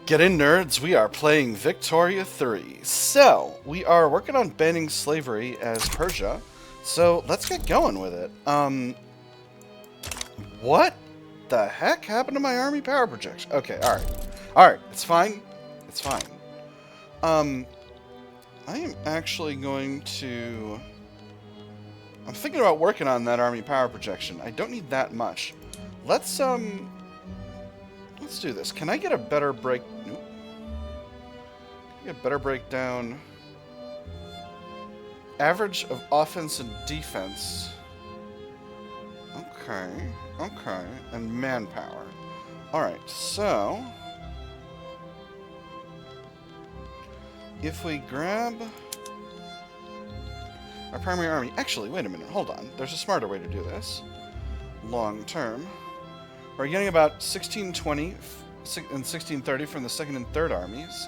Get in, nerds. We are playing Victoria 3. So, we are working on banning slavery as Persia. So, let's get going with it. What the heck happened to my army power projection? Okay, alright. Alright, it's fine. It's fine. I am actually going to... I'm thinking about working on that army power projection. I don't need that much. Let's do this. Can I get a better break... Nope. Get a better breakdown. Average of offense and defense. Okay. Okay. And manpower. Alright, so... if we grab... our primary army... Actually, wait a minute. Hold on. There's a smarter way to do this. Long term. We're getting about 1620 and 1630 from the 2nd and 3rd armies.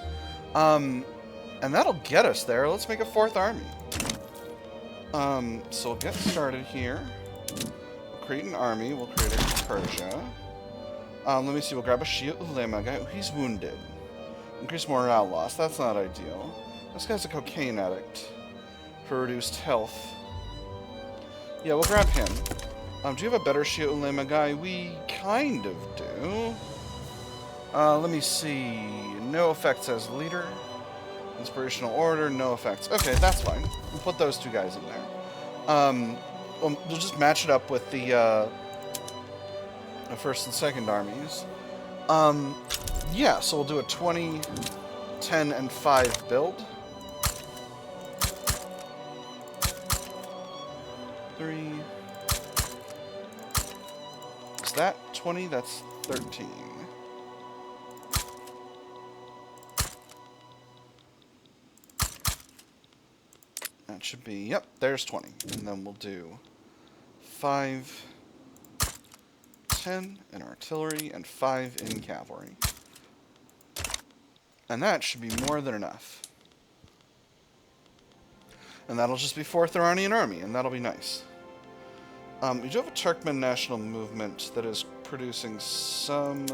And that'll get us there. Let's make a 4th army. So we'll get started here. We'll create an army. We'll create a Persia. Let me see. We'll grab a Shi'a Ummah guy. He's wounded. Increase morale loss. That's not ideal. This guy's a cocaine addict. For reduced health. Yeah, we'll grab him. Do you have a better Shi'a Ummah guy? We kind of do. Let me see. No effects as leader. Inspirational order, no effects. Okay, that's fine. We'll put those two guys in there. We'll just match it up with the 1st and 2nd armies. Yeah, so we'll do a 20, 10, and 5 build. 3... is that 20? That's 13. That should be, yep, there's 20. And then we'll do 5, 10 in artillery, and 5 in cavalry. And that should be more than enough. And that'll just be 4th Iranian army, and that'll be nice. We do have a Turkmen national movement that is producing some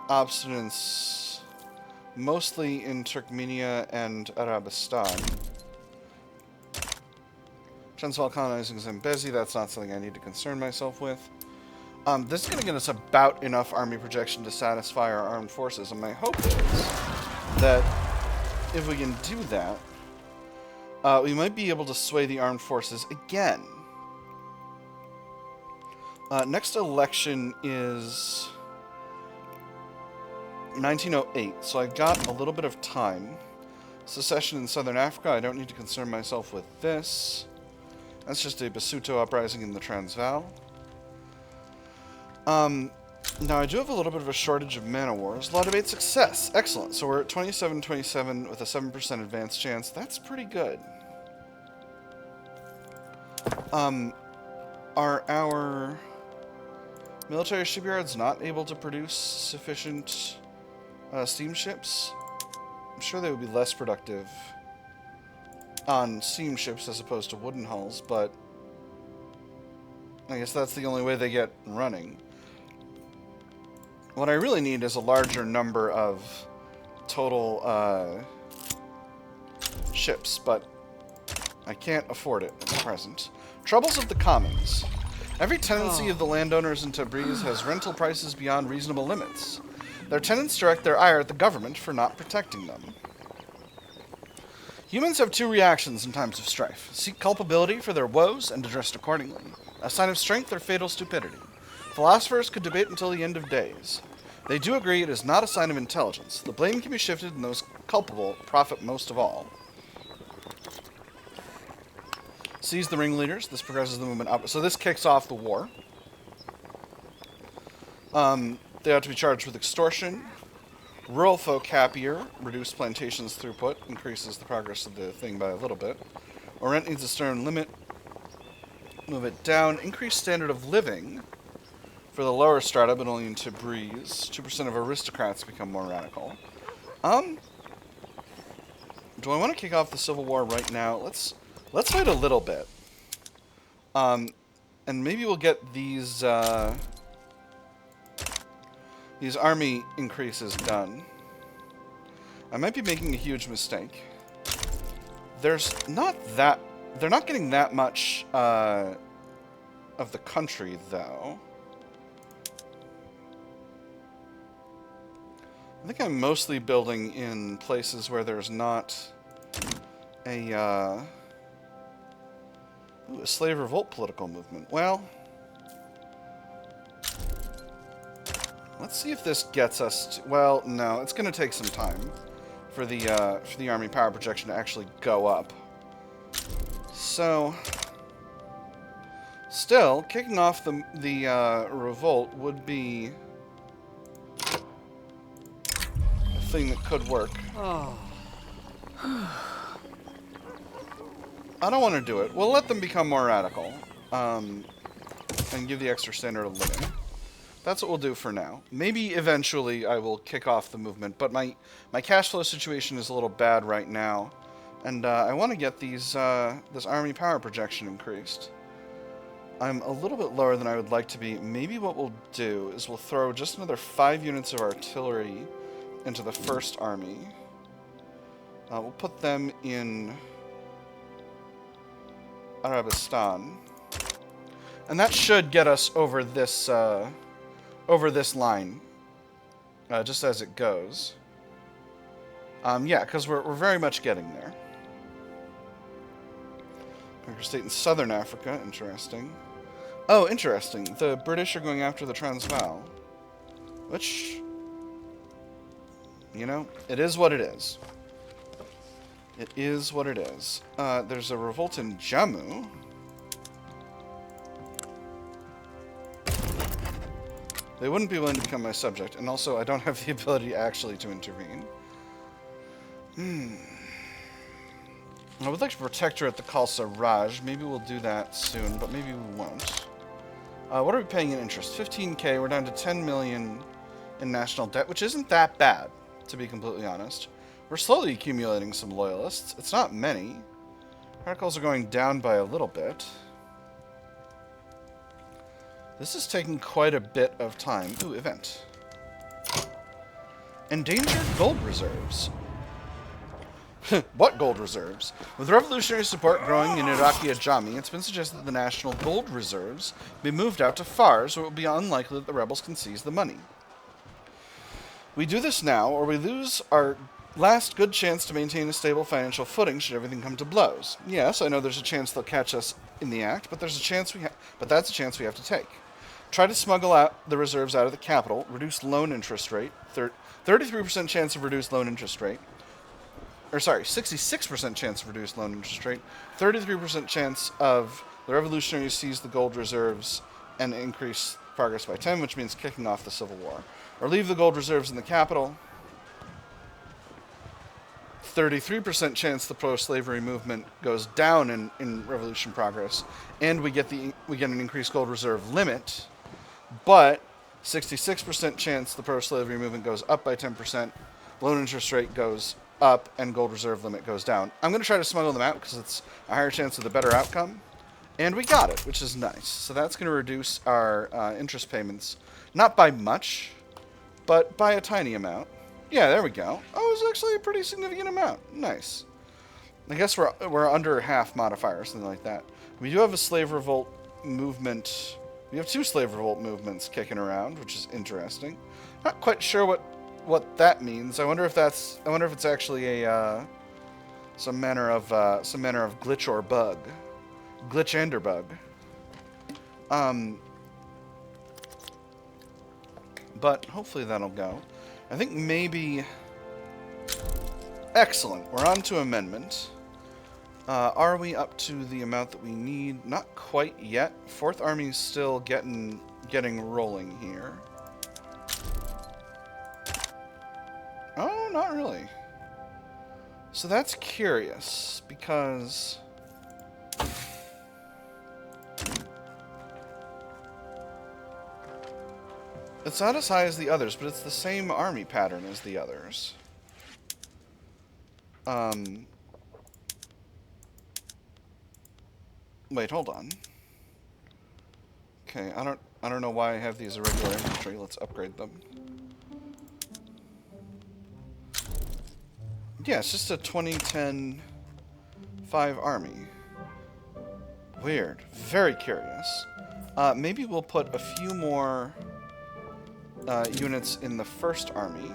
obstinance, mostly in Turkmenia and Arabistan. Transvaal colonizing Zambezi, that's not something I need to concern myself with. This is going to get us about enough army projection to satisfy our armed forces, and my hope is that if we can do that, we might be able to sway the armed forces again. Next election is 1908, so I got a little bit of time. Secession in Southern Africa, I don't need to concern myself with this. That's just a Basuto uprising in the Transvaal. Now, I do have a little bit of a shortage of mana wars. Law debate success. Excellent. So we're at 27-27 with a 7% advance chance. That's pretty good. Are our military shipyards not able to produce sufficient steamships? I'm sure they would be less productive on steamships as opposed to wooden hulls, but I guess that's the only way they get running. What I really need is a larger number of total ships, but I can't afford it at present. Troubles of the Commons. Every tenancy of the landowners in Tabriz has rental prices beyond reasonable limits. Their tenants direct their ire at the government for not protecting them. Humans have 2 reactions in times of strife. Seek culpability for their woes and addressed accordingly. A sign of strength or fatal stupidity. Philosophers could debate until the end of days. They do agree it is not a sign of intelligence. The blame can be shifted and those culpable profit most of all. Seize the ringleaders. This progresses the movement up. So this kicks off the war. They have to be charged with extortion. Rural folk happier. Reduce plantations throughput. Increases the progress of the thing by a little bit. Orient needs a stern limit. Move it down. Increase standard of living for the lower strata, but only in Tabriz. 2% of aristocrats become more radical. Do I want to kick off the civil war right now? Let's wait a little bit. And maybe we'll get these these army increases done. I might be making a huge mistake. There's not that... They're not getting that much of the country, though. I think I'm mostly building in places where there's not a slave revolt political movement. Well, let's see if this gets us to... Well, no, it's going to take some time for the army power projection to actually go up. So, still, kicking off the revolt would be a thing that could work. Oh. I don't want to do it. We'll let them become more radical, and give the extra standard of living. That's what we'll do for now. Maybe eventually I will kick off the movement, but my cash flow situation is a little bad right now, and I want to get these this army power projection increased. I'm a little bit lower than I would like to be. Maybe what we'll do is we'll throw just another 5 units of artillery into the first army. We'll put them in Arabistan, and that should get us over this line, just as it goes. Yeah, because we're very much getting there. Conquer state in southern Africa, interesting. Oh, interesting. The British are going after the Transvaal, which, you know, it is what it is. It is what it is. There's a revolt in Jammu. They wouldn't be willing to become my subject, and also I don't have the ability actually to intervene. I would like to protect her at the Khalsa Raj. Maybe we'll do that soon, but maybe we won't. What are we paying in interest? 15k. We're down to 10 million in national debt, which isn't that bad, to be completely honest. We're slowly accumulating some loyalists. It's not many. Radicals are going down by a little bit. This is taking quite a bit of time. Ooh, event. Endangered gold reserves. What gold reserves? With revolutionary support growing in Iraqi Ajami, it's been suggested that the national gold reserves be moved out to Fars, so it will be unlikely that the rebels can seize the money. We do this now, or we lose our last good chance to maintain a stable financial footing should everything come to blows. Yes, I know there's a chance they'll catch us in the act, but there's a chance that's a chance we have to take. Try to smuggle out the reserves out of the capital, reduce loan interest rate, 33% chance of reduced loan interest rate, or sorry, 66% chance of reduced loan interest rate, 33% chance of the revolutionaries seize the gold reserves and increase progress by 10, which means kicking off the civil war. Or leave the gold reserves in the capital, 33% chance the pro-slavery movement goes down in revolution progress, and we get an increased gold reserve limit, but 66% chance the pro-slavery movement goes up by 10%, loan interest rate goes up, and gold reserve limit goes down. I'm going to try to smuggle them out because it's a higher chance of the better outcome, and we got it, which is nice. So that's going to reduce our interest payments, not by much, but by a tiny amount. Yeah, there we go. Oh, it's actually a pretty significant amount. Nice. I guess we're under half modifier or something like that. We do have a slave revolt movement. We have 2 slave revolt movements kicking around, which is interesting. Not quite sure what that means. I wonder if it's actually a some manner of glitch or bug, glitch and or bug. But hopefully that'll go. I think maybe... Excellent. We're on to amendment. Are we up to the amount that we need? Not quite yet. 4th Army's still getting rolling here. Oh, not really. So that's curious, because... It's not as high as the others, but it's the same army pattern as the others. Wait, hold on. Okay, I don't know why I have these irregular infantry. Let's upgrade them. Yeah, it's just a 2010 5 army. Weird. Very curious. Maybe we'll put a few more units in the first army.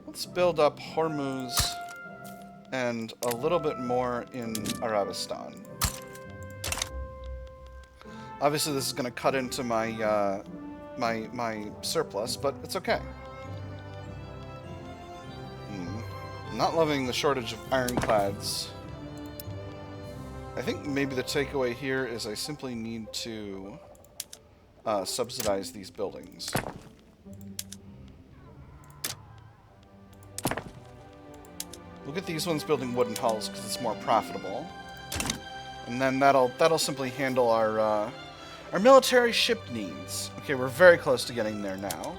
Let's build up Hormuz and a little bit more in Arabistan. Obviously, this is going to cut into my my surplus, but it's okay. Not loving the shortage of ironclads. I think maybe the takeaway here is I simply need to subsidize these buildings. We'll get these ones building wooden hulls because it's more profitable, and then that'll simply handle our military ship needs. Okay, we're very close to getting there now.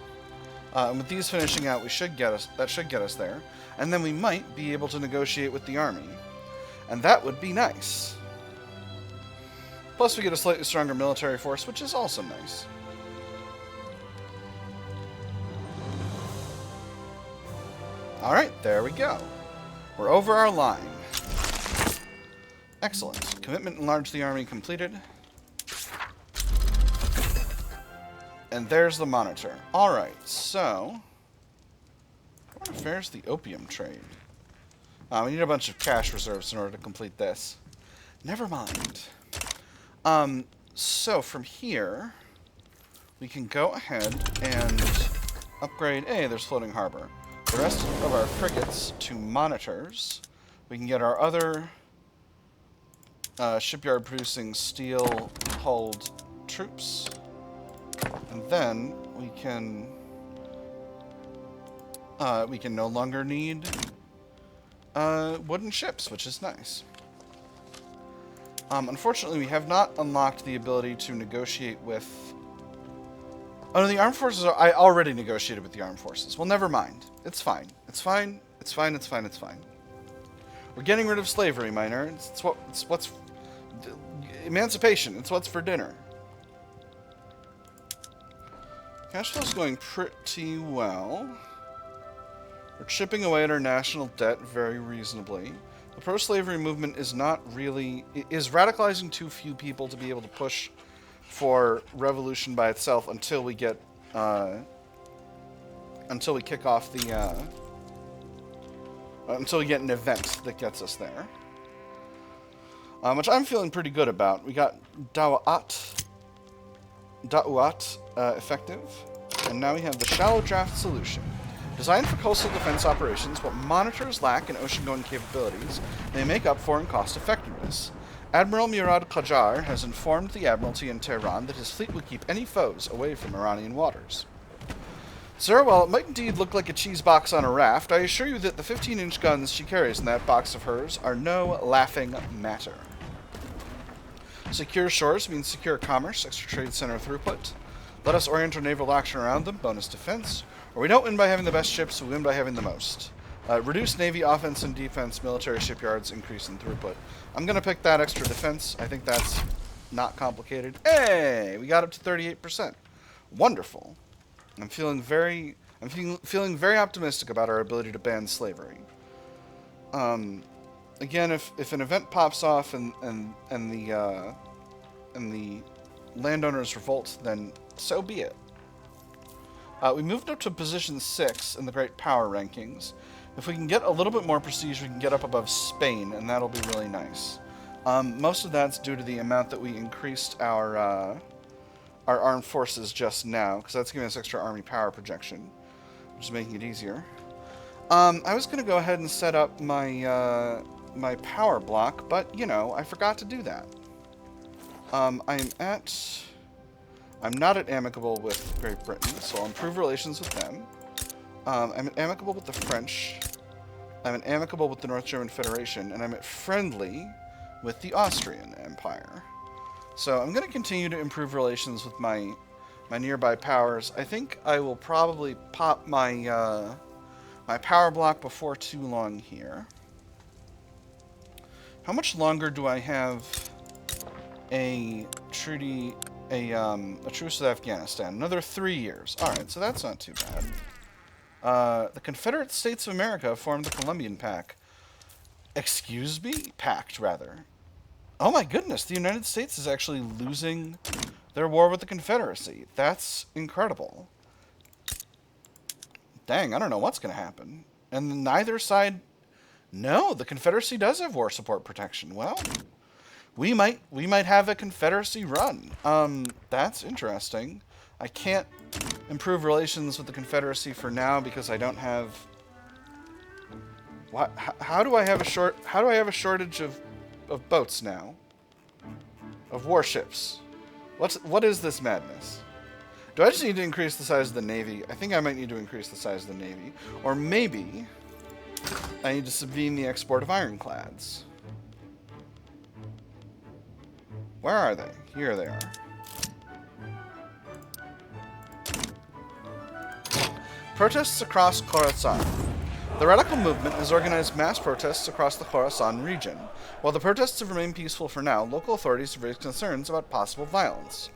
And with these finishing out, that should get us there, and then we might be able to negotiate with the army, and that would be nice. Plus, we get a slightly stronger military force, which is also nice. All right, there we go. We're over our line. Excellent. Commitment to enlarge the army completed. And there's the monitor. Alright, so... what affairs the opium trade? We need a bunch of cash reserves in order to complete this. Never mind. So from here, we can go ahead and upgrade... hey, there's floating harbor. The rest of our frigates to monitors. We can get our other shipyard producing steel-hulled troops. And then we can no longer need wooden ships, which is nice. Unfortunately, we have not unlocked the ability to negotiate with... oh, no, the armed forces are... I already negotiated with the armed forces. Well, never mind. It's fine. It's fine. It's fine. It's fine. It's fine. We're getting rid of slavery, my nerds. It's what's... emancipation. It's what's for dinner. Cash flow's going pretty well. We're chipping away at our national debt very reasonably. The pro-slavery movement is not really... is radicalizing too few people to be able to push for revolution by itself until we get... until we kick off the... until we get an event that gets us there. Which I'm feeling pretty good about. We got Da'uat effective, and now we have the shallow draft solution. Designed for coastal defense operations, what monitors lack in ocean-going capabilities, they make up for in cost-effectiveness. Admiral Murad Qajar has informed the Admiralty in Tehran that his fleet will keep any foes away from Iranian waters. Sir, while it might indeed look like a cheese box on a raft, I assure you that the 15-inch guns she carries in that box of hers are no laughing matter. Secure shores means secure commerce, extra trade center throughput. Let us orient our naval action around them, bonus defense. Or we don't win by having the best ships, we win by having the most. Reduce Navy offense and defense, military shipyards, increase in throughput. I'm going to pick that extra defense. I think that's not complicated. Hey! We got up to 38%. Wonderful. I'm feeling very optimistic about our ability to ban slavery. Again, if an event pops off and the landowners revolt, then so be it. We moved up to position 6 in the Great Power Rankings. If we can get a little bit more prestige, we can get up above Spain, and that'll be really nice. Most of that's due to the amount that we increased our armed forces just now, because that's giving us extra army power projection, which is making it easier. I was going to go ahead and set up my my power block, but, you know, I forgot to do that. I'm not at amicable with Great Britain, so I'll improve relations with them. I'm at amicable with the French. I'm at amicable with the North German Federation, and I'm at friendly with the Austrian Empire. So I'm going to continue to improve relations with my nearby powers. I think I will probably pop my my power block before too long here. How much longer do I have a treaty, a truce with Afghanistan? Another 3 years. Alright, so that's not too bad. The Confederate States of America formed the Columbian Pact. Excuse me? Pact, rather. Oh my goodness, the United States is actually losing their war with the Confederacy. That's incredible. Dang, I don't know what's going to happen. And neither side... No, the Confederacy does have war support protection. Well, we might have a Confederacy run. That's interesting. I can't improve relations with the Confederacy for now because I don't have... What? How do I have a shortage of boats now? Of warships? What is this madness? Do I just need to increase the size of the Navy? I think I might need to increase the size of the Navy. Or maybe I need to subvene the export of ironclads. Where are they? Here they are. Protests across Khorasan. The radical movement has organized mass protests across the Khorasan region. While the protests have remained peaceful for now, local authorities have raised concerns about possible violence.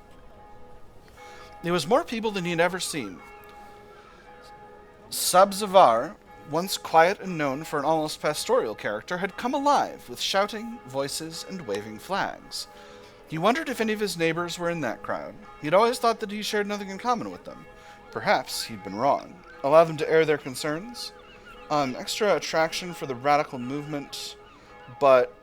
There was more people than he had ever seen. Sabzavar, once quiet and known for an almost pastoral character, had come alive with shouting, voices, and waving flags. He wondered if any of his neighbors were in that crowd. He had always thought that he shared nothing in common with them. Perhaps he'd been wrong. Allow them to air their concerns? Extra attraction for the radical movement, but...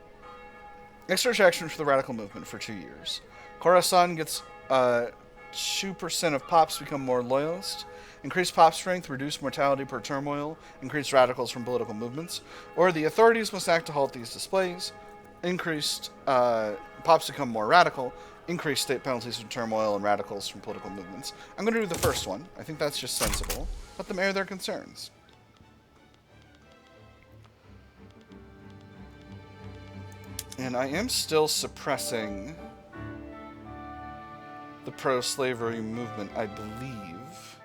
Extra attraction for the radical movement for 2 years. Khorasan gets 2% of pops become more loyalist. Increased pop strength, reduced mortality per turmoil, increased radicals from political movements. Or the authorities must act to halt these displays. Increased pops become more radical. Increased state penalties from turmoil and radicals from political movements. I'm going to do the first one. I think that's just sensible. Let them air their concerns. And I am still suppressing the pro-slavery movement, I believe.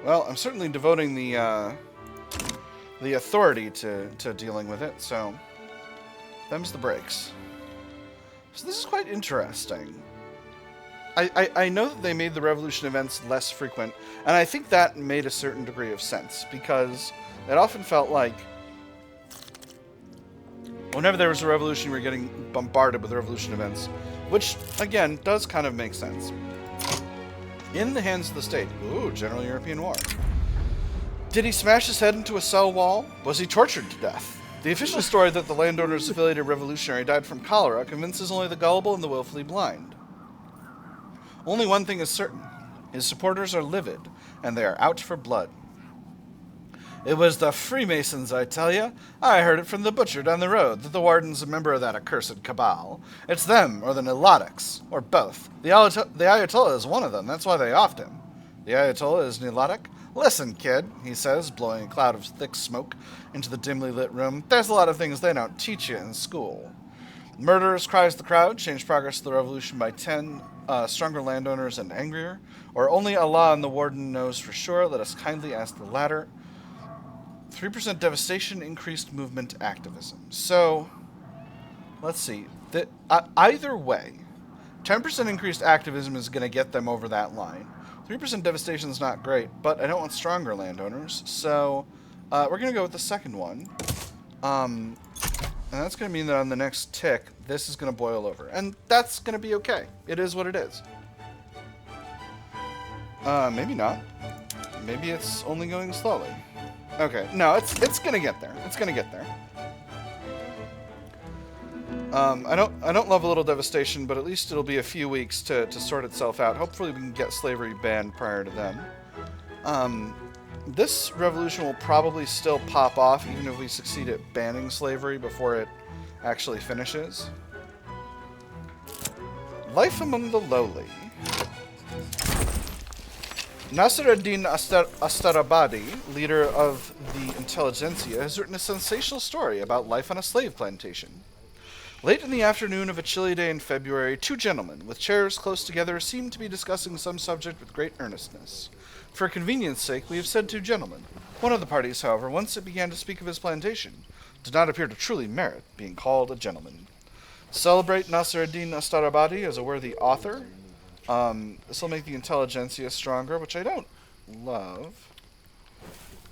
Well, I'm certainly devoting the authority to dealing with it, so them's the breaks. So this is quite interesting. I know that they made the revolution events less frequent, and I think that made a certain degree of sense, because it often felt like whenever there was a revolution, we were getting bombarded with revolution events, which, again, does kind of make sense. In the hands of the state. Ooh, General European War. Did he smash his head into a cell wall? Was he tortured to death? The official story that the landowner's affiliated revolutionary died from cholera convinces only the gullible and the willfully blind. Only one thing is certain. His supporters are livid, and they are out for blood. It was the Freemasons, I tell you. I heard it from the butcher down the road that the warden's a member of that accursed cabal. It's them, or the Nilotics, or both. The Ayatollah is one of them, that's why they offed him. The Ayatollah is Nilotic? Listen, kid, he says, blowing a cloud of thick smoke into the dimly lit room. There's a lot of things they don't teach you in school. Murderers, cries the crowd, change progress of the revolution by 10, stronger landowners and angrier. Or only Allah and the warden knows for sure, let us kindly ask the latter. 3% devastation, increased movement activism. So, let's see. Either way, 10% increased activism is going to get them over that line. 3% devastation is not great, but I don't want stronger landowners, so we're going to go with the second one. And that's going to mean that on the next tick, this is going to boil over. And that's going to be okay. It is what it is. Maybe not. Maybe it's only going slowly. Okay, no, it's going to get there. It's going to get there. I don't love a little devastation, but at least it'll be a few weeks to sort itself out. Hopefully we can get slavery banned prior to then. This revolution will probably still pop off, even if we succeed at banning slavery before it actually finishes. Life among the lowly. Nasir ad-Din Astarabadi, leader of the intelligentsia, has written a sensational story about life on a slave plantation. Late in the afternoon of a chilly day in February, two gentlemen, with chairs close together, seemed to be discussing some subject with great earnestness. For convenience sake, we have said two gentlemen. One of the parties, however, once it began to speak of his plantation, did not appear to truly merit being called a gentleman. Celebrate Nasser ad-Din Astarabadi as a worthy author. This will make the intelligentsia stronger, which I don't love.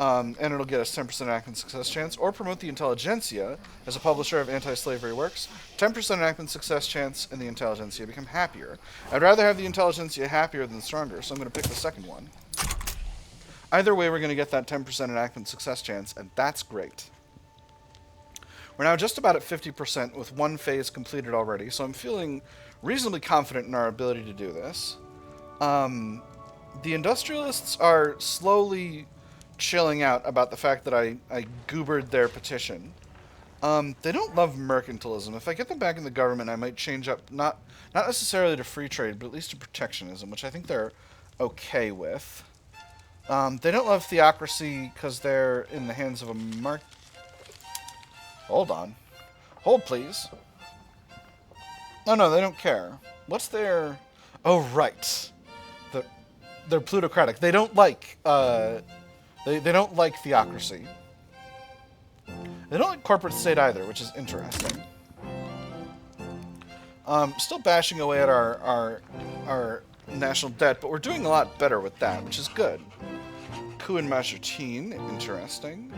And it'll get us 10% enactment success chance. Or promote the intelligentsia as a publisher of anti-slavery works. 10% enactment success chance, and the intelligentsia become happier. I'd rather have the intelligentsia happier than stronger, so I'm going to pick the second one. Either way, we're going to get that 10% enactment success chance, and that's great. We're now just about at 50% with one phase completed already, so I'm feeling reasonably confident in our ability to do this. The industrialists are slowly chilling out about the fact that I goobered their petition. They don't love mercantilism. If I get them back in the government, I might change up, not necessarily to free trade, but at least to protectionism, which I think they're okay with. They don't love theocracy because they're in the hands of a Hold on. Hold, please. Oh, no, they don't care. What's their... Oh, right. They're plutocratic. They don't like... They don't like theocracy. They don't like corporate state either, which is interesting. Still bashing away at our national debt, but we're doing a lot better with that, which is good. Coup in Majertine, interesting.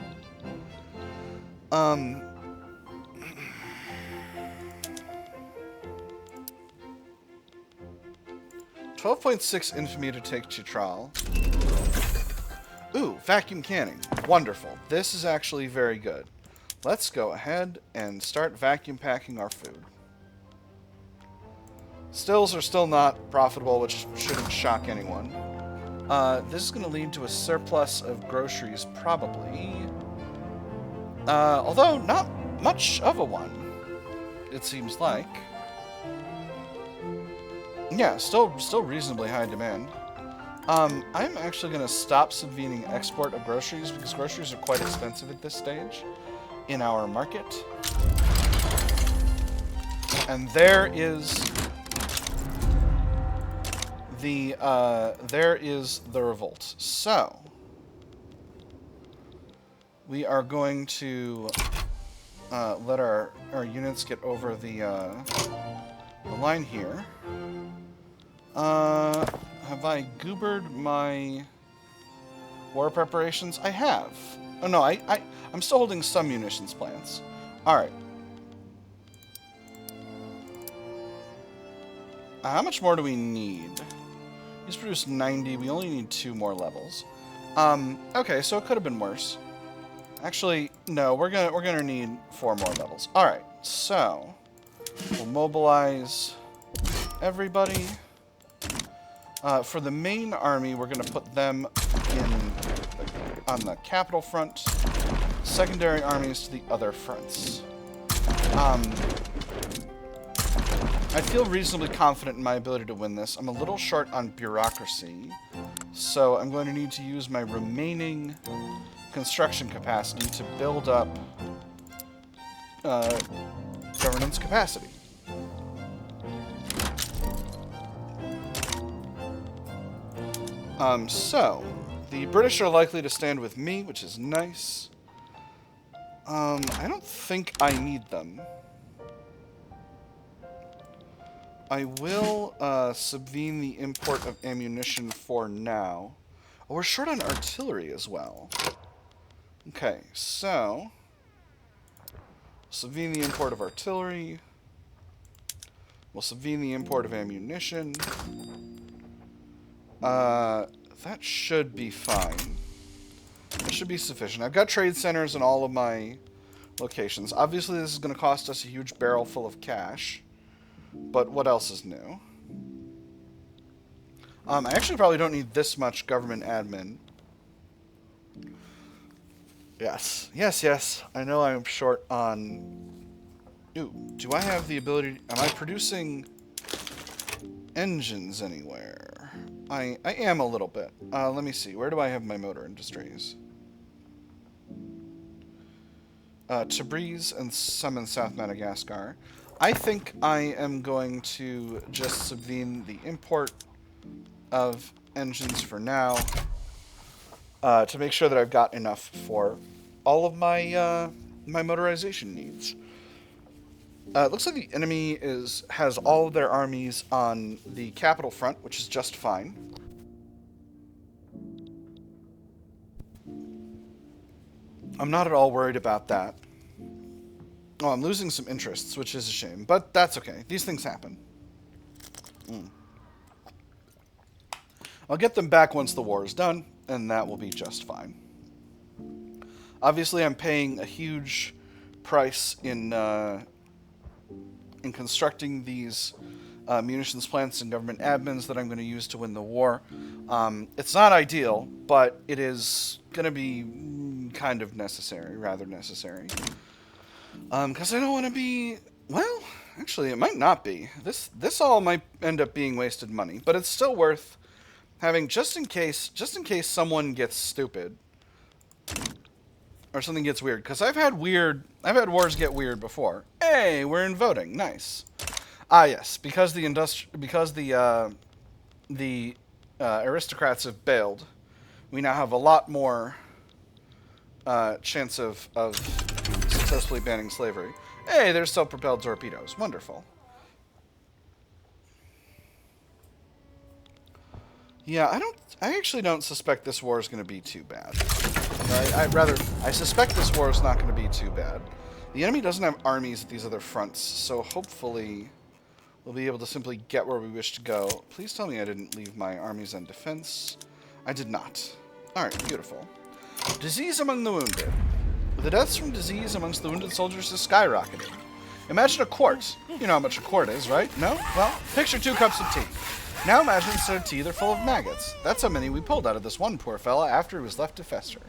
12.6 infamy to take Chitral. Ooh, vacuum canning. Wonderful. This is actually very good. Let's go ahead and start vacuum packing our food. Stills are still not profitable, which shouldn't shock anyone. This is going to lead to a surplus of groceries, probably. Although not much of a one, it seems like. Yeah, still reasonably high demand. I'm actually going to stop subvening export of groceries because groceries are quite expensive at this stage in our market. And there is the revolt. So we are going to let our units get over the line here. Have I goobered my war preparations? I have. Oh no, I'm still holding some munitions plants. Alright. How much more do we need? He's produced 90. We only need 2 more levels. Okay, so it could have been worse. Actually, no, we're gonna need 4 more levels. Alright, so we'll mobilize everybody. For the main army, we're going to put them on the capital front. Secondary armies to the other fronts. I feel reasonably confident in my ability to win this. I'm a little short on bureaucracy, so I'm going to need to use my remaining construction capacity to build up governance capacity. So, the British are likely to stand with me, which is nice. I don't think I need them. I will subvene the import of ammunition for now. Oh, we're short on artillery as well. Okay, so subvene the import of artillery. We'll subvene the import of ammunition. That should be fine. That should be sufficient. I've got trade centers in all of my locations. Obviously, this is going to cost us a huge barrel full of cash. But what else is new? I actually probably don't need this much government admin. Yes. Yes. I know I'm short on... Ooh, do I have the ability... Am I producing engines anywhere? I am a little bit. Let me see. Where do I have my motor industries? Tabriz and some in South Madagascar. I think I am going to just subvene the import of engines for now to make sure that I've got enough for all of my my motorization needs. It looks like the enemy has all of their armies on the capital front, which is just fine. I'm not at all worried about that. Oh, I'm losing some interests, which is a shame, but that's okay. These things happen. I'll get them back once the war is done, and that will be just fine. Obviously, I'm paying a huge price in constructing these munitions plants and government admins that I'm going to use to win the war. It's not ideal, but it is going to be kind of necessary, rather necessary. Because I don't want to be... Well, actually, it might not be. This all might end up being wasted money, but it's still worth having just in case someone gets stupid or something gets weird. Because I've had wars get weird before. Hey, we're in voting. Nice. Ah, yes, because the aristocrats have bailed, we now have a lot more chance of successfully banning slavery. Hey, there's self-propelled torpedoes. Wonderful. Yeah, I actually don't suspect this war is going to be too bad. I suspect this war is not going to be too bad. The enemy doesn't have armies at these other fronts, so hopefully we'll be able to simply get where we wish to go. Please tell me I didn't leave my armies on defense. I did not. Alright, beautiful. Disease among the wounded. The deaths from disease amongst the wounded soldiers is skyrocketing. Imagine a quart. You know how much a quart is, right? No? Well, picture 2 cups of tea. Now imagine instead of tea, they're full of maggots. That's how many we pulled out of this one poor fella after he was left to fester.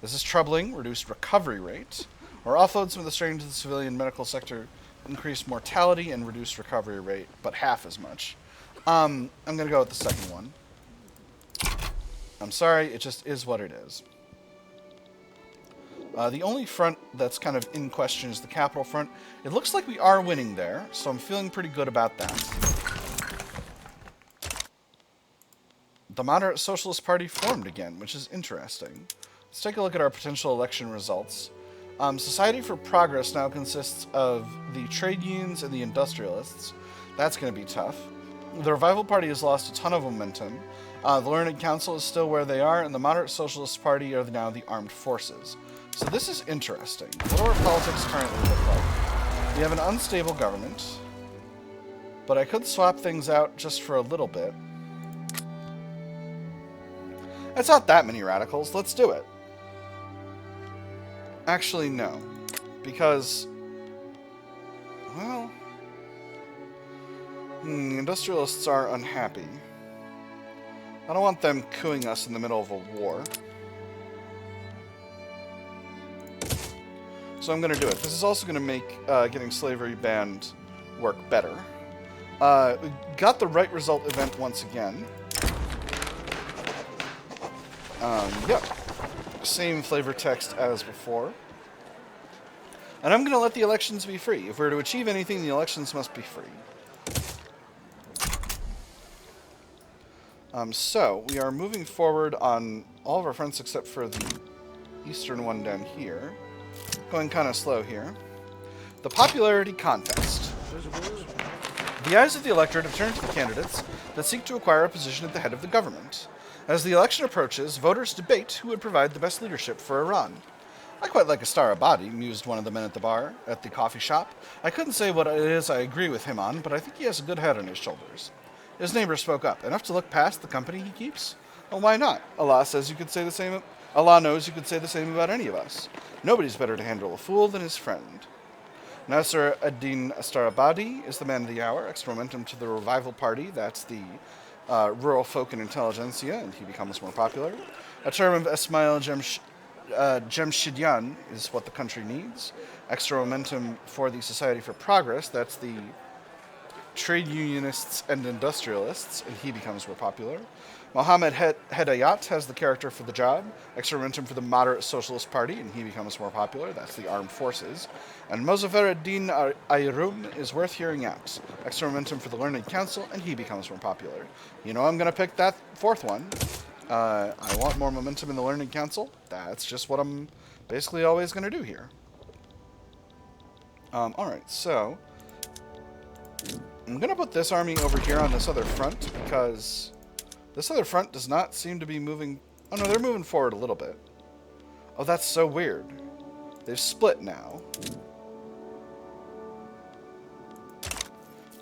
This is troubling. Reduced recovery rate. Or offload some of the strain to the civilian medical sector, increased mortality and reduced recovery rate, but half as much. I'm going to go with the second one. I'm sorry, it just is what it is. The only front that's kind of in question is the capital front. It looks like we are winning there, so I'm feeling pretty good about that. The Moderate Socialist Party formed again, which is interesting. Let's take a look at our potential election results. Society for Progress now consists of the trade unions and the industrialists. That's going to be tough. The Revival Party has lost a ton of momentum. The Learned Council is still where they are, and the Moderate Socialist Party are now the armed forces. So this is interesting. What do our politics currently look like? We have an unstable government, but I could swap things out just for a little bit. That's not that many radicals. Let's do it. Actually, no. Because, well, the industrialists are unhappy. I don't want them cooing us in the middle of a war. So I'm going to do it. This is also going to make getting slavery banned work better. We got the right result event once again. Yep. Same flavor text as before. And I'm going to let the elections be free. If we're to achieve anything, the elections must be free. So, we are moving forward on all of our fronts except for the eastern one down here. Going kind of slow here. The popularity contest. The eyes of the electorate have turned to the candidates that seek to acquire a position at the head of the government. As the election approaches, voters debate who would provide the best leadership for Iran. I quite like Astar Abadi, mused one of the men at the bar, at the coffee shop. I couldn't say what it is I agree with him on, but I think he has a good head on his shoulders. His neighbor spoke up. Enough to look past the company he keeps? Well, why not? Allah says you could say the same. Allah knows you could say the same about any of us. Nobody's better to handle a fool than his friend. Nasser ad-Din Astar Abadi is the man of the hour, ex momentum to the Revival Party. That's the rural folk and intelligentsia, and he becomes more popular. A term of Esmail Jemshidyan is what the country needs. Extra momentum for the Society for Progress. That's the trade unionists and industrialists, and he becomes more popular. Mohammed Hedayat has the character for the job. Extra momentum for the Moderate Socialist Party, and he becomes more popular. That's the armed forces. And Mozaffer ad-Din Ayrum is worth hearing out. Extra momentum for the Learned Council, and he becomes more popular. You know I'm going to pick that fourth one. I want more momentum in the Learned Council. That's just what I'm basically always going to do here. Alright, so I'm going to put this army over here on this other front, because this other front does not seem to be moving... Oh, no, they're moving forward a little bit. Oh, that's so weird. They've split now.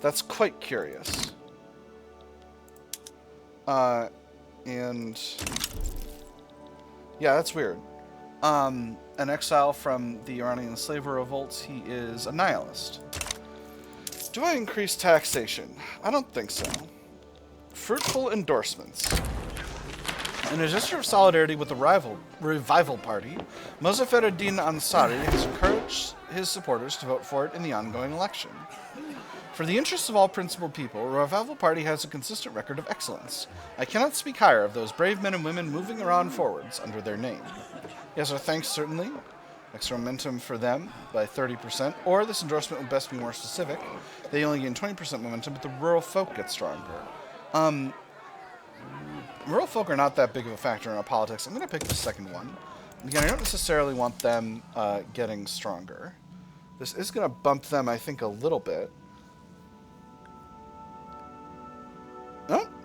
That's quite curious. And... yeah, that's weird. An exile from the Iranian slave revolts, he is a nihilist. Do I increase taxation? I don't think so. Fruitful endorsements. In a gesture of solidarity with the revival party, Mozaffar ad-Din Ansari has encouraged his supporters to vote for it in the ongoing election. For the interests of all principled people, the revival party has a consistent record of excellence. I cannot speak higher of those brave men and women moving around forwards under their name. Yes, our thanks certainly. Extra momentum for them by 30%, or this endorsement would best be more specific. They only gain 20% momentum, but the rural folk get stronger. Rural folk are not that big of a factor in our politics. I'm going to pick the second one. Again, I don't necessarily want them getting stronger. This is going to bump them, I think, a little bit.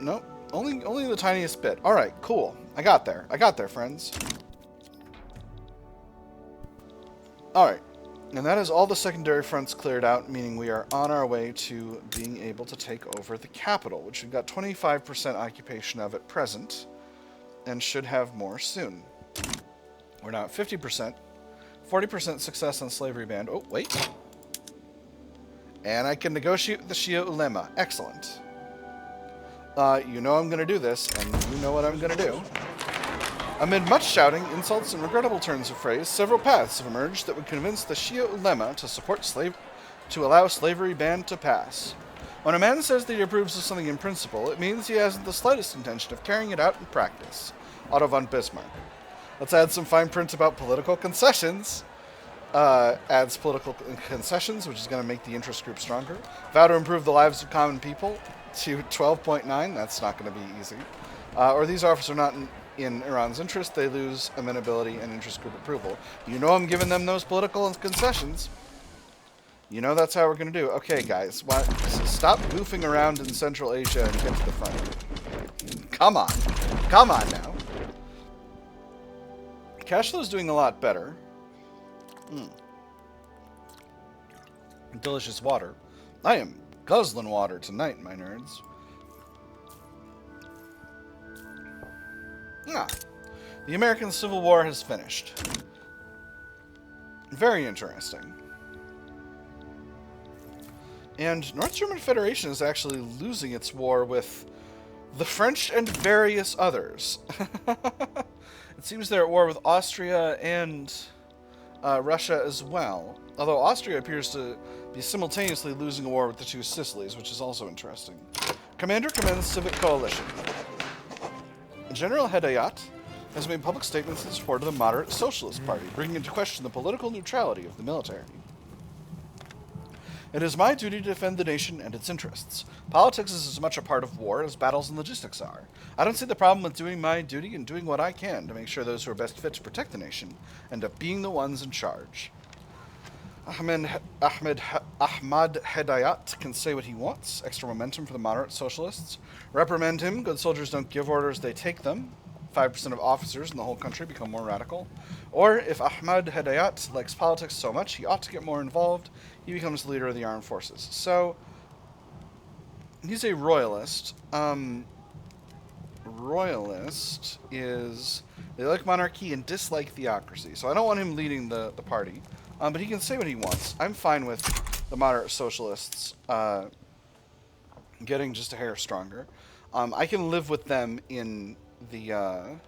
No, only the tiniest bit. All right, cool. I got there, friends. All right, and that is all the secondary fronts cleared out, meaning we are on our way to being able to take over the capital, which we've got 25% occupation of at present, and should have more soon. We're now at 50%, 40% success on slavery ban. Oh, wait. And I can negotiate with the Shi'a Ummah. Excellent. You know I'm going to do this, and you know what I'm going to do. Amid much shouting, insults, and regrettable turns of phrase, several paths have emerged that would convince the Shi'a Ummah to allow slavery ban to pass. When a man says that he approves of something in principle, it means he hasn't the slightest intention of carrying it out in practice. Otto von Bismarck. Let's add some fine print about political concessions. Adds political concessions, which is going to make the interest group stronger. Vow to improve the lives of common people to 12.9. That's not going to be easy. Or these offers are not in Iran's interest. They lose amenability and interest group approval. You know I'm giving them those political concessions. You know that's how we're going to do. Okay, guys. Stop goofing around in Central Asia and get to the front. Come on. Come on now. Cash flow's doing a lot better. Delicious water. I am guzzling water tonight, my nerds. The American Civil War has finished. Very interesting. And North German Federation is actually losing its war with the French and various others. It seems they're at war with Austria and Russia as well. Although Austria appears to be simultaneously losing a war with the two Sicilies, which is also interesting. Commander commends civic coalition. General Hedayat has made public statements in support of the moderate Socialist Party, bringing into question the political neutrality of the military. It is my duty to defend the nation and its interests. Politics is as much a part of war as battles and logistics are. I don't see the problem with doing my duty and doing what I can to make sure those who are best fit to protect the nation end up being the ones in charge. Ahmad Hedayat can say what he wants. Extra momentum for the moderate socialists. Reprimand him. Good soldiers don't give orders, they take them. 5% of officers in the whole country become more radical. Or, if Ahmad Hedayat likes politics so much he ought to get more involved, he becomes the leader of the armed forces. So, he's a royalist. Royalist is... they like monarchy and dislike theocracy. So I don't want him leading the party. But he can say what he wants. I'm fine with the moderate socialists getting just a hair stronger. I can live with them in the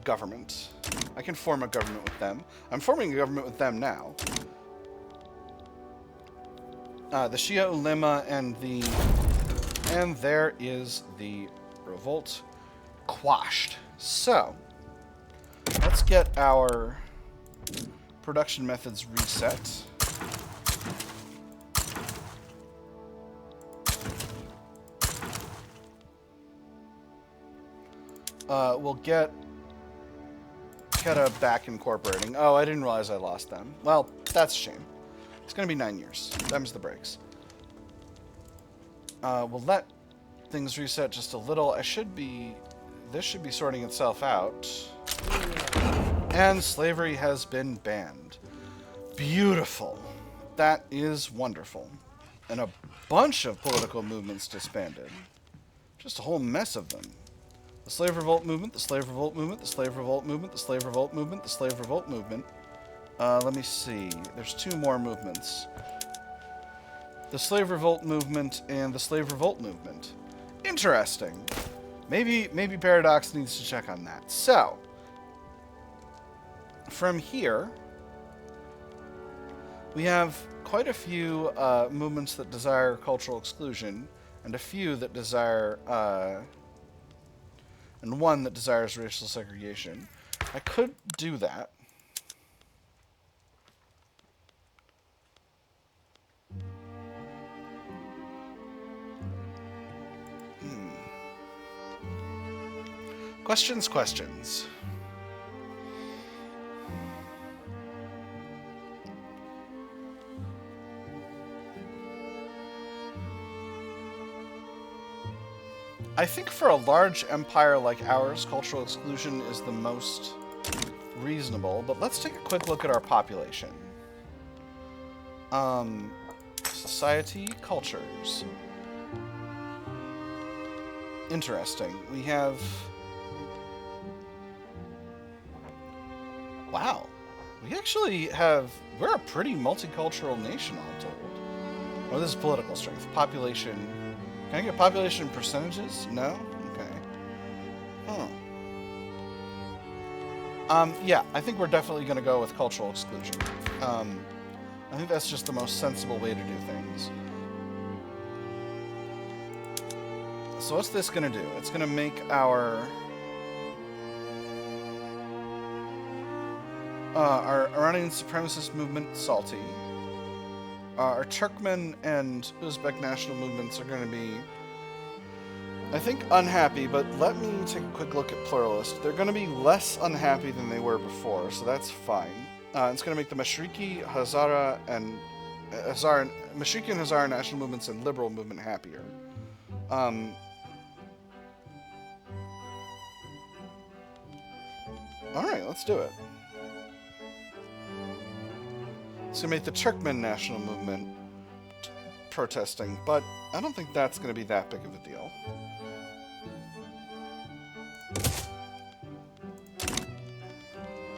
government. I can form a government with them. I'm forming a government with them now. The Shi'a Ummah and there is the revolt quashed. So let's get our production methods reset. We'll get Keta back incorporating. Oh, I didn't realize I lost them. Well, that's a shame. It's going to be 9 years. Them's the breaks. We'll let things reset just a little. This should be sorting itself out. And slavery has been banned. Beautiful. That is wonderful. And a bunch of political movements disbanded. Just a whole mess of them. The slave revolt movement, the slave revolt movement, the slave revolt movement, the slave revolt movement, the slave revolt movement. Let me see. There's two more movements. The slave revolt movement and the slave revolt movement. Interesting. Maybe Paradox needs to check on that. So, from here, we have quite a few movements that desire cultural exclusion, and a few that desire, and one that desires racial segregation. I could do that. Questions. I think for a large empire like ours, cultural exclusion is the most reasonable, but let's take a quick look at our population. Society, cultures. Interesting. We have... Wow. We actually have... We're a pretty multicultural nation, all told. Oh, this is political strength. Population... Can I get population percentages? No? Okay. Huh. Yeah, I think we're definitely going to go with cultural exclusion. I think that's just the most sensible way to do things. So what's this going to do? It's going to make our Iranian supremacist movement salty. Our Turkmen and Uzbek national movements are going to be, I think, unhappy, but let me take a quick look at pluralist. They're going to be less unhappy than they were before, so that's fine. It's going to make the Mashriki, Hazara, and Hazara national movements and liberal movement happier. Alright, let's do it. It's going to make the Turkmen national movement protesting, but I don't think that's going to be that big of a deal.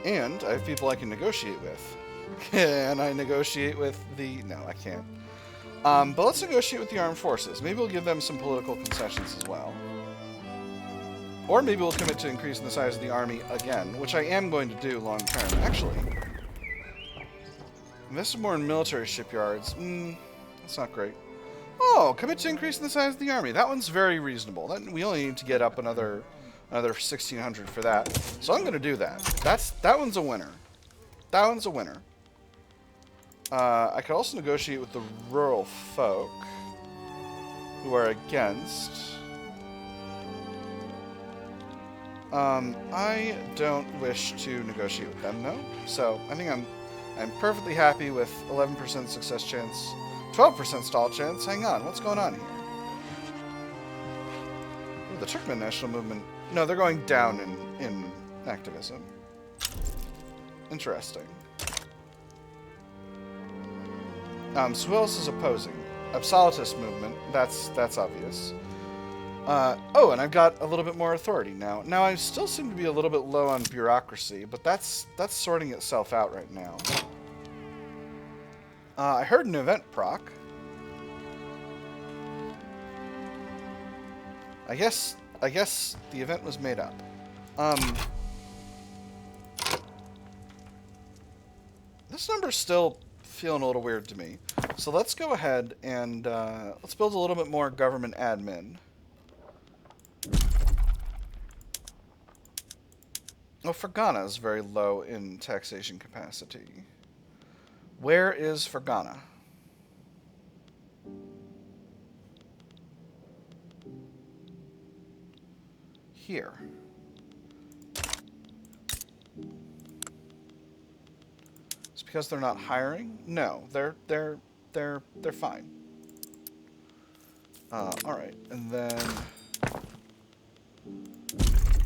And I have people I can negotiate with. Can I negotiate with the... No, I can't. But let's negotiate with the armed forces. Maybe we'll give them some political concessions as well. Or maybe we'll commit to increasing the size of the army again, which I am going to do long term. Actually, invest more in military shipyards. That's not great. Oh, commit to increasing the size of the army. That one's very reasonable. We only need to get up another 1,600 for that. So I'm going to do that. That one's a winner. That one's a winner. I could also negotiate with the rural folk who are against. I don't wish to negotiate with them, though. So I think I'm perfectly happy with 11% success chance, 12% stall chance. Hang on, what's going on here? Ooh, the Turkmen national movement. No, they're going down in activism. Interesting. So who else is opposing? Absolutist movement. That's obvious. Oh, and I've got a little bit more authority now. Now, I still seem to be a little bit low on bureaucracy, but that's sorting itself out right now. I heard an event proc. I guess the event was made up. This number's still feeling a little weird to me. So let's go ahead and let's build a little bit more government admin. Oh, Fergana is very low in taxation capacity. Where is Fergana? Here. It's because they're not hiring? No, they're fine. Alright, and then...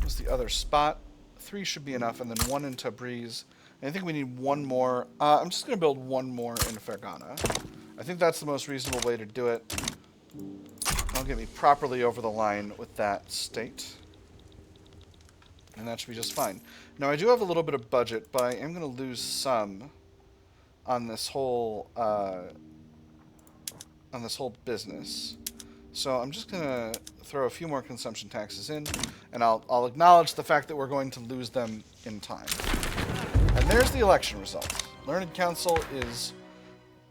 what's the other spot? 3 should be enough, and then 1 in Tabriz. And I think we need 1 more. I'm just going to build 1 more in Fergana. I think that's the most reasonable way to do it. That'll get me properly over the line with that state. And that should be just fine. Now, I do have a little bit of budget, but I am going to lose some on this whole business. So I'm just going to throw a few more consumption taxes in, and I'll acknowledge the fact that we're going to lose them in time. And there's the election results. Learned Council is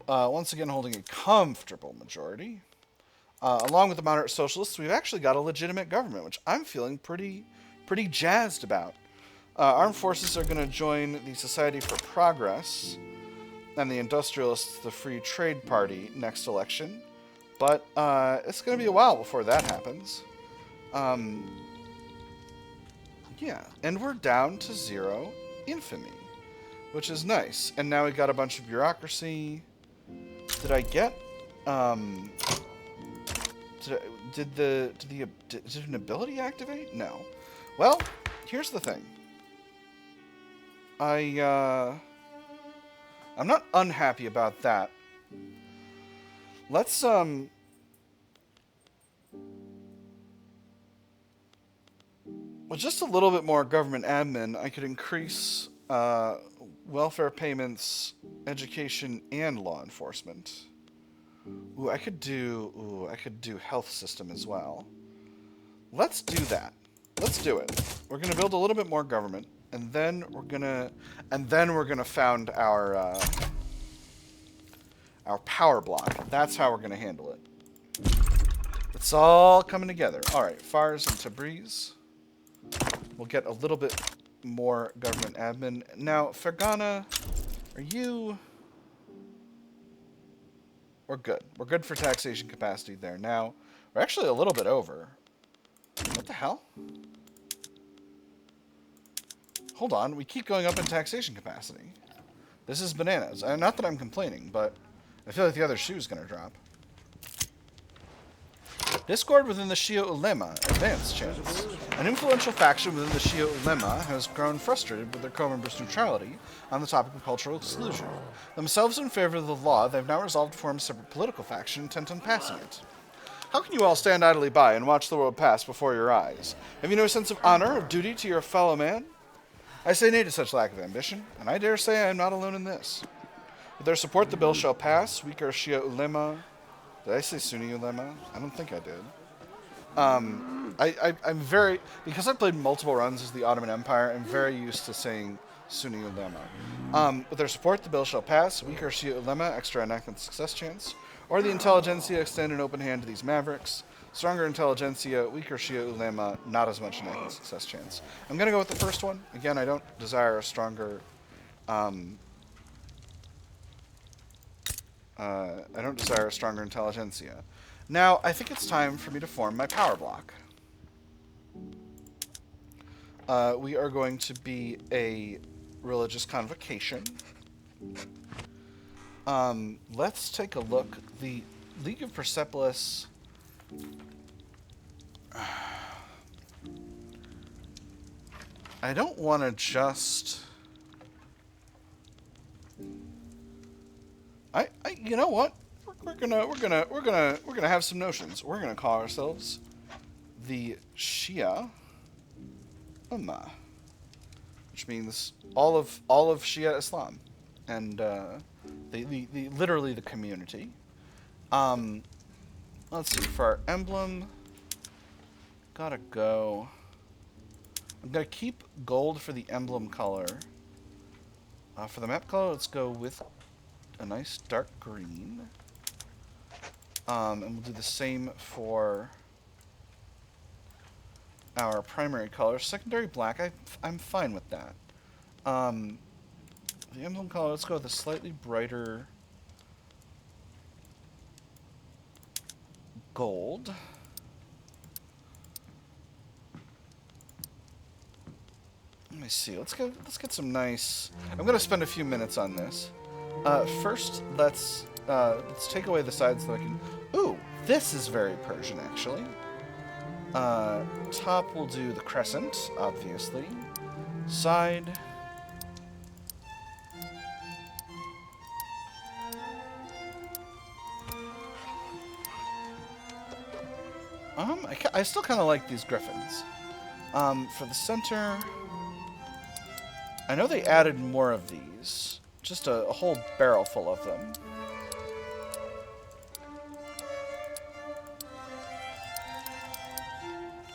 once again holding a comfortable majority. Along with the moderate socialists, we've actually got a legitimate government, which I'm feeling pretty jazzed about. Armed forces are going to join the Society for Progress and the Industrialists, the Free Trade Party, next election. But it's going to be a while before that happens. Yeah, and we're down to 0 infamy, which is nice. And now we got a bunch of bureaucracy. Did I get... Did an ability activate? No. Well, here's the thing. I'm not unhappy about that. Let's with just a little bit more government admin, I could increase welfare payments, education, and law enforcement. Ooh, I could do health system as well. Let's do that. Let's do it. We're gonna build a little bit more government, and then we're gonna found our power block. That's how we're gonna handle it. It's all coming together. All right, Fars and Tabriz. We'll get a little bit more government admin. Now, Fergana, are you... We're good. We're good for taxation capacity there. Now, we're actually a little bit over. What the hell? Hold on. We keep going up in taxation capacity. This is bananas. Not that I'm complaining, but I feel like the other shoe's going to drop. Discord within the Shi'a Ummah advanced chance. An influential faction within the Shi'a Ummah has grown frustrated with their co-members' neutrality on the topic of cultural exclusion. Themselves in favor of the law, they've now resolved to form a separate political faction intent on passing it. How can you all stand idly by and watch the world pass before your eyes? Have you no sense of honor, of duty to your fellow man? I say nay to such lack of ambition, and I dare say I am not alone in this. With their support, the bill shall pass. Weaker Shi'a Ummah. Did I say Sunni Ulema? I don't think I did. I'm very... Because I've played multiple runs as the Ottoman Empire, I'm very used to saying Sunni Ulema. With their support, the bill shall pass. Weaker Shi'a Ulema, extra enactment success chance. Or the intelligentsia, extend an open hand to these mavericks. Stronger intelligentsia, weaker Shi'a Ulema, not as much enactment success chance. I'm going to go with the first one. Again, I don't desire a stronger... I don't desire a stronger intelligentsia. Now, I think it's time for me to form my power block. We are going to be a religious convocation. Let's take a look. The League of Persepolis... I don't want to just... you know what? We're gonna have some notions. We're gonna call ourselves the Shi'a Ummah, which means all of Shia Islam, and literally the community. Let's see, for our emblem, gotta go. I'm gonna keep gold for the emblem color. For the map color, let's go with a nice dark green. And we'll do the same for our primary color. Secondary black, I'm fine with that. The emblem color, let's go with a slightly brighter gold. Let me see. Let's get some nice... I'm going to spend a few minutes on this. First, let's take away the sides that I can... Ooh, This is very Persian, actually. Top will do the crescent, obviously. Side. I still kind of like these griffins. For the center, I know they added more of these. Just a whole barrel full of them.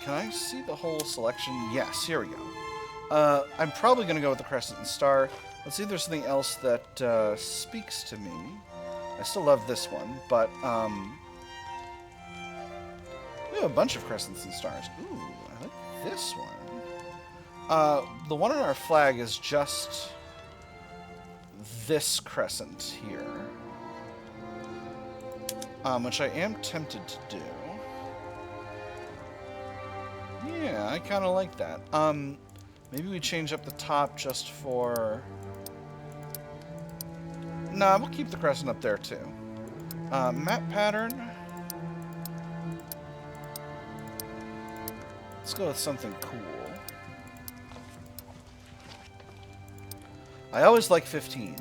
Can I see the whole selection? Yes, here we go. I'm probably going to go with the crescent and star. Let's see if there's something else that speaks to me. I still love this one, but we have a bunch of crescents and stars. Ooh, I like this one. The one on our flag is just this crescent here, which I am tempted to do. Yeah, I kind of like that. Maybe we change up the top just for... Nah, we'll keep the crescent up there too. Map pattern. Let's go with something cool. I always like 15.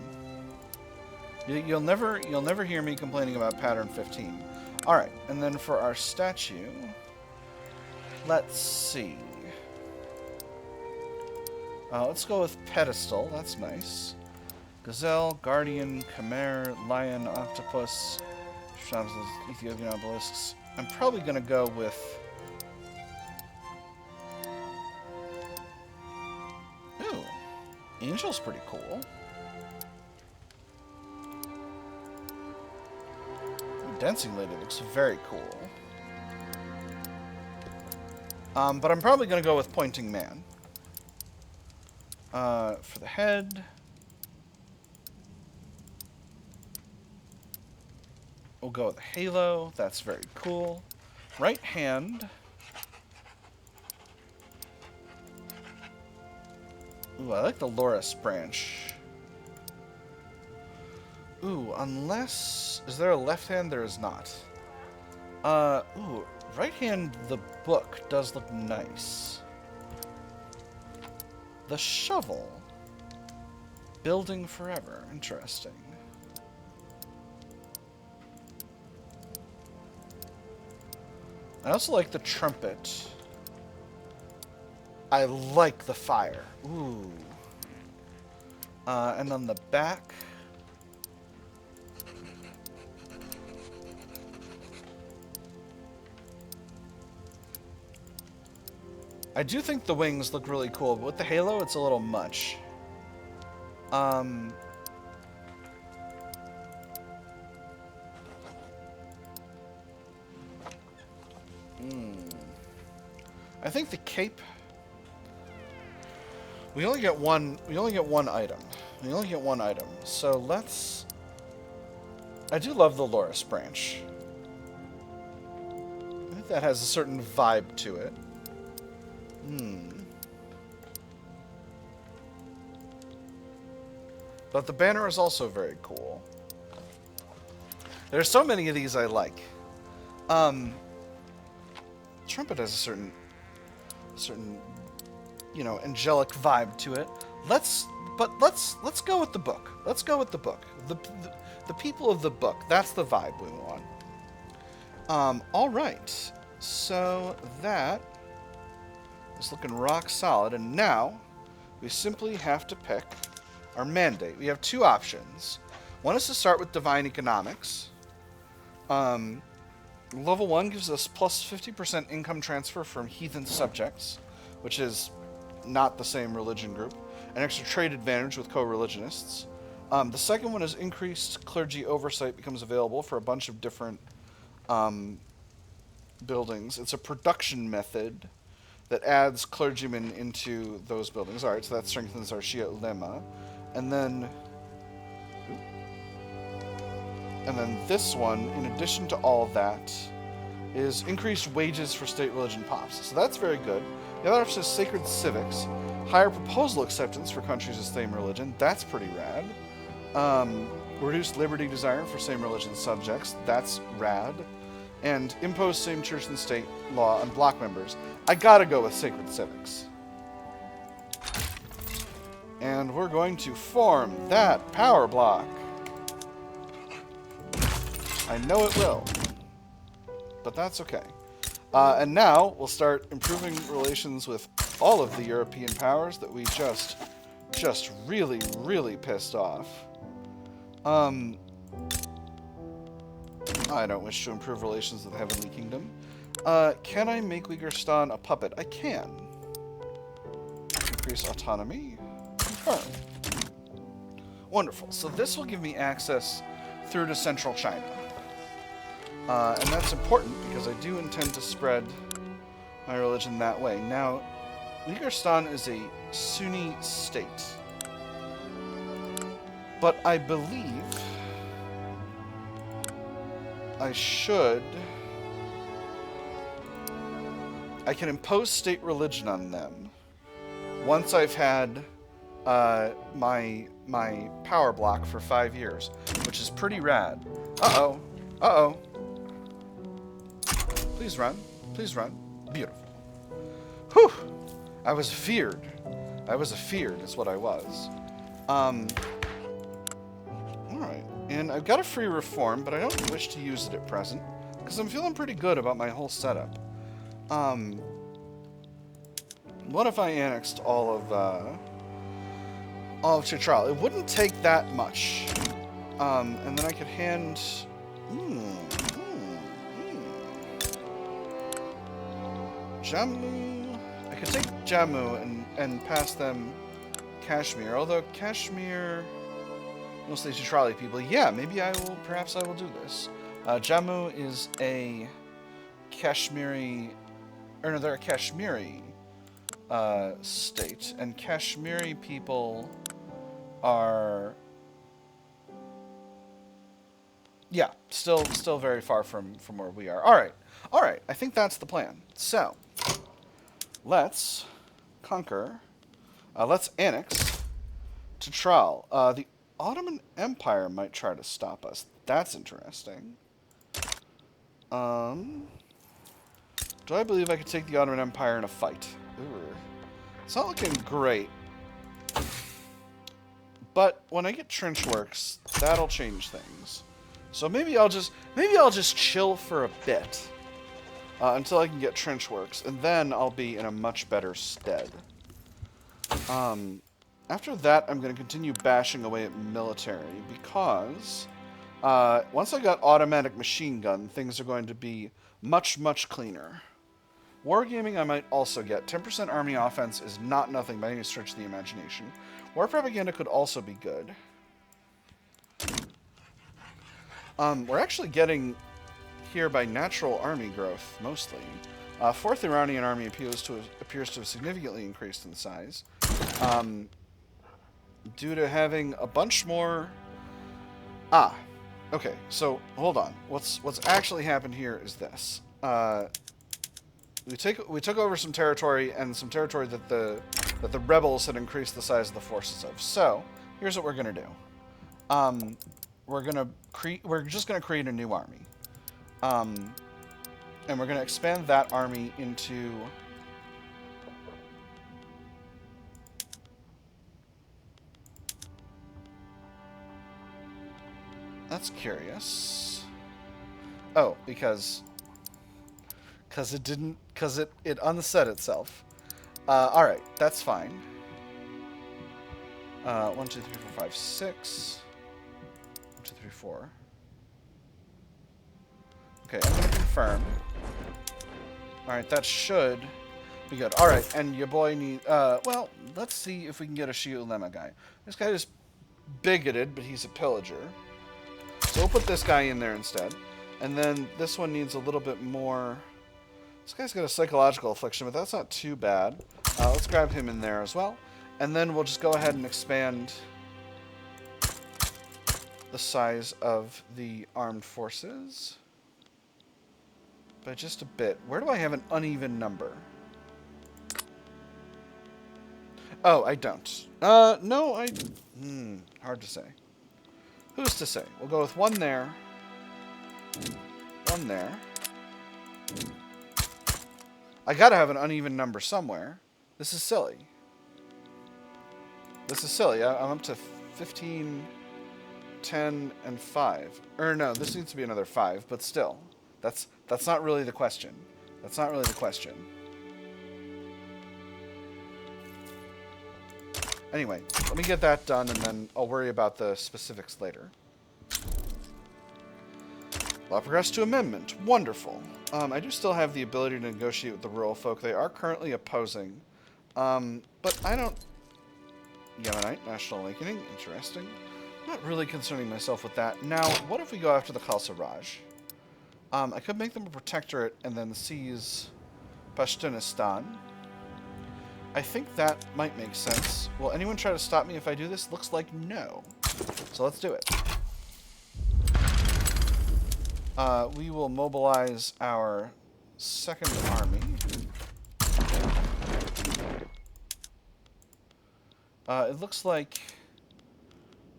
You'll never hear me complaining about pattern 15. All right, and then for our statue, let's see. Let's go with pedestal. That's nice. Gazelle, guardian, chimera, lion, octopus, Ethiopian obelisks. I'm probably gonna go with. Ooh, angel's pretty cool. Dancing lady looks very cool. But I'm probably going to go with pointing man. For the head, we'll go with a halo. That's very cool. Right hand. Ooh, I like the loras branch. Ooh, unless... Is there a left hand? There is not. Ooh, right hand, the book does look nice. The shovel. Building forever. Interesting. I also like the trumpet. I like the fire. Ooh. And on the back... I do think the wings look really cool, but with the halo, it's a little much. I think the cape. We only get one. We only get one item. We only get one item. So let's. I do love the loras branch. I think that has a certain vibe to it. But the banner is also very cool. There's so many of these I like. Trumpet has a certain, you know, angelic vibe to it. Let's go with the book. Let's go with the book. The people of the book. That's the vibe we want. All right. So that is looking rock solid, and now we simply have to pick our mandate. We have two options. One is to start with divine economics. Level 1 gives us plus 50% income transfer from heathen subjects, which is not the same religion group. An extra trade advantage with co-religionists. The second one is increased clergy oversight becomes available for a bunch of different buildings. It's a production method that adds clergymen into those buildings. All right, so that strengthens our Shi'a Ummah. And then this one, in addition to all of that, is increased wages for state religion pops. So that's very good. The other option is sacred civics. Higher proposal acceptance for countries of same religion. That's pretty rad. Reduced liberty desire for same religion subjects. That's rad. and impose same church and state law on bloc members, I gotta go with sacred civics. And we're going to form that power block. I know it will, but that's okay. And now we'll start improving relations with all of the European powers that we just really, really pissed off. I don't wish to improve relations with the Heavenly Kingdom. Can I make Uyghur a puppet? I can. Increase autonomy. Confirm. Wonderful. So this will give me access through to central China. And that's important because I do intend to spread my religion that way. Now, Uyghur is a Sunni state. But I believe I can impose state religion on them once I've had my power block for 5 years, which is pretty rad. Uh-oh. Uh-oh. Please run. Please run. Beautiful. Whew! I was feared. I was afeared is what I was. Alright. And I've got a free reform, but I don't wish to use it at present, because I'm feeling pretty good about my whole setup. What if I annexed all of Chitral? It wouldn't take that much. And then I could hand... Jammu... I could take Jammu and pass them Kashmir, although Kashmir... Mostly Chitrali people. Yeah, maybe perhaps I will do this. Jammu is a Kashmiri... Or no, they're a Kashmiri state, and Kashmiri people are... Yeah, still very far from where we are. Alright, I think that's the plan. So, let's conquer, let's annex Chitral. The Ottoman Empire might try to stop us. That's interesting. Do I believe I could take the Ottoman Empire in a fight? Ooh. It's not looking great. But when I get trench works, that'll change things. So maybe I'll just chill for a bit until I can get trench works, and then I'll be in a much better stead. After that, I'm going to continue bashing away at military, because once I got automatic machine gun, things are going to be much, much cleaner. Wargaming I might also get. 10% army offense is not nothing by any stretch of the imagination. War propaganda could also be good. We're actually getting here by natural army growth, mostly. 4th Iranian army appears to have significantly increased in size. Due to having a bunch more... okay, so, hold on. What's actually happened here is this. We took over some territory, and some territory that the rebels had increased the size of the forces of. So, here's what we're gonna do. We're just gonna create a new army. And we're gonna expand that army into... That's curious. Oh, because it unset itself. Alright, that's fine. 1, 2, 3, 4, 5, 6. 1, 2, 3, 4. Okay, I'm gonna confirm. Alright, that should be good. Alright, and your boy needs... well, let's see if we can get a Shi'a Ummah guy. This guy is bigoted, but he's a pillager. So we'll put this guy in there instead. And then this one needs a little bit more... This guy's got a psychological affliction, but that's not too bad. Let's grab him in there as well. And then we'll just go ahead and expand the size of the armed forces by just a bit. Where do I have an uneven number? Oh, I don't. No, hard to say. Who's to say? We'll go with 1 there. 1 there. I gotta have an uneven number somewhere. This is silly. This is silly. I'm up to 15, 10, and 5. Or no, this needs to be another 5, but still. That's not really the question. That's not really the question. Anyway, let me get that done, and then I'll worry about the specifics later. Law progressed to amendment. Wonderful. I do still have the ability to negotiate with the rural folk. They are currently opposing. But I don't... Yemenite, National Awakening. Interesting. I'm not really concerning myself with that. Now, what if we go after the Khalsa Raj? I could make them a protectorate and then seize Pashtunistan. I think that might make sense. Will anyone try to stop me if I do this? Looks like no. So let's do it. We will mobilize our second army. It looks like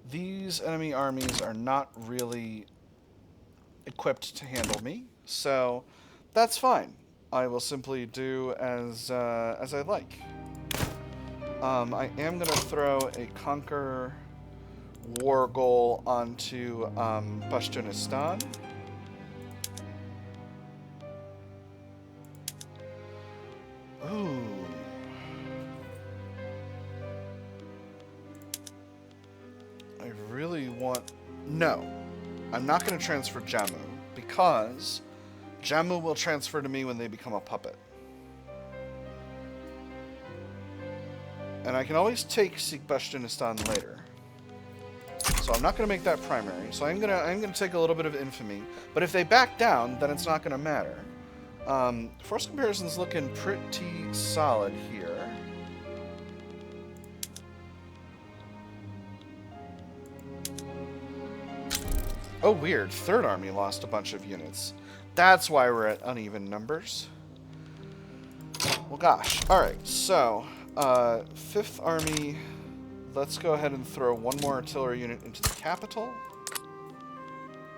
these enemy armies are not really equipped to handle me, so that's fine. I will simply do as I like. I am going to throw a conquer war goal onto Pashtunistan. Ooh. I really want... No. I'm not going to transfer Jammu, because Jammu will transfer to me when they become a puppet. And I can always take Pashtunistan later. So I'm not going to make that primary. So I'm going to take a little bit of infamy. But if they back down, then it's not going to matter. Force comparison's looking pretty solid here. Oh, weird. Third Army lost a bunch of units. That's why we're at uneven numbers. Well, gosh. Alright, so, Fifth Army, let's go ahead and throw one more artillery unit into the capital.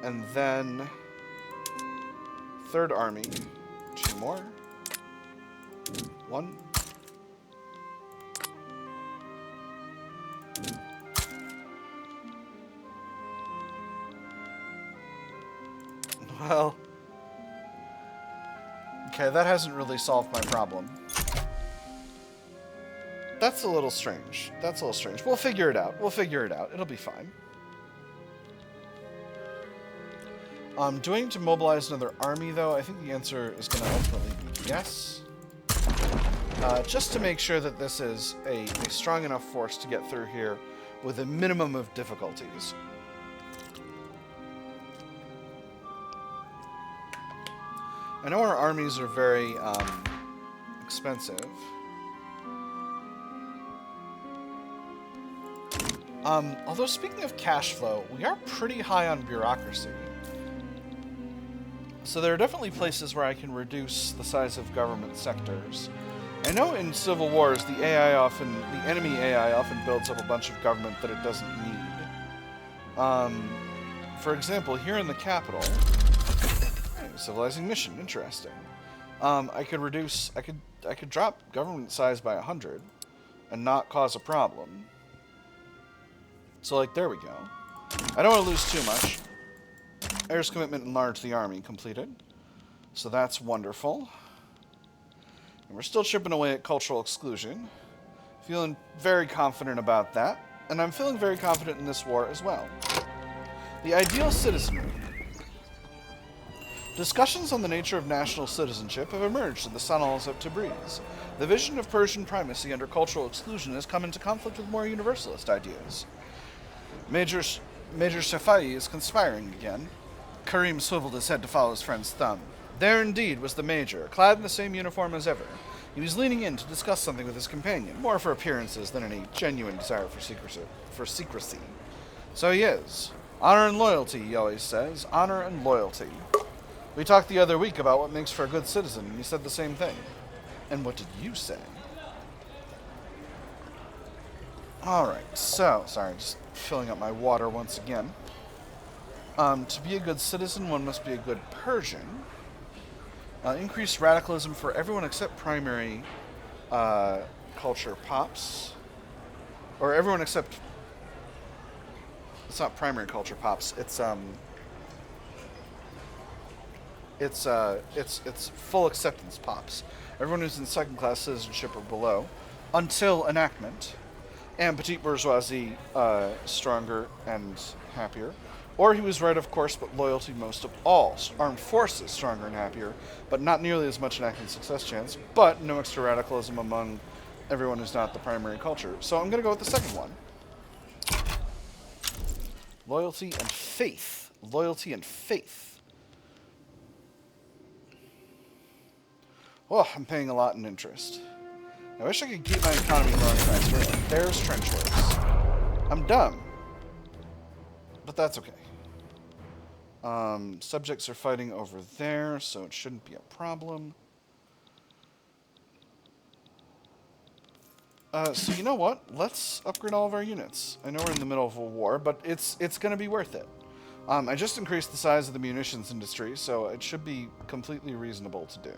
And then, Third Army, 2 more. 1. Well, okay, that hasn't really solved my problem. That's a little strange. That's a little strange. We'll figure it out. We'll figure it out. It'll be fine. Do I need to mobilize another army, though? I think the answer is going to ultimately be yes. Just to make sure that this is a strong enough force to get through here with a minimum of difficulties. I know our armies are very expensive. Although speaking of cash flow, we are pretty high on bureaucracy. So there are definitely places where I can reduce the size of government sectors. I know in civil wars, the enemy AI often builds up a bunch of government that it doesn't need. For example, here in the capital, civilizing mission, interesting. I could drop government size by 100 and not cause a problem. So, like, there we go. I don't want to lose too much. Heirs commitment enlarge the army completed. So that's wonderful. And we're still chipping away at cultural exclusion. Feeling very confident about that. And I'm feeling very confident in this war as well. The ideal citizenry. Discussions on the nature of national citizenship have emerged in the Salons of Tabriz. The vision of Persian primacy under cultural exclusion has come into conflict with more universalist ideas. Major Shafai is conspiring again. Karim swiveled his head to follow his friend's thumb. There indeed was the Major, clad in the same uniform as ever. He was leaning in to discuss something with his companion, more for appearances than any genuine desire for secrecy. So he is. Honor and loyalty, he always says. Honor and loyalty. We talked the other week about what makes for a good citizen, and he said the same thing. And what did you say? Alright, so, sorry, just filling up my water once again. To be a good citizen, one must be a good Persian. Increased radicalism for everyone except primary culture pops. Or everyone except... It's not primary culture pops. It's full acceptance pops. Everyone who's in second-class citizenship or below, until enactment, and petite bourgeoisie stronger and happier. Or he was right, of course, but loyalty most of all. Armed forces stronger and happier, but not nearly as much enacting success chance, but no extra radicalism among everyone who's not the primary culture. So I'm going to go with the second one. Loyalty and faith. Loyalty and faith. Oh, I'm paying a lot in interest. I wish I could keep my economy growing faster. There's trench works. I'm dumb. But that's okay. Subjects are fighting over there, so it shouldn't be a problem. So you know what? Let's upgrade all of our units. I know we're in the middle of a war, but it's going to be worth it. I just increased the size of the munitions industry, so it should be completely reasonable to do.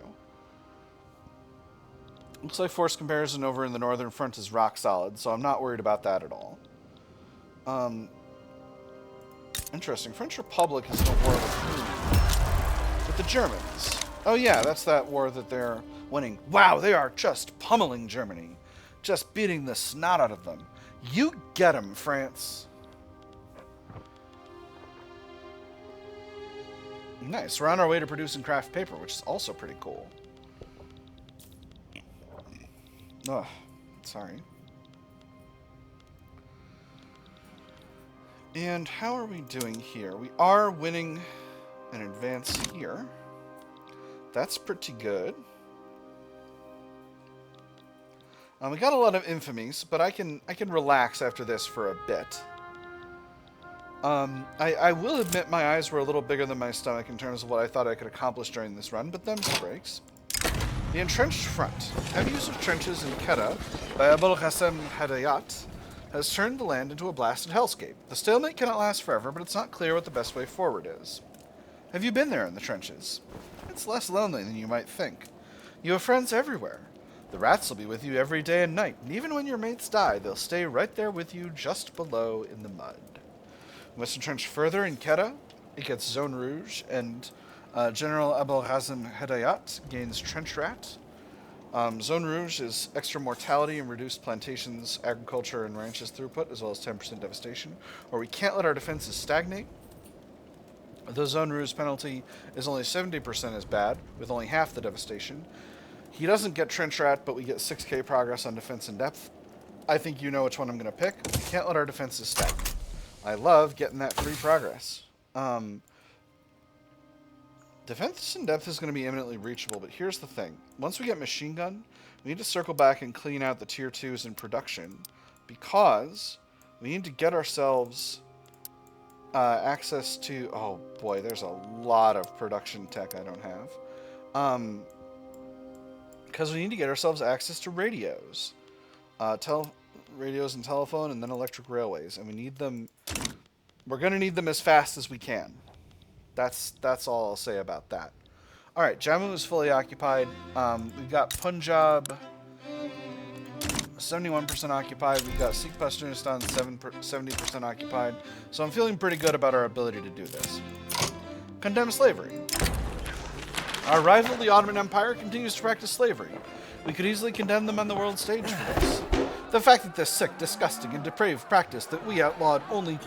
Looks like force comparison over in the northern front is rock solid, so I'm not worried about that at all. Interesting. French Republic is in a war with who? With the Germans. Oh yeah, that's that war that they're winning. Wow, they are just pummeling Germany. Just beating the snot out of them. You get them, France. Nice. We're on our way to producing craft paper, which is also pretty cool. Ugh, sorry. And how are we doing here? We are winning an advance here. That's pretty good. We got a lot of infamies, but I can relax after this for a bit. I will admit my eyes were a little bigger than my stomach in terms of what I thought I could accomplish during this run, but them's breaks. The entrenched front. Heavy use of trenches in Quetta by Abul Qasim Hadayat has turned the land into a blasted hellscape. The stalemate cannot last forever, but it's not clear what the best way forward is. Have you been there in the trenches? It's less lonely than you might think. You have friends everywhere. The rats will be with you every day and night, and even when your mates die, they'll stay right there with you just below in the mud. We must entrench further in Quetta. It gets Zone Rouge, and General Abul Qasim Hadayat gains Trench Rat. Zone Rouge is extra mortality and reduced plantations, agriculture, and ranches throughput, as well as 10% devastation. Or we can't let our defenses stagnate. The Zone Rouge penalty is only 70% as bad, with only half the devastation. He doesn't get Trench Rat, but we get 6k progress on defense in depth. I think you know which one I'm going to pick. We can't let our defenses stagnate. I love getting that free progress. Defense in depth is going to be imminently reachable, but here's the thing. Once we get machine gun, we need to circle back and clean out the tier 2s in production, because we need to get ourselves access to... Oh boy, there's a lot of production tech I don't have. Because we need to get ourselves access to radios. Radios and telephone, and then electric railways, and we need them... We're going to need them as fast as we can. That's all I'll say about that. Alright, Jammu is fully occupied. We've got Punjab 71% occupied. We've got Sikh Pashtunistan 70% occupied. So I'm feeling pretty good about our ability to do this. Condemn slavery. Our rival, the Ottoman Empire, continues to practice slavery. We could easily condemn them on the world stage for this. The fact that this sick, disgusting, and depraved practice that we outlawed only,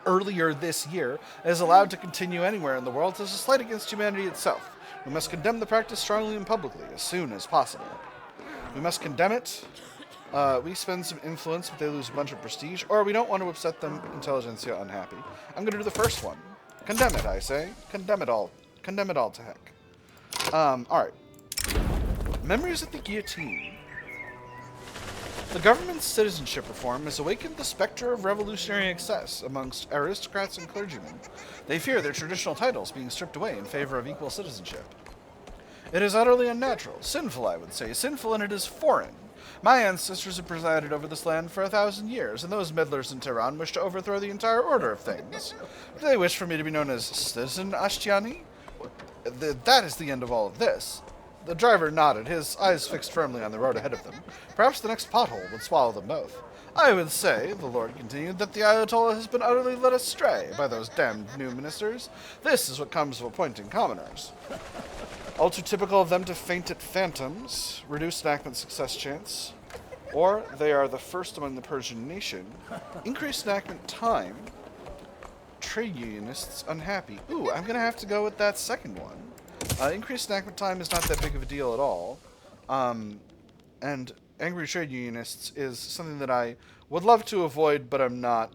earlier this year is allowed to continue anywhere in the world is a slight against humanity itself. We must condemn the practice strongly and publicly as soon as possible. We must condemn it. We spend some influence, but they lose a bunch of prestige, or we don't want to upset them, intelligentsia unhappy. I'm going to do the first one. Condemn it, I say. Condemn it all. Condemn it all to heck. Alright. Memories of the guillotine. The government's citizenship reform has awakened the specter of revolutionary excess amongst aristocrats and clergymen. They fear their traditional titles being stripped away in favor of equal citizenship. It is utterly unnatural, sinful, I would say, sinful, and it is foreign. My ancestors have presided over this land for 1,000 years, and those meddlers in Tehran wish to overthrow the entire order of things. Do they wish for me to be known as Citizen Ashtiani? That is the end of all of this. The driver nodded, his eyes fixed firmly on the road ahead of them. Perhaps the next pothole would swallow them both. I would say, the Lord continued, that the Ayatollah has been utterly led astray by those damned new ministers. This is what comes of appointing commoners. All too typical of them to faint at phantoms, reduced enactment success chance, or they are the first among the Persian nation. Increased enactment time, trade unionists unhappy. Ooh, I'm going to have to go with that second one. Increased enactment time is not that big of a deal at all. And angry trade unionists is something that I would love to avoid, but I'm not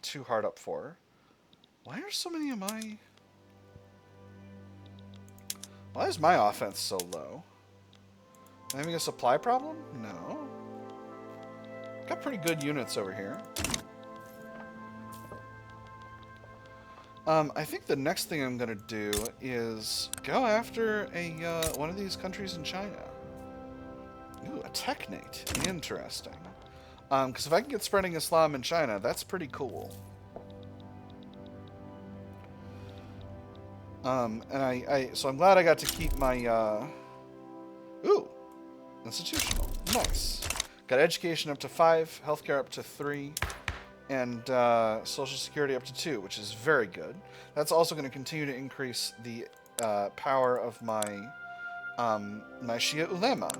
too hard up for. Why are so many of my... Why is my offense so low? Am I having a supply problem? No. Got pretty good units over here. I think the next thing I'm going to do is go after one of these countries in China. Ooh, a technate. Interesting. Because if I can get spreading Islam in China, that's pretty cool. So I'm glad I got to keep my, ooh, institutional. Nice. Got education up to 5, healthcare up to 3, and social security up to 2, which is very good. That's also going to continue to increase the power of my my Shi'a Ummah.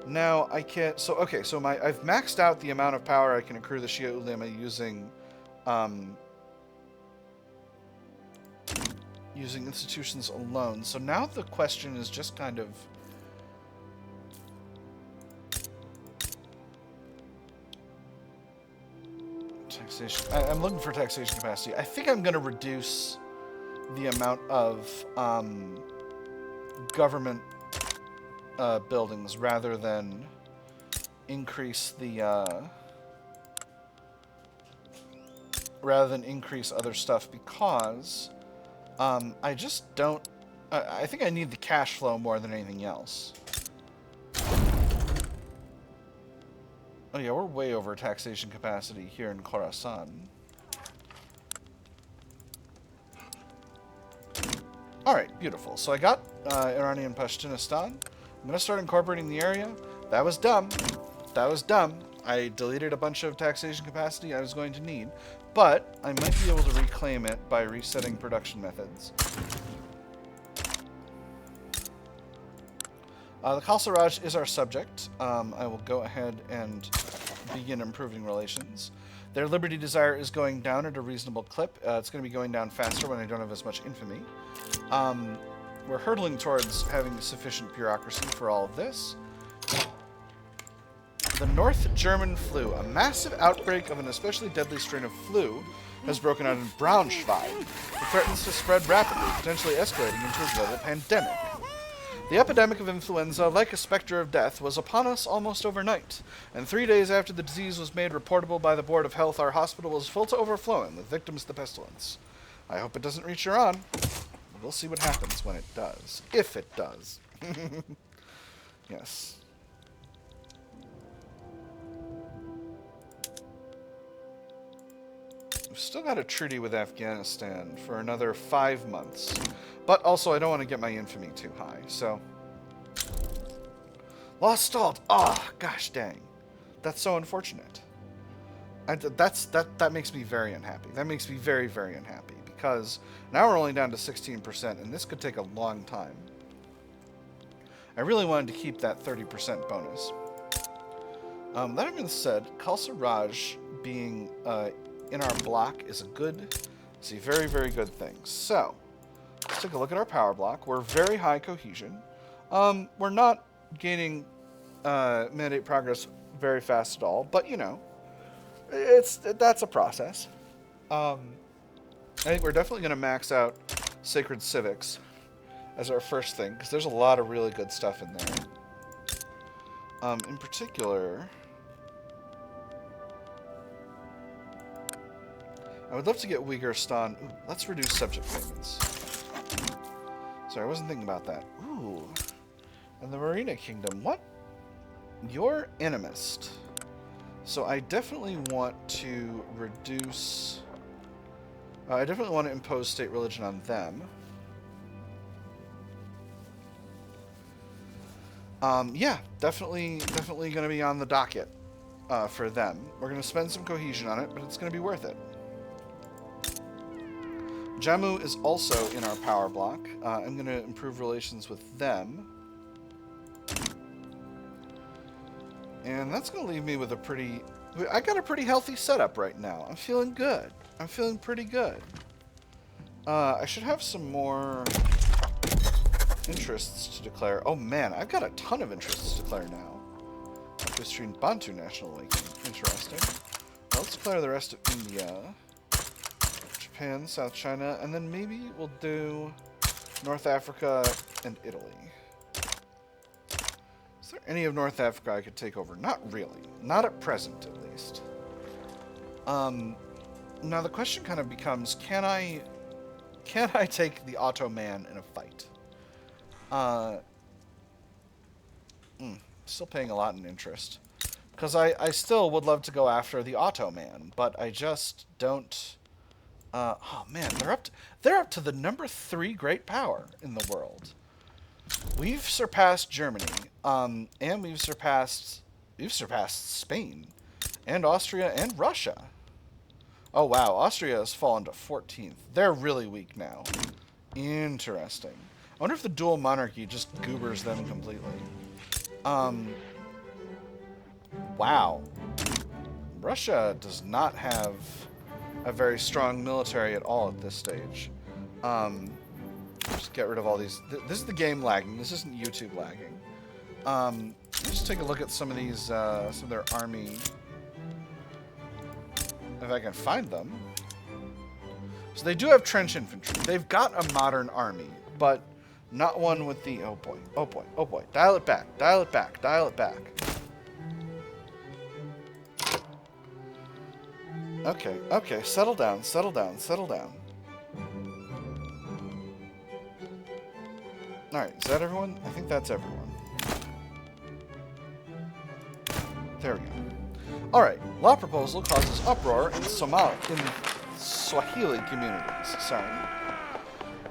Now I can I've maxed out the amount of power I can accrue the Shi'a Ummah using institutions alone. So now the question is just kind of taxation. I'm looking for taxation capacity. I think I'm going to reduce the amount of government buildings rather than increase the other stuff, because I just don't. I think I need the cash flow more than anything else. Oh yeah, we're way over taxation capacity here in Khorasan. Alright, beautiful. So I got Iranian Pashtunistan. I'm going to start incorporating the area. That was dumb. That was dumb. I deleted a bunch of taxation capacity I was going to need. But I might be able to reclaim it by resetting production methods. The Khalsa is our subject. I will go ahead and begin improving relations. Their liberty desire is going down at a reasonable clip. It's going to be going down faster when I don't have as much infamy. We're hurtling towards having sufficient bureaucracy for all of this. The North German flu. A massive outbreak of an especially deadly strain of flu has broken out in Braunschweig. It threatens to spread rapidly, potentially escalating into a global pandemic. The epidemic of influenza, like a specter of death, was upon us almost overnight, and 3 days after the disease was made reportable by the Board of Health, our hospital was full to overflowing with victims of the pestilence. I hope it doesn't reach Iran. We'll see what happens when it does. If it does. Yes. We've still got a treaty with Afghanistan for another 5 months. But also, I don't want to get my infamy too high, so... Lost stalled! Ah, oh, gosh dang. That's so unfortunate. That makes me very unhappy. That makes me very, very unhappy, because now we're only down to 16%, and this could take a long time. I really wanted to keep that 30% bonus. That having been said, Khalsa Raj being in our block is a very, very good thing. So... let's take a look at our power block. We're very high cohesion. We're not gaining mandate progress very fast at all, but you know, that's a process. I think we're definitely going to max out Sacred Civics as our first thing, because there's a lot of really good stuff in there. In particular, I would love to get Uyghurstan. Ooh, let's reduce subject payments. Sorry, I wasn't thinking about that. Ooh. And the Marina Kingdom. What? You're animist. So I definitely want to reduce I definitely want to impose state religion on them. Yeah, definitely going to be on the docket for them. We're going to spend some cohesion on it, but it's going to be worth it. Jammu is also in our power block. I'm going to improve relations with them. And that's going to leave me with a pretty... I got a pretty healthy setup right now. I'm feeling good. I'm feeling pretty good. I should have some more interests to declare. Oh man, I've got a ton of interests to declare now. Equestrian Bantu National Lake. Interesting. Well, let's declare the rest of India. Japan, South China, and then maybe we'll do North Africa and Italy. Is there any of North Africa I could take over? Not really. Not at present, at least. Now the question kind of becomes, can I take the Ottoman in a fight? Still paying a lot in interest. Because I still would love to go after the Ottoman, but I just don't... oh man, they're up to the number 3 great power in the world. We've surpassed Germany, and we've surpassed Spain, and Austria, and Russia. Oh wow, Austria has fallen to 14th. They're really weak now. Interesting. I wonder if the dual monarchy just goobers them completely. Wow. Russia does not have a very strong military at all at this stage. Just get rid of all these. This is the game lagging. This isn't YouTube lagging. Let's take a look at some of these, some of their army. If I can find them. So they do have trench infantry. They've got a modern army, but not one with the... Oh boy, oh boy, oh boy. Dial it back, dial it back, dial it back. Okay, okay, settle down, settle down, settle down. Alright, is that everyone? I think that's everyone. There we go. Alright, law proposal causes uproar in Swahili communities. Sorry.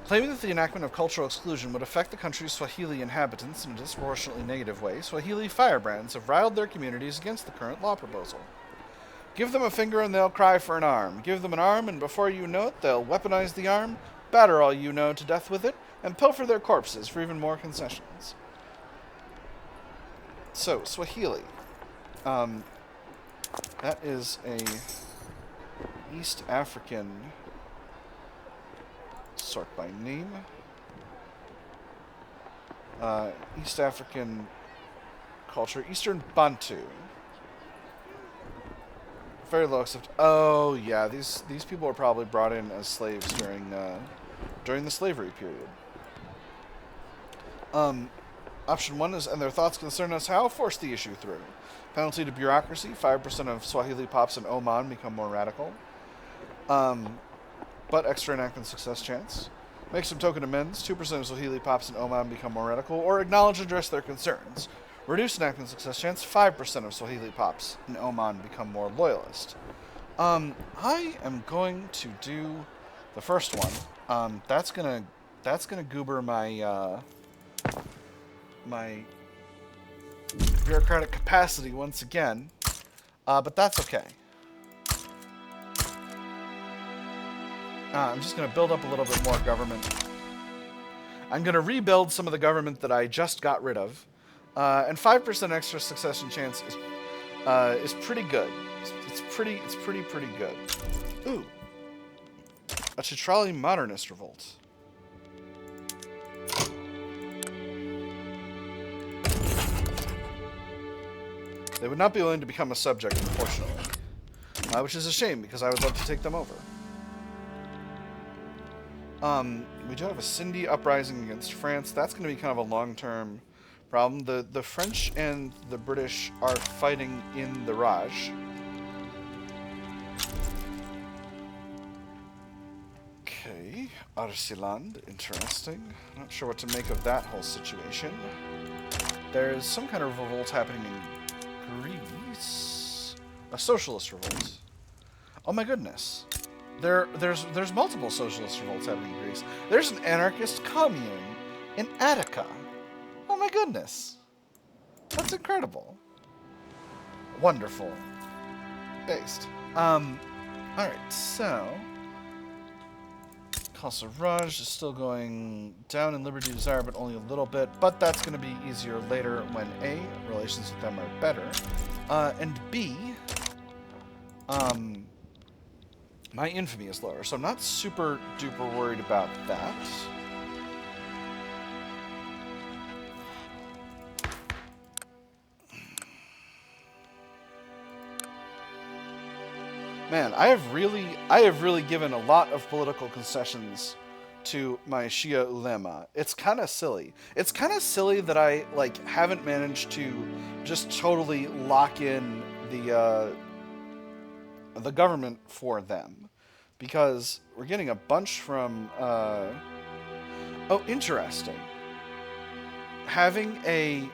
Claiming that the enactment of cultural exclusion would affect the country's Swahili inhabitants in a disproportionately negative way, Swahili firebrands have riled their communities against the current law proposal. Give them a finger and they'll cry for an arm. Give them an arm and before you know it, they'll weaponize the arm, batter all you know to death with it, and pilfer their corpses for even more concessions. So, Swahili. That is a East African sort by name. East African culture. Eastern Bantu. Very low accept. Oh yeah, these people were probably brought in as slaves during the slavery period. Option 1 is, and their thoughts concern us how, force the issue through. Penalty to bureaucracy, 5% of Swahili pops in Oman become more radical. But extra enactment success chance. Make some token amends, 2% of Swahili pops in Oman become more radical, or acknowledge and address their concerns. Reduce enactment success chance, 5% of Swahili pops in Oman become more loyalist. I am going to do the first one. That's gonna goober my my bureaucratic capacity once again, but that's okay. I'm just going to build up a little bit more government. I'm going to rebuild some of the government that I just got rid of, and 5% extra succession chance is pretty good. It's pretty good. Ooh, a Chitrali modernist revolt. They would not be willing to become a subject, unfortunately. Which is a shame, because I would love to take them over. We do have a Sindhi uprising against France. That's going to be kind of a long-term problem. The French and the British are fighting in the Raj. Okay, Arsiland, interesting. Not sure what to make of that whole situation. There's some kind of revolt happening in Greece. A socialist revolt. Oh my goodness. There's multiple socialist revolts happening in Greece. There's an anarchist commune in Attica. Oh my goodness. That's incredible. Wonderful. Based. Alright, so Kalsaraj is still going down in Liberty Desire, but only a little bit. But that's going to be easier later when A, relations with them are better, and B, my infamy is lower. So I'm not super duper worried about that. Man, I have really given a lot of political concessions to my Shi'a Ummah. It's kind of silly. It's kind of silly that I haven't managed to just totally lock in the government for them, because we're getting a bunch from. Oh, interesting. Having a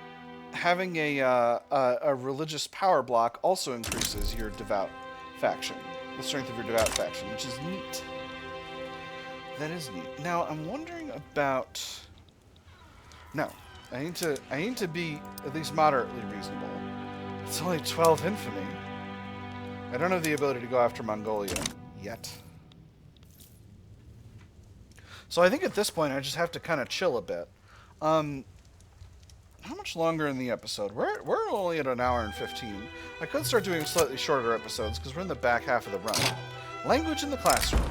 religious power block also increases your devout faction, the strength of your devout faction, which is neat. That is neat. Now I'm wondering about. No, I need to be at least moderately reasonable. It's only 12 infamy. I don't have the ability to go after Mongolia yet. So I think at this point I just have to kind of chill a bit. How much longer in the episode? We're only at an hour and 15. I could start doing slightly shorter episodes because we're in the back half of the run. Language in the classroom.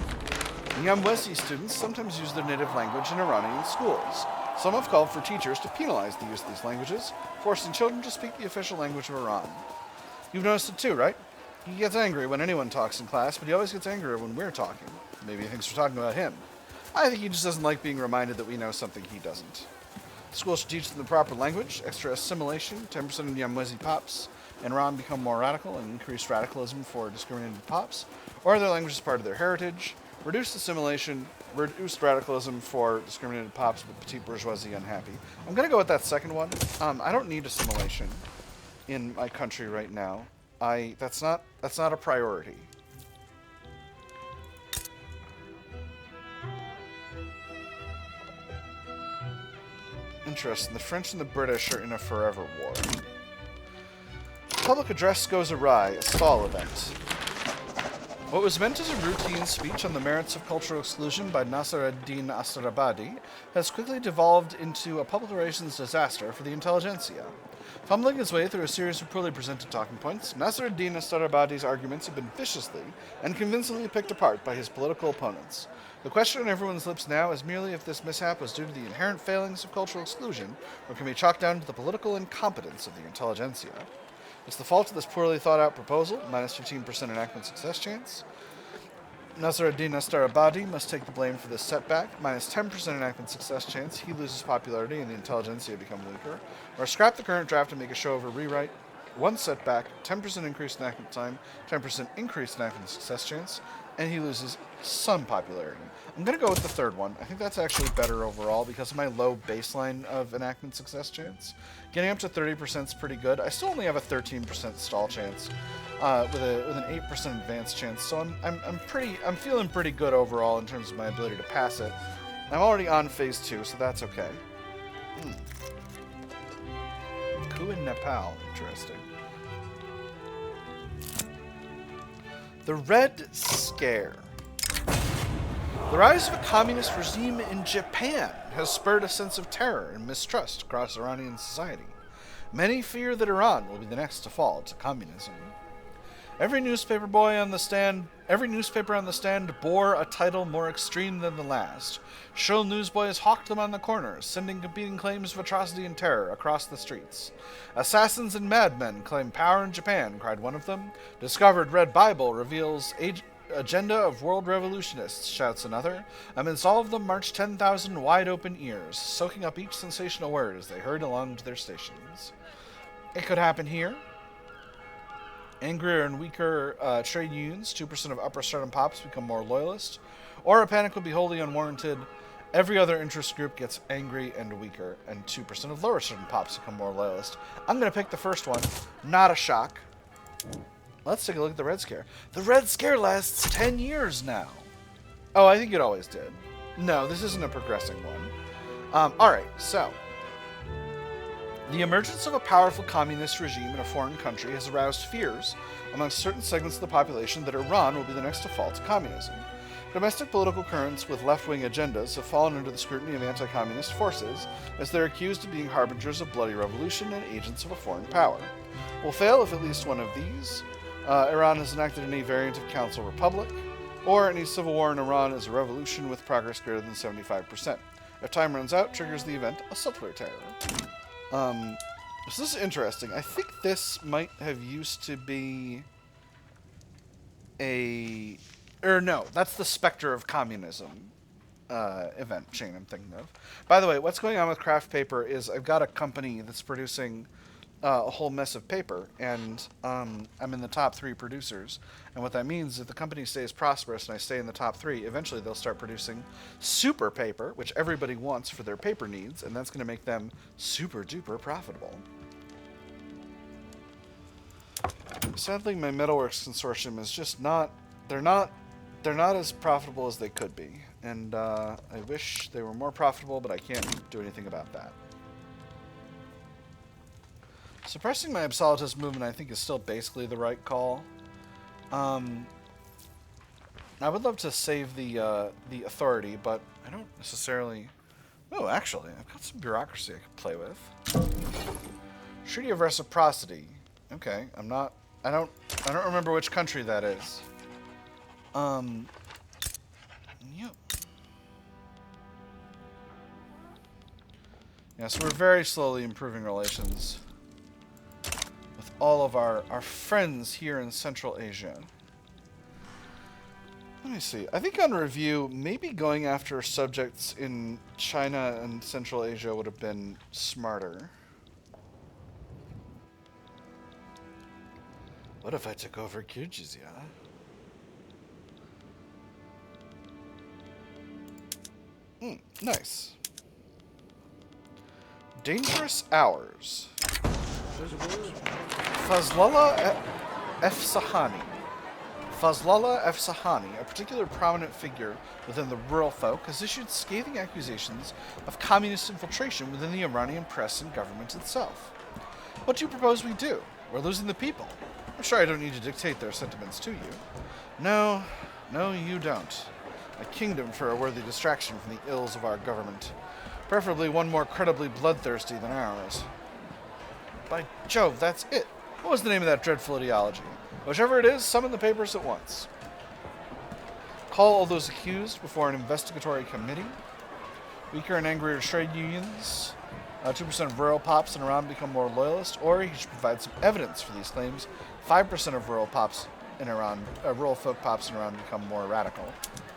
Nyamwezi students sometimes use their native language in Iranian schools. Some have called for teachers to penalize the use of these languages, forcing children to speak the official language of Iran. You've noticed it too, right? He gets angry when anyone talks in class, but he always gets angrier when we're talking. Maybe he thinks we're talking about him. I think he just doesn't like being reminded that we know something he doesn't. Schools should teach them the proper language, extra assimilation, 10% of Nyamwezi pops in Iran become more radical and increased radicalism for discriminated pops, or their language is part of their heritage, reduced assimilation, reduced radicalism for discriminated pops with petite bourgeoisie unhappy. I'm going to go with that second one. I don't need assimilation in my country right now. That's not a priority. Interesting. The French and the British are in a forever war. Public address goes awry, a stall event. What was meant as a routine speech on the merits of cultural exclusion by Nasser ad-Din Astarabadi has quickly devolved into a public relations disaster for the intelligentsia. Fumbling his way through a series of poorly presented talking points, Nasser ad-Din Astarabadi's arguments have been viciously and convincingly picked apart by his political opponents. The question on everyone's lips now is merely if this mishap was due to the inherent failings of cultural exclusion, or can be chalked down to the political incompetence of the intelligentsia. It's the fault of this poorly thought-out proposal, minus 15% enactment success chance. Nasser ad-Din Astarabadi must take the blame for this setback, minus 10% enactment success chance, he loses popularity and the intelligentsia become weaker, or scrap the current draft and make a show of a rewrite. One setback, 10% increased enactment time, 10% increased enactment success chance, and he loses some popularity. I'm going to go with the third one. I think that's actually better overall because of my low baseline of enactment success chance. Getting up to 30% is pretty good. I still only have a 13% stall chance with an 8% advance chance, so I'm feeling pretty good overall in terms of my ability to pass it. I'm already on phase 2, so that's okay. Coup in Nepal, interesting. The Red Scare. The rise of a communist regime in Japan has spurred a sense of terror and mistrust across Iranian society. Many fear that Iran will be the next to fall to communism. Every newspaper on the stand bore a title more extreme than the last. Shrill newsboys hawked them on the corners, sending competing claims of atrocity and terror across the streets. Assassins and madmen claim power in Japan, cried one of them. Discovered Red Bible reveals agenda of world revolutionists, shouts another. Amidst all of them marched 10,000 wide-open ears, soaking up each sensational word as they hurried along to their stations. It could happen here. Angrier and weaker trade unions, 2% of upper stardom pops become more loyalist, or a panic would be wholly unwarranted. Every other interest group gets angry and weaker, and 2% of lower stardom pops become more loyalist. I'm going to pick the first one. Not a shock. Let's take a look at the Red Scare. The Red Scare lasts 10 years now. Oh, I think it always did. No, this isn't a progressing one. Alright, so. The emergence of a powerful communist regime in a foreign country has aroused fears amongst certain segments of the population that Iran will be the next default to communism. Domestic political currents with left-wing agendas have fallen under the scrutiny of anti-communist forces, as they're accused of being harbingers of bloody revolution and agents of a foreign power. Will fail if at least one of these. Iran has enacted any variant of Council Republic, or any civil war in Iran is a revolution with progress greater than 75%. If time runs out, triggers the event a subtler terror. So this is interesting. I think this might have used to be no, that's the Spectre of Communism event chain I'm thinking of. By the way, what's going on with craft paper is I've got a company that's producing a whole mess of paper, and I'm in the top 3 producers. And what that means is if the company stays prosperous and I stay in the top 3, eventually they'll start producing super paper, which everybody wants for their paper needs, and that's going to make them super duper profitable. Sadly, my Metalworks consortium is just not. They're not as profitable as they could be, and I wish they were more profitable, but I can't do anything about that. Suppressing my absolutist movement, I think, is still basically the right call. I would love to save the authority, but I don't necessarily. Oh, actually, I've got some bureaucracy I could play with. Treaty of Reciprocity. Okay, I don't remember which country that is. Yep. Yeah, so we're very slowly improving relations with all of our friends here in Central Asia. Let me see. I think on review, maybe going after subjects in China and Central Asia would have been smarter. What if I took over Kyrgyzstan? Nice. Dangerous Hours. Fazlullah Efsahani. Fazlullah Efsahani, a particular prominent figure within the rural folk, has issued scathing accusations of communist infiltration within the Iranian press and government itself. What do you propose we do? We're losing the people. I'm sure I don't need to dictate their sentiments to you. No, you don't. A kingdom for a worthy distraction from the ills of our government. Preferably one more credibly bloodthirsty than ours. By Jove, that's it. What was the name of that dreadful ideology? Whichever it is, summon the papers at once. Call all those accused before an investigatory committee. Weaker and angrier trade unions. 2% of rural pops in Iran become more loyalist, or he should provide some evidence for these claims. 5% of rural pops in Iran, rural folk pops in Iran become more radical.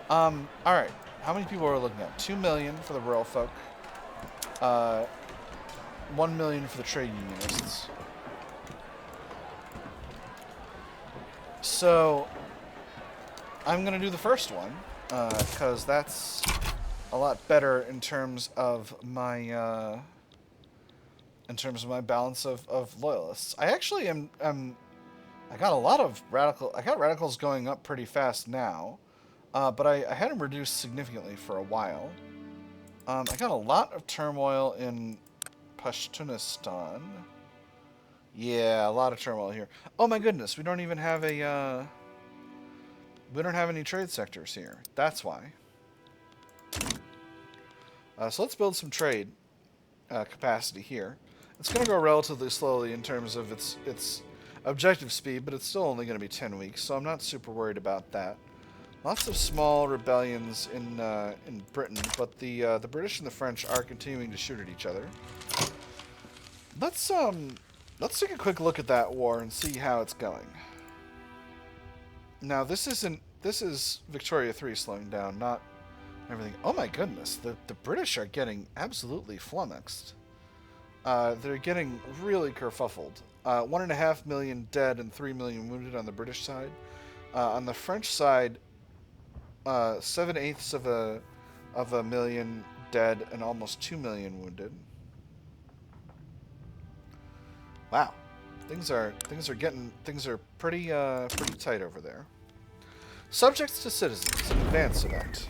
Alright. How many people are we looking at? 2 million for the rural folk. 1 million for the trade unionists. So, I'm going to do the first one, because that's a lot better in terms of my balance of loyalists. I actually I got a lot of radicals going up pretty fast now. But I had them reduced significantly for a while. I got a lot of turmoil in Pashtunistan. Yeah, a lot of turmoil here. Oh my goodness, we don't even have we don't have any trade sectors here. That's why. So let's build some trade capacity here. It's going to go relatively slowly in terms of its objective speed, but it's still only going to be 10 weeks, so I'm not super worried about that. Lots of small rebellions in Britain, but the British and the French are continuing to shoot at each other. Let's take a quick look at that war and see how it's going. Now this is Victoria 3 slowing down, not everything. Oh my goodness, the British are getting absolutely flummoxed. They're getting really kerfuffled. 1.5 million dead and 3 million wounded on the British side. On the French side, 7/8 of a million dead and almost 2 million wounded. Wow, things are pretty tight over there. Subjects to citizens, an advanced event.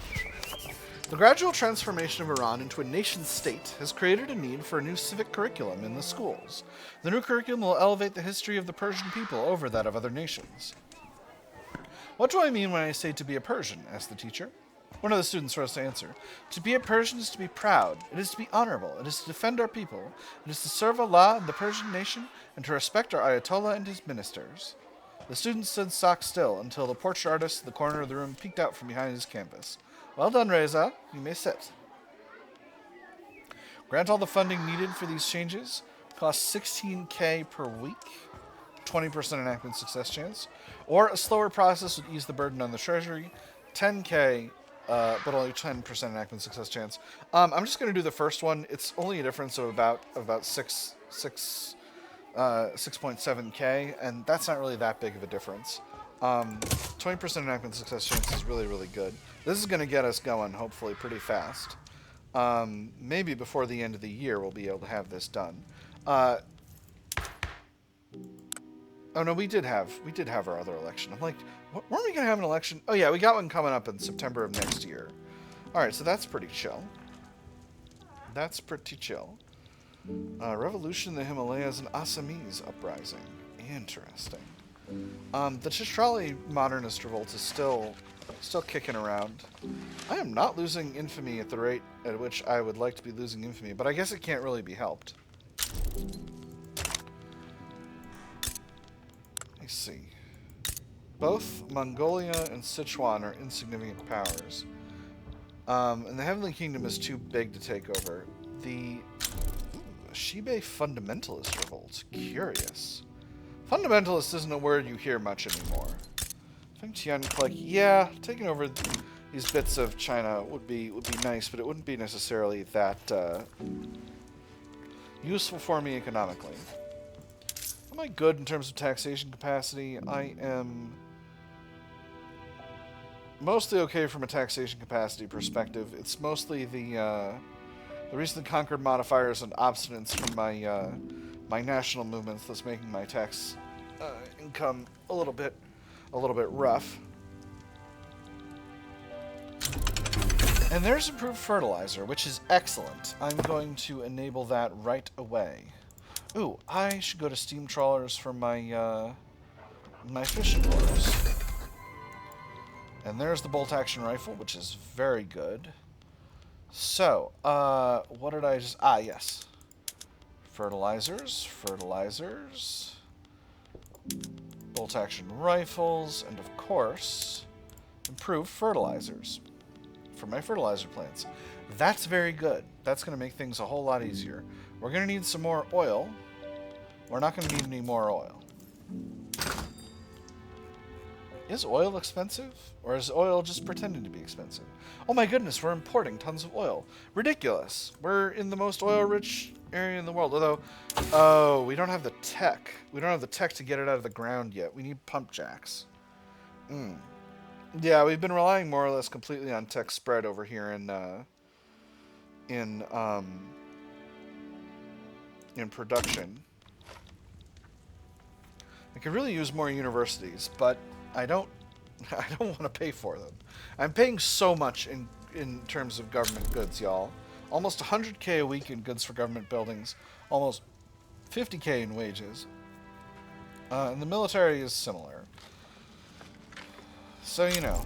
The gradual transformation of Iran into a nation-state has created a need for a new civic curriculum in the schools. The new curriculum will elevate the history of the Persian people over that of other nations. What do I mean when I say to be a Persian? Asked the teacher. One of the students rose to answer. To be a Persian is to be proud. It is to be honorable. It is to defend our people. It is to serve Allah and the Persian nation, and to respect our Ayatollah and his ministers. The student stood stock still until the portrait artist in the corner of the room peeked out from behind his canvas. Well done, Reza. You may sit. Grant all the funding needed for these changes. Cost $16K per week. 20% enactment success chance. Or a slower process would ease the burden on the treasury. 10K, but only 10% enactment success chance. I'm just going to do the first one. It's only a difference of about 6.7K, and that's not really that big of a difference. 20% enactment success chance is really, really good. This is going to get us going, hopefully, pretty fast. Maybe before the end of the year we'll be able to have this done. Oh no, we did have our other election. I'm like, weren't we going to have an election? Oh yeah, we got one coming up in September of next year. Alright, so that's pretty chill. That's pretty chill. Revolution in the Himalayas and Assamese uprising. Interesting. The Chistrali modernist revolt is still kicking around. I am not losing infamy at the rate at which I would like to be losing infamy, but I guess it can't really be helped. Let's see. Both Mongolia and Sichuan are insignificant powers. And the Heavenly Kingdom is too big to take over. The Shi'Be fundamentalist revolt. Curious. Fundamentalist isn't a word you hear much anymore. I think Tian's like, yeah, taking over these bits of China would be nice, but it wouldn't be necessarily that useful for me economically. Am I good in terms of taxation capacity? I am mostly okay from a taxation capacity perspective. It's mostly the recently conquered modifiers and obstinance from my my national movements that's making my tax income a little bit rough. And there's improved fertilizer, which is excellent. I'm going to enable that right away. Ooh, I should go to steam trawlers for my my fishing lures. And there's the bolt action rifle, which is very good. So, what did I just... Ah, yes. Fertilizers. Bolt action rifles, and of course, improved fertilizers for my fertilizer plants. That's very good. That's going to make things a whole lot easier. We're going to need some more oil. We're not going to need any more oil. Is oil expensive? Or is oil just pretending to be expensive? Oh my goodness, we're importing tons of oil. Ridiculous. We're in the most oil-rich area in the world. Although, oh, we don't have the tech. We don't have the tech to get it out of the ground yet. We need pump jacks. Yeah, we've been relying more or less completely on tech spread over here in production. I could really use more universities, but I don't want to pay for them. I'm paying so much in terms of government goods, y'all. Almost 100K a week in goods for government buildings. Almost 50K in wages. And the military is similar. So, you know.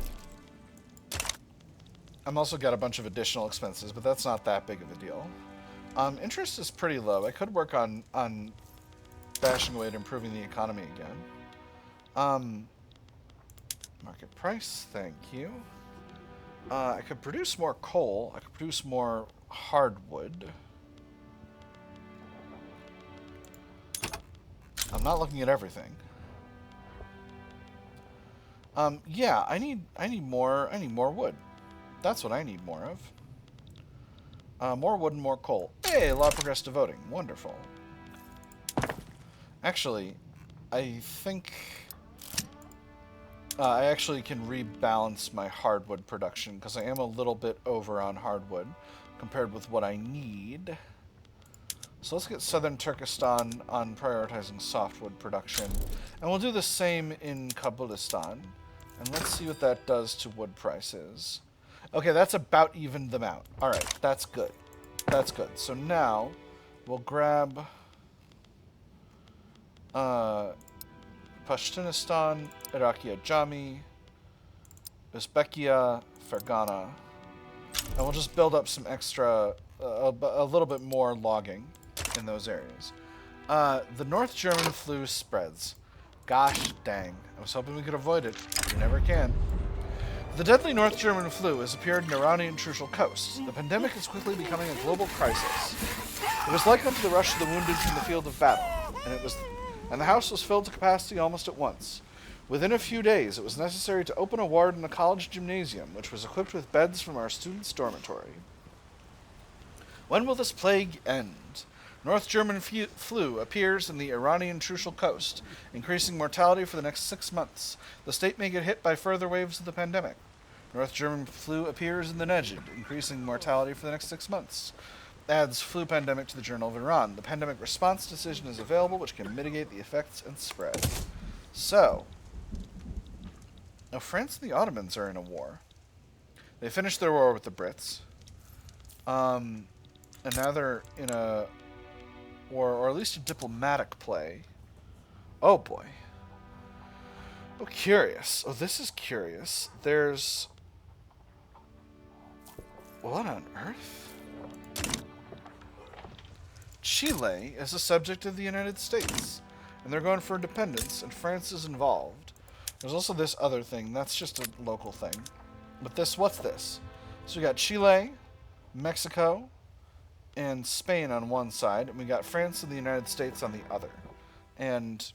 I'm also got a bunch of additional expenses, but that's not that big of a deal. Interest is pretty low. I could work on bashing away at improving the economy again. Market price, thank you. I could produce more coal. I could produce more hardwood. I'm not looking at everything. Yeah, I need more wood. That's what I need more of. More wood and more coal. Hey, law progressed to voting. Wonderful. Actually, I think I actually can rebalance my hardwood production because I am a little bit over on hardwood compared with what I need. So let's get Southern Turkestan on prioritizing softwood production. And we'll do the same in Kabulistan. And let's see what that does to wood prices. Okay, that's about evened them out. Alright, that's good. That's good. So now, we'll grab Pashtunistan, Iraqi Ajami, Uzbekia, Fergana. And we'll just build up some extra, a little bit more logging in those areas. The North German flu spreads. Gosh dang. I was hoping we could avoid it. We never can. The deadly North German flu has appeared in Iranian Trucial coasts. The pandemic is quickly becoming a global crisis. It was likened to the rush of the wounded from the field of battle, and the house was filled to capacity almost at once. Within a few days, it was necessary to open a ward in a college gymnasium, which was equipped with beds from our students' dormitory. When will this plague end? North German flu appears in the Iranian Trucial coast, increasing mortality for the next 6 months. The state may get hit by further waves of the pandemic. North German flu appears in the Nejd, increasing mortality for the next 6 months. Adds flu pandemic to the Journal of Iran. The pandemic response decision is available, which can mitigate the effects and spread. So, now France and the Ottomans are in a war. They finished their war with the Brits. And now they're in a war, or at least a diplomatic play. Oh boy. Oh, curious. Oh, this is curious. There's... What on earth? Chile is a subject of the United States, and they're going for independence, and France is involved. There's also this other thing. That's just a local thing. But this, what's this? So we got Chile, Mexico, and Spain on one side, and we got France and the United States on the other. And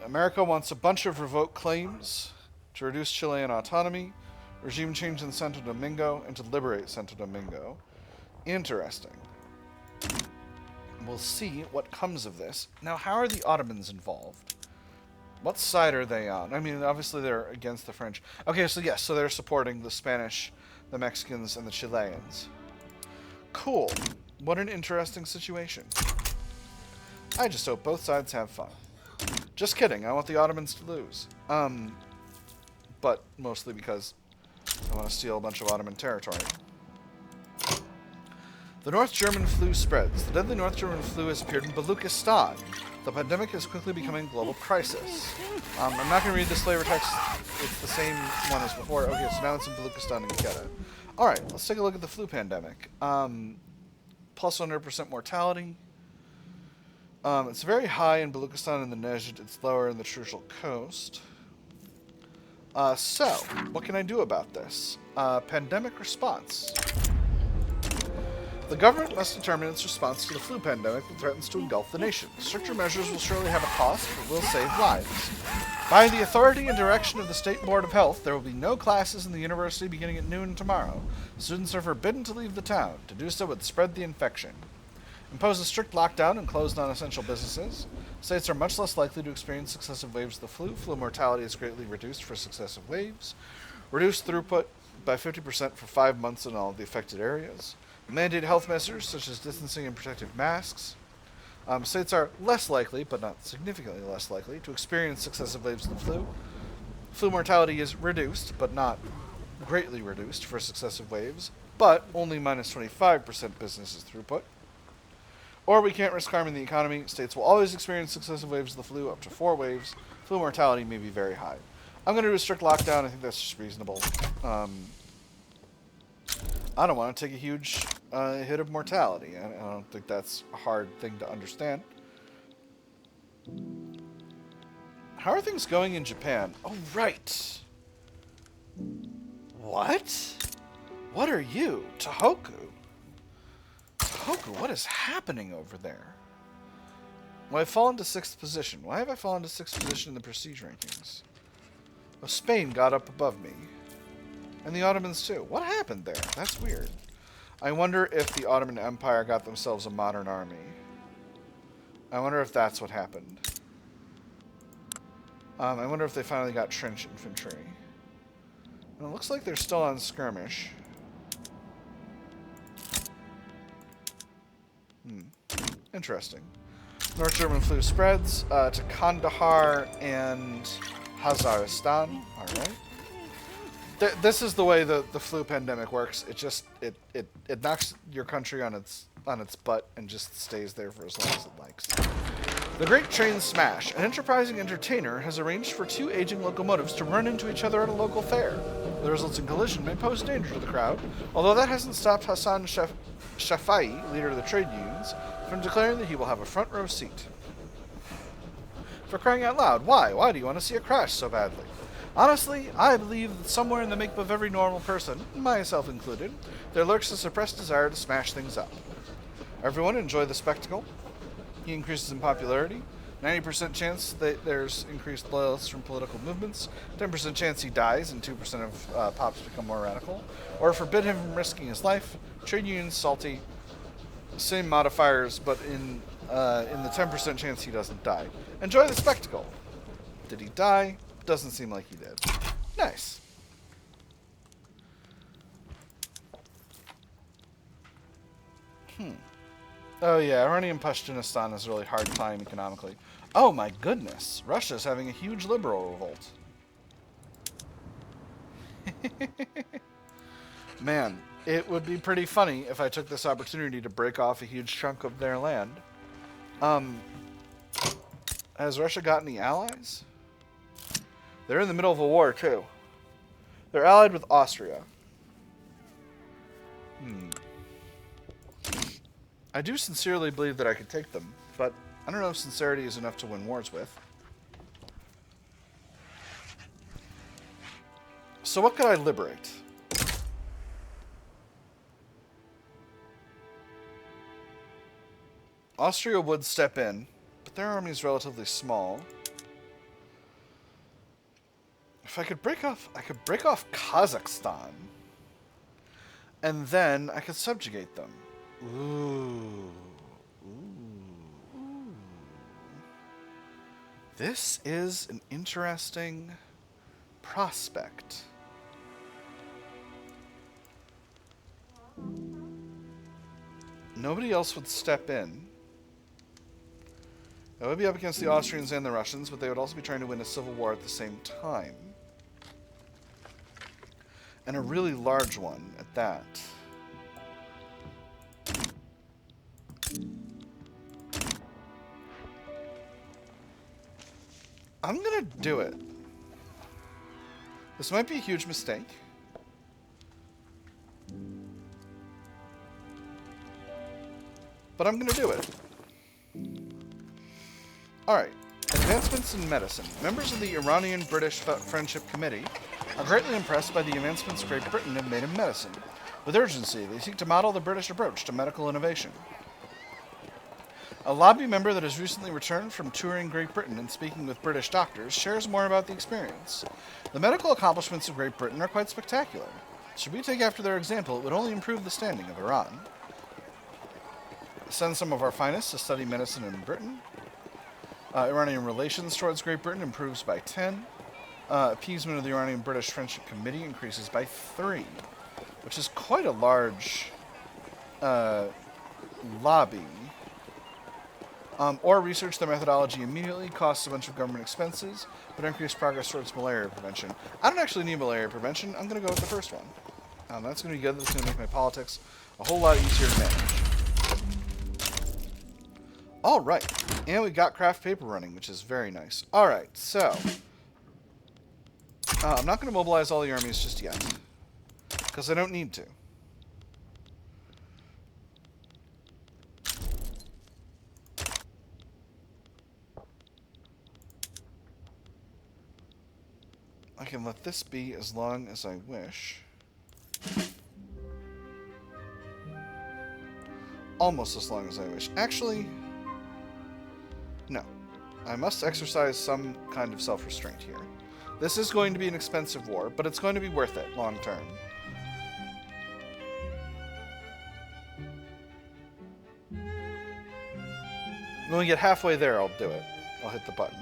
America wants a bunch of revoked claims to reduce Chilean autonomy, regime change in Santo Domingo, and to liberate Santo Domingo. Interesting. We'll see what comes of this. Now, how are the Ottomans involved? What side are they on? I mean, obviously they're against the French. Okay, so yes, so they're supporting the Spanish, the Mexicans, and the Chileans. Cool. What an interesting situation. I just hope both sides have fun. Just kidding, I want the Ottomans to lose. But mostly because I want to steal a bunch of Ottoman territory. The North German flu spreads. The deadly North German flu has appeared in Baluchistan. The pandemic is quickly becoming a global crisis. I'm not going to read this flavor text. It's the same one as before. Okay, so now it's in Baluchistan and Quetta. Alright, let's take a look at the flu pandemic. Plus 100% mortality. It's very high in Baluchistan and the Nejd. It's lower in the Trucial coast. So, what can I do about this? Pandemic response. The government must determine its response to the flu pandemic that threatens to engulf the nation. Stricter measures will surely have a cost, but will save lives. By the authority and direction of the State Board of Health, there will be no classes in the university beginning at noon tomorrow. Students are forbidden to leave the town. To do so would spread the infection. Impose a strict lockdown and close non-essential businesses. States are much less likely to experience successive waves of the flu. Flu mortality is greatly reduced for successive waves. Reduce throughput by 50% for 5 months in all of the affected areas. Mandate health measures such as distancing and protective masks. States are less likely, but not significantly less likely, to experience successive waves of the flu. Flu mortality is reduced, but not greatly reduced for successive waves, but only minus 25% businesses throughput. Or we can't risk harming the economy. States will always experience successive waves of the flu, up to 4 waves. Flu mortality may be very high. I'm going to do a strict lockdown. I think that's just reasonable. I don't want to take a huge hit of mortality. I don't think that's a hard thing to understand. How are things going in Japan? Oh, right. What? What are you? Tohoku? Tohoku, what is happening over there? Well, I've fallen to 6th position. Why have I fallen to 6th position in the prestige rankings? Well, Spain got up above me. And the Ottomans too. What happened there? That's weird. I wonder if the Ottoman Empire got themselves a modern army. I wonder if that's what happened. I wonder if they finally got trench infantry. And it looks like they're still on skirmish. Interesting. North German flu spreads to Kandahar and Hazaristan. All right. This is the way the flu pandemic works. It knocks your country on its butt and just stays there for as long as it likes. The Great Train Smash. An enterprising entertainer has arranged for two aging locomotives to run into each other at a local fair. The resulting collision may pose danger to the crowd, although that hasn't stopped Hassan Shafai, leader of the trade unions, from declaring that he will have a front row seat. For crying out loud, why? Why do you want to see a crash so badly? Honestly, I believe that somewhere in the makeup of every normal person, myself included, there lurks a suppressed desire to smash things up. Everyone enjoy the spectacle. He increases in popularity. 90% chance that there's increased loyalists from political movements. 10% chance he dies, and 2% of pops become more radical. Or forbid him from risking his life. Trade unions salty. Same modifiers, but in the 10% chance he doesn't die. Enjoy the spectacle. Did he die? Doesn't seem like he did. Nice. Oh yeah, Iranian Pashtunistan has a really hard time economically. Oh my goodness, Russia's having a huge liberal revolt. Man, it would be pretty funny if I took this opportunity to break off a huge chunk of their land. Has Russia got any allies? They're in the middle of a war, too. They're allied with Austria. I do sincerely believe that I could take them, but I don't know if sincerity is enough to win wars with. So what could I liberate? Austria would step in, but their army is relatively small. If I could break off Kazakhstan, and then I could subjugate them. Ooh. This is an interesting prospect. Nobody else would step in. It would be up against the Austrians and the Russians, but they would also be trying to win a civil war at the same time. And a really large one at that. I'm gonna do it. This might be a huge mistake. But I'm gonna do it. Alright. Advancements in medicine. Members of the Iranian-British Friendship Committee are greatly impressed by the advancements Great Britain have made in medicine. With urgency, they seek to model the British approach to medical innovation. A lobby member that has recently returned from touring Great Britain and speaking with British doctors shares more about the experience. The medical accomplishments of Great Britain are quite spectacular. Should we take after their example, it would only improve the standing of Iran. Send some of our finest to study medicine in Britain. Iranian relations towards Great Britain improves by 10. Appeasement of the Iranian-British Friendship Committee increases by 3, which is quite a large lobby. Or research the methodology immediately, costs a bunch of government expenses, but increase progress towards malaria prevention. I don't actually need malaria prevention. I'm going to go with the first one. That's going to be good. That's going to make my politics a whole lot easier to manage. Alright, and we got craft paper running, which is very nice. Alright, so I'm not going to mobilize all the armies just yet, because I don't need to. I can let this be as long as I wish. Almost as long as I wish. Actually, no. I must exercise some kind of self-restraint here. This is going to be an expensive war, but it's going to be worth it long term. When we get halfway there, I'll do it. I'll hit the button.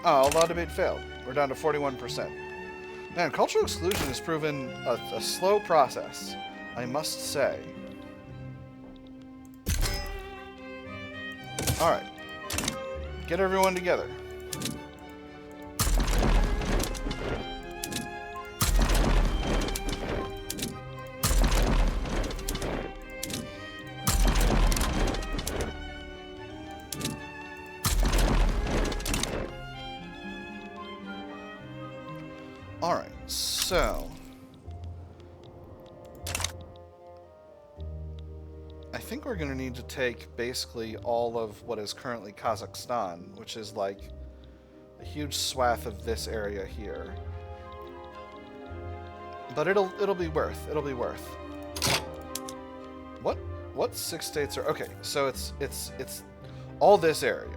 Oh, law debate failed. We're down to 41%. Man, cultural exclusion has proven a slow process, I must say. Alright. Get everyone together. Alright, so I think we're going to need to take basically all of what is currently Kazakhstan, which is like a huge swath of this area here. But it'll be worth. It'll be worth. What 6 states are okay? So it's all this area.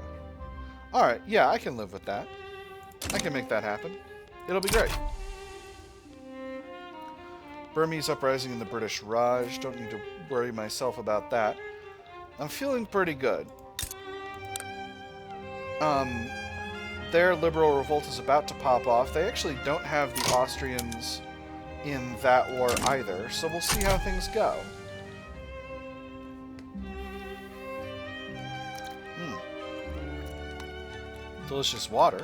All right, yeah, I can live with that. I can make that happen. It'll be great. Burmese uprising in the British Raj. Don't need to worry myself about that. I'm feeling pretty good. Their liberal revolt is about to pop off. They actually don't have the Austrians in that war either, so we'll see how things go. Delicious water.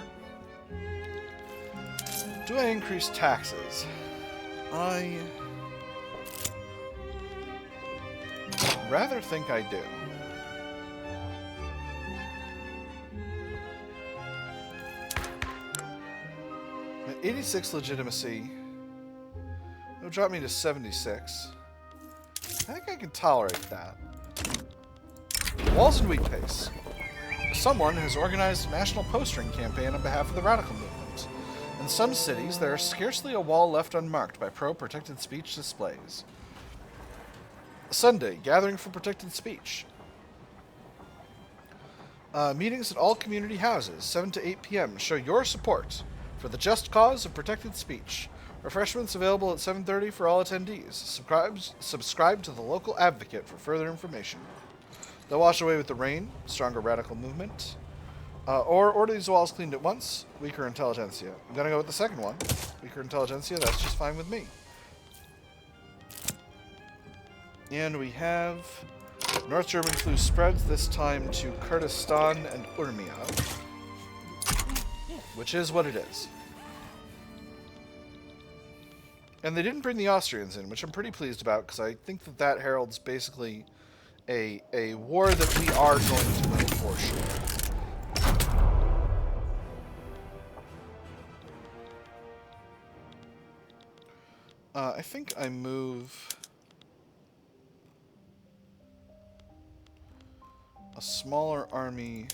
Do I increase taxes? I rather think I do. I'm at 86 legitimacy. It'll drop me to 76. I think I can tolerate that. Walls and wheat paste. Someone has organized a national postering campaign on behalf of the radical movement. In some cities, there is scarcely a wall left unmarked by pro-protected speech displays. Sunday, gathering for protected speech. Meetings at all community houses, 7 to 8 p.m. Show your support for the just cause of protected speech. Refreshments available at 7:30 for all attendees. Subscribe to the local advocate for further information. They'll wash away with the rain, stronger radical movement. Or order these walls cleaned at once, weaker intelligentsia. I'm going to go with the second one. Weaker intelligentsia, that's just fine with me. And we have North German flu spreads, this time to Kurdistan and Urmia. Which is what it is. And they didn't bring the Austrians in, which I'm pretty pleased about, because I think that that heralds basically a war that we are going to win for sure. I think I move a smaller army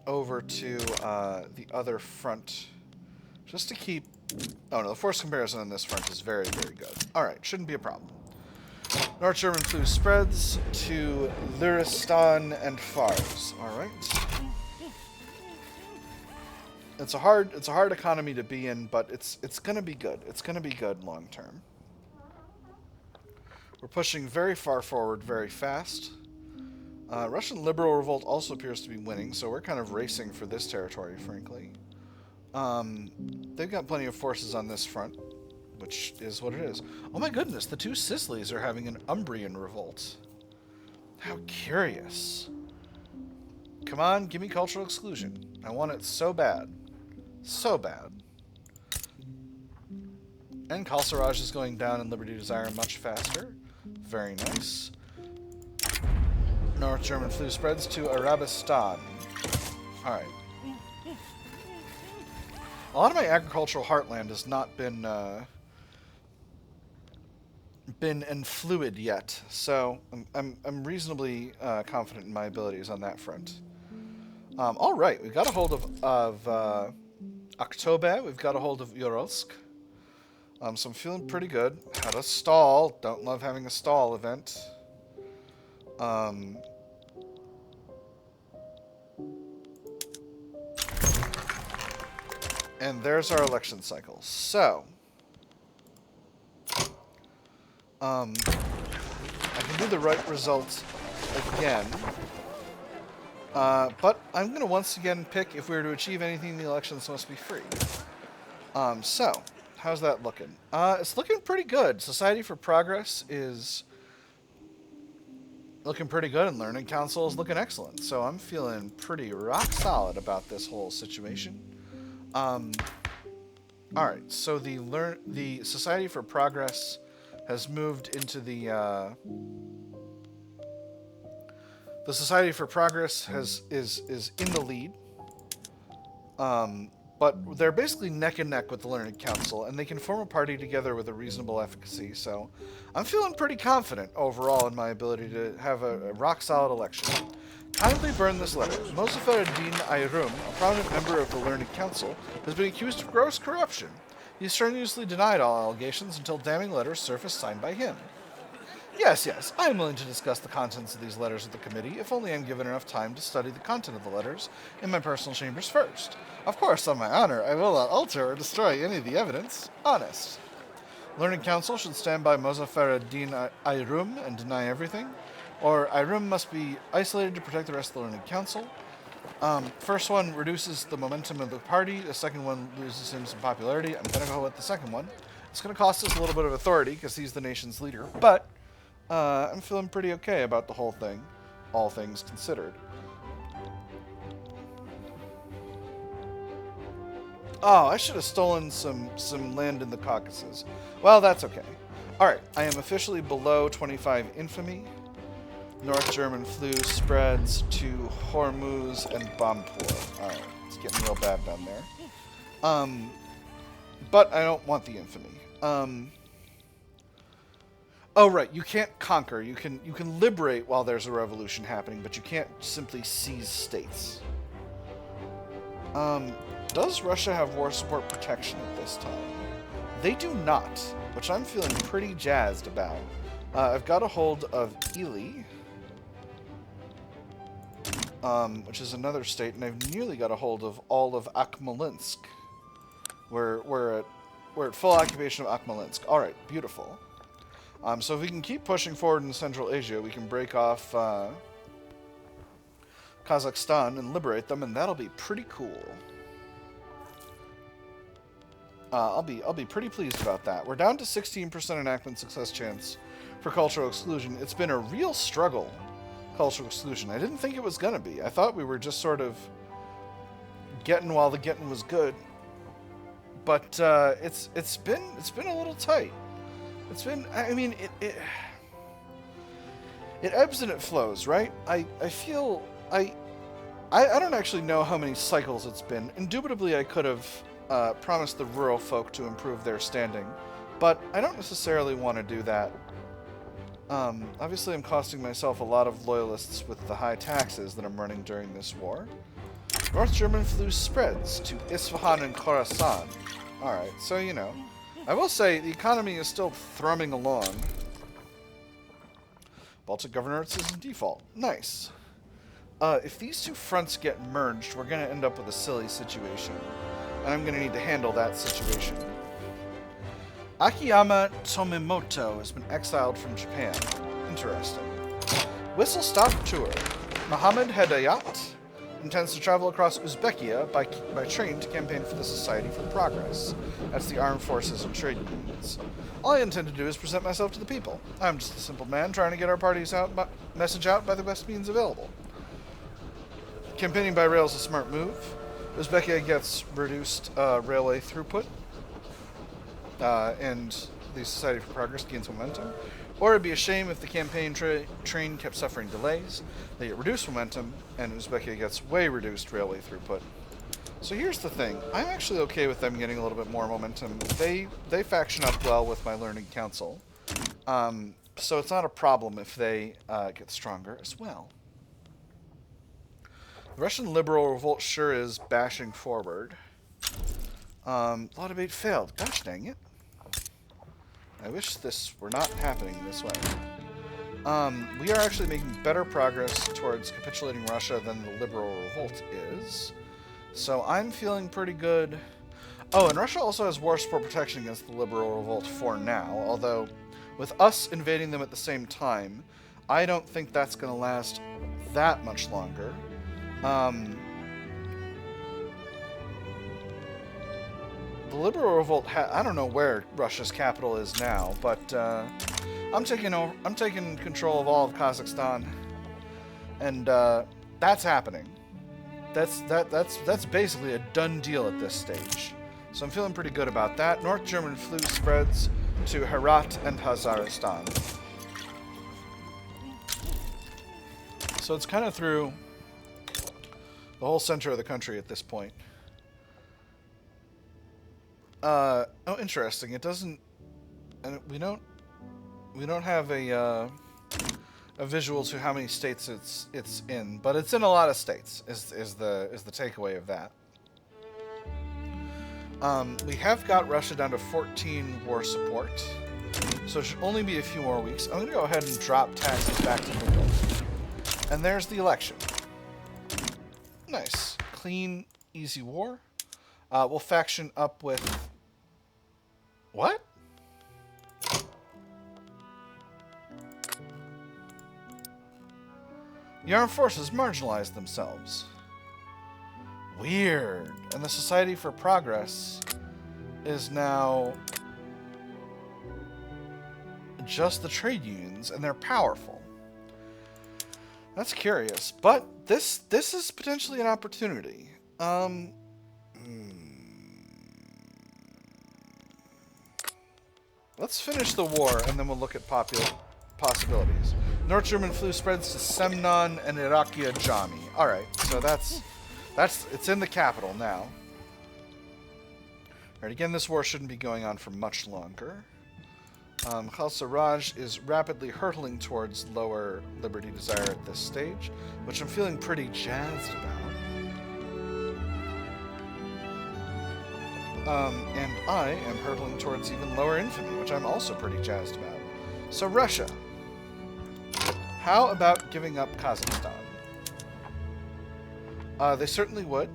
over to the other front, just to keep... Oh no, the force comparison on this front is very, very good. Alright, shouldn't be a problem. North German flu spreads to Luristan and Fars. Alright. It's a hard economy to be in, but it's gonna be good. It's gonna be good long term. We're pushing very far forward very fast. Russian liberal revolt also appears to be winning, so we're kind of racing for this territory, frankly. They've got plenty of forces on this front, which is what it is. Oh my goodness, the two Sicilies are having an Umbrian revolt. How curious. Come on, give me cultural exclusion. I want it so bad. So bad. And Kalsaraj is going down and Liberty Desire much faster. Very nice. North German flu spreads to Arabistan. Alright. A lot of my agricultural heartland has not been enfluid yet, so I'm reasonably confident in my abilities on that front. All right, we've got a hold of Oktober. We've got a hold of Uralsk. So I'm feeling pretty good. Had a stall. Don't love having a stall event. And there's our election cycle. So, I can do the right results again. But I'm going to once again pick, if we were to achieve anything, the elections must be free. So, How's that looking? It's looking pretty good. Society for Progress is looking pretty good, and Learning Council is looking excellent. So I'm feeling pretty rock solid about this whole situation. All right. So the Society for Progress has moved into the Society for Progress is in the lead. But they're basically neck and neck with the Learning Council, and they can form a party together with a reasonable efficacy. So I'm feeling pretty confident overall in my ability to have a rock-solid election. Kindly burn this letter. Mozafar ad-Din Ayrum, a prominent member of the Learning Council, has been accused of gross corruption. He strenuously denied all allegations until damning letters surfaced signed by him. Yes, I am willing to discuss the contents of these letters with the committee, if only I am given enough time to study the content of the letters in my personal chambers first. Of course, on my honor, I will not alter or destroy any of the evidence. Honest. Learning Council should stand by Mozafar ad-Din Ayrum and deny everything, or Ayrum must be isolated to protect the rest of the Learning Council. First one reduces the momentum of the party, the second one loses him some popularity. I'm going to go with the second one. It's going to cost us a little bit of authority, because he's the nation's leader, but I'm feeling pretty okay about the whole thing, all things considered. Oh, I should have stolen some land in the Caucasus. Well, that's okay. Alright, I am officially below 25 infamy. North German flu spreads to Hormuz and Bampur. Alright, it's getting real bad down there. But I don't want the infamy. Oh, right, you can't conquer. You can liberate while there's a revolution happening, but you can't simply seize states. Does Russia have war support protection at this time? They do not, which I'm feeling pretty jazzed about. I've got a hold of Ely, which is another state, and I've nearly got a hold of all of Akhmalinsk. We're at full occupation of Akhmalinsk. All right, beautiful. So if we can keep pushing forward in Central Asia, we can break off Kazakhstan and liberate them, and that'll be pretty cool. I'll be pretty pleased about that. We're down to 16% enactment success chance for cultural exclusion. It's been a real struggle, cultural exclusion. I didn't think it was gonna be. I thought we were just sort of getting while the getting was good, but it's been a little tight. It's been, I mean, it ebbs and it flows, right? I feel, I don't actually know how many cycles it's been. Indubitably, I could have promised the rural folk to improve their standing, but I don't necessarily want to do that. Obviously, I'm costing myself a lot of loyalists with the high taxes that I'm running during this war. North German flu spreads to Isfahan and Khorasan. Alright, so, you know, I will say the economy is still thrumming along. Baltic Governorates is in default. Nice. If these two fronts get merged, we're going to end up with a silly situation. And I'm going to need to handle that situation. Akiyama Tomimoto has been exiled from Japan. Interesting. Whistle stop tour. Mohammed Hedayat intends to travel across Uzbekia by train to campaign for the Society for Progress. That's the armed forces and trade unions. All I intend to do is present myself to the people. I'm just a simple man trying to get our party's message out by the best means available. Campaigning by rail is a smart move. Uzbekia gets reduced railway throughput, and the Society for Progress gains momentum. Or it'd be a shame if the campaign train kept suffering delays. They get reduced momentum, and Uzbekia gets way reduced railway throughput. So here's the thing. I'm actually okay with them getting a little bit more momentum. They faction up well with my Learning Council, so it's not a problem if they get stronger as well. The Russian liberal revolt sure is bashing forward. Law debate failed. Gosh dang it. I wish this were not happening this way. We are actually making better progress towards capitulating Russia than the liberal revolt is. So I'm feeling pretty good. Oh, and Russia also has war support protection against the liberal revolt for now, although with us invading them at the same time, I don't think that's going to last that much longer. the liberal revolt. I don't know where Russia's capital is now, but I'm taking control of all of Kazakhstan, and that's happening. That's basically a done deal at this stage. So I'm feeling pretty good about that. North German flu spreads to Herat and Hazaristan. So it's kind of through the whole center of the country at this point. Oh, interesting. It doesn't, and we don't have a visual to how many states it's in, but it's in a lot of states. Is the takeaway of that. We have got Russia down to 14 war support, so it should only be a few more weeks. I'm going to go ahead and drop taxes back to the north. And there's the election. Nice. Clean, easy war. We'll faction up with... What? The armed forces marginalized themselves. Weird. And the Society for Progress is now just the trade unions, and they're powerful. That's curious, but this is potentially an opportunity. Let's finish the war, and then we'll look at possibilities. North German flu spreads to Semnon and Irakia Jami. All right, so it's in the capital now. All right, again, this war shouldn't be going on for much longer. Khalsa Raj is rapidly hurtling towards lower liberty desire at this stage, which I'm feeling pretty jazzed about. And I am hurtling towards even lower infamy, which I'm also pretty jazzed about. So Russia, how about giving up Kazakhstan? They certainly would.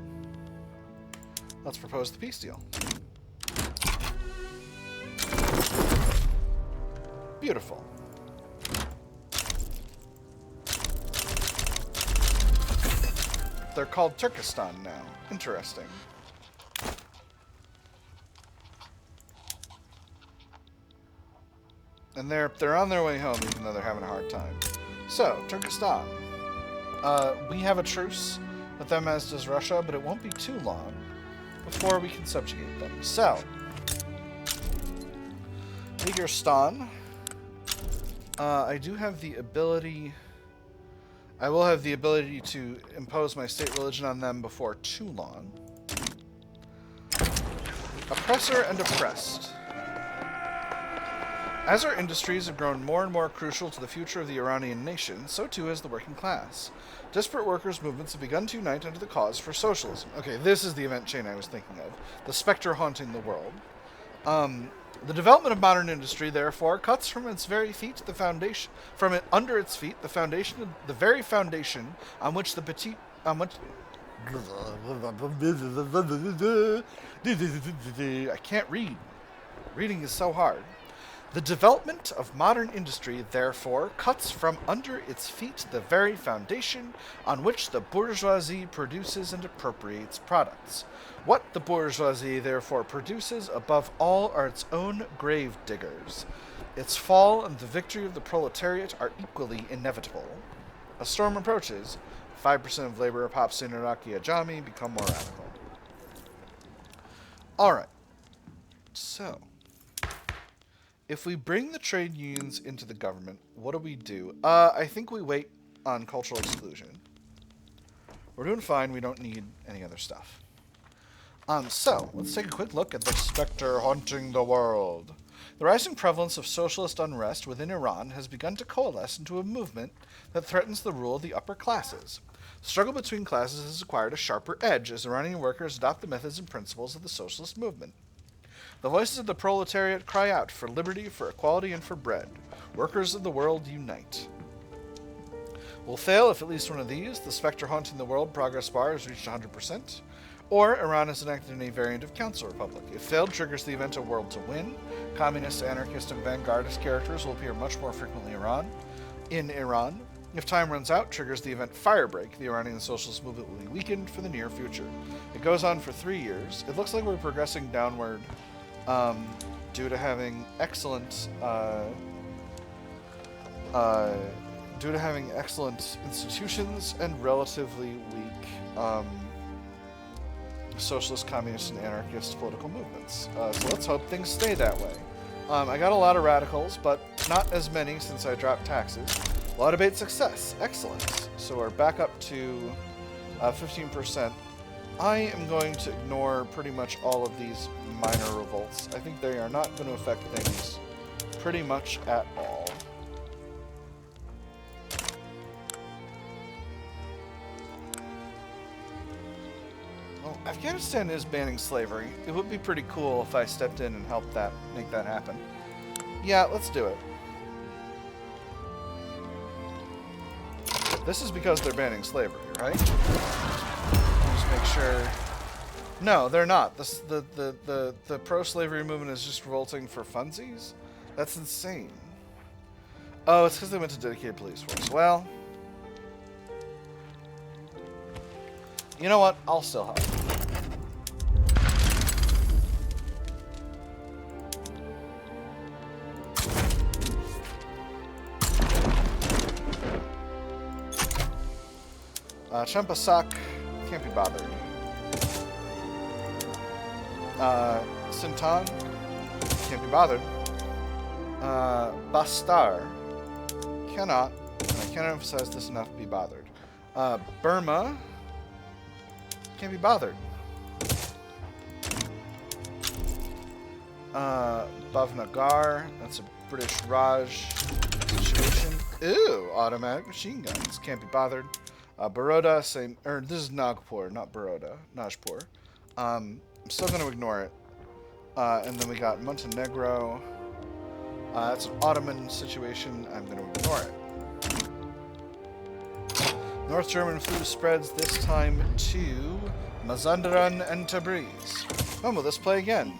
Let's propose the peace deal. Beautiful. They're called Turkestan now. Interesting. And they're on their way home, even though they're having a hard time. So, Turkestan. We have a truce with them, as does Russia, but it won't be too long before we can subjugate them. So, Uyghurstan. I do have the ability... I will have the ability to impose my state religion on them before too long. Oppressor and oppressed. As our industries have grown more and more crucial to the future of the Iranian nation, so too has the working class. Disparate workers' movements have begun to unite under the cause for socialism. Okay, this is the event chain I was thinking of. The specter haunting the world. The development of modern industry, therefore, cuts from its very feet the foundation, from it under its feet, the foundation, the very foundation on which the petit, on which. I can't read. Reading is so hard. The development of modern industry, therefore, cuts from under its feet the very foundation on which the bourgeoisie produces and appropriates products. What the bourgeoisie, therefore, produces above all are its own grave diggers. Its fall and the victory of the proletariat are equally inevitable. A storm approaches. 5% of labor pops in Iraqi Ajami become more radical. Alright. So, if we bring the trade unions into the government, what do? I think we wait on cultural exclusion. We're doing fine. We don't need any other stuff. So, let's take a quick look at the specter haunting the world. The rising prevalence of socialist unrest within Iran has begun to coalesce into a movement that threatens the rule of the upper classes. The struggle between classes has acquired a sharper edge as Iranian workers adopt the methods and principles of the socialist movement. The voices of the proletariat cry out for liberty, for equality, and for bread. Workers of the world unite. Will fail if at least one of these, the specter haunting the world progress bar, has reached 100%, or Iran is enacted in a variant of Council Republic. If failed, triggers the event A World to Win. Communist, anarchist, and vanguardist characters will appear much more frequently in Iran. If time runs out, triggers the event Firebreak. The Iranian socialist movement will be weakened for the near future. It goes on for 3 years. It looks like we're progressing downward due to having excellent institutions and relatively weak socialist, communist, and anarchist political movements. So let's hope things stay that way. I got a lot of radicals, but not as many since I dropped taxes. A lot of bait success. Excellent. So we're back up to 15%. I am going to ignore pretty much all of these minor revolts. I think they are not going to affect things pretty much at all. Well, Afghanistan is banning slavery. It would be pretty cool if I stepped in and helped make that happen. Yeah, let's do it. This is because they're banning slavery, right? Just make sure. No, they're not. The pro-slavery movement is just revolting for funsies? That's insane. Oh, it's because they went to dedicated police force. Well, you know what? I'll still help. Champasak, can't be bothered. Sintan, can't be bothered. Bastar, cannot, and I cannot emphasize this enough, be bothered. Burma, can't be bothered. Bhavnagar, that's a British Raj situation. Ooh, automatic machine guns, can't be bothered. Baroda, same, or this is Nagpur, not Baroda, Najpur. I'm still going to ignore it. And then we got Montenegro. That's an Ottoman situation. I'm going to ignore it. North German flu spreads this time to Mazandaran and Tabriz. When will this plague end?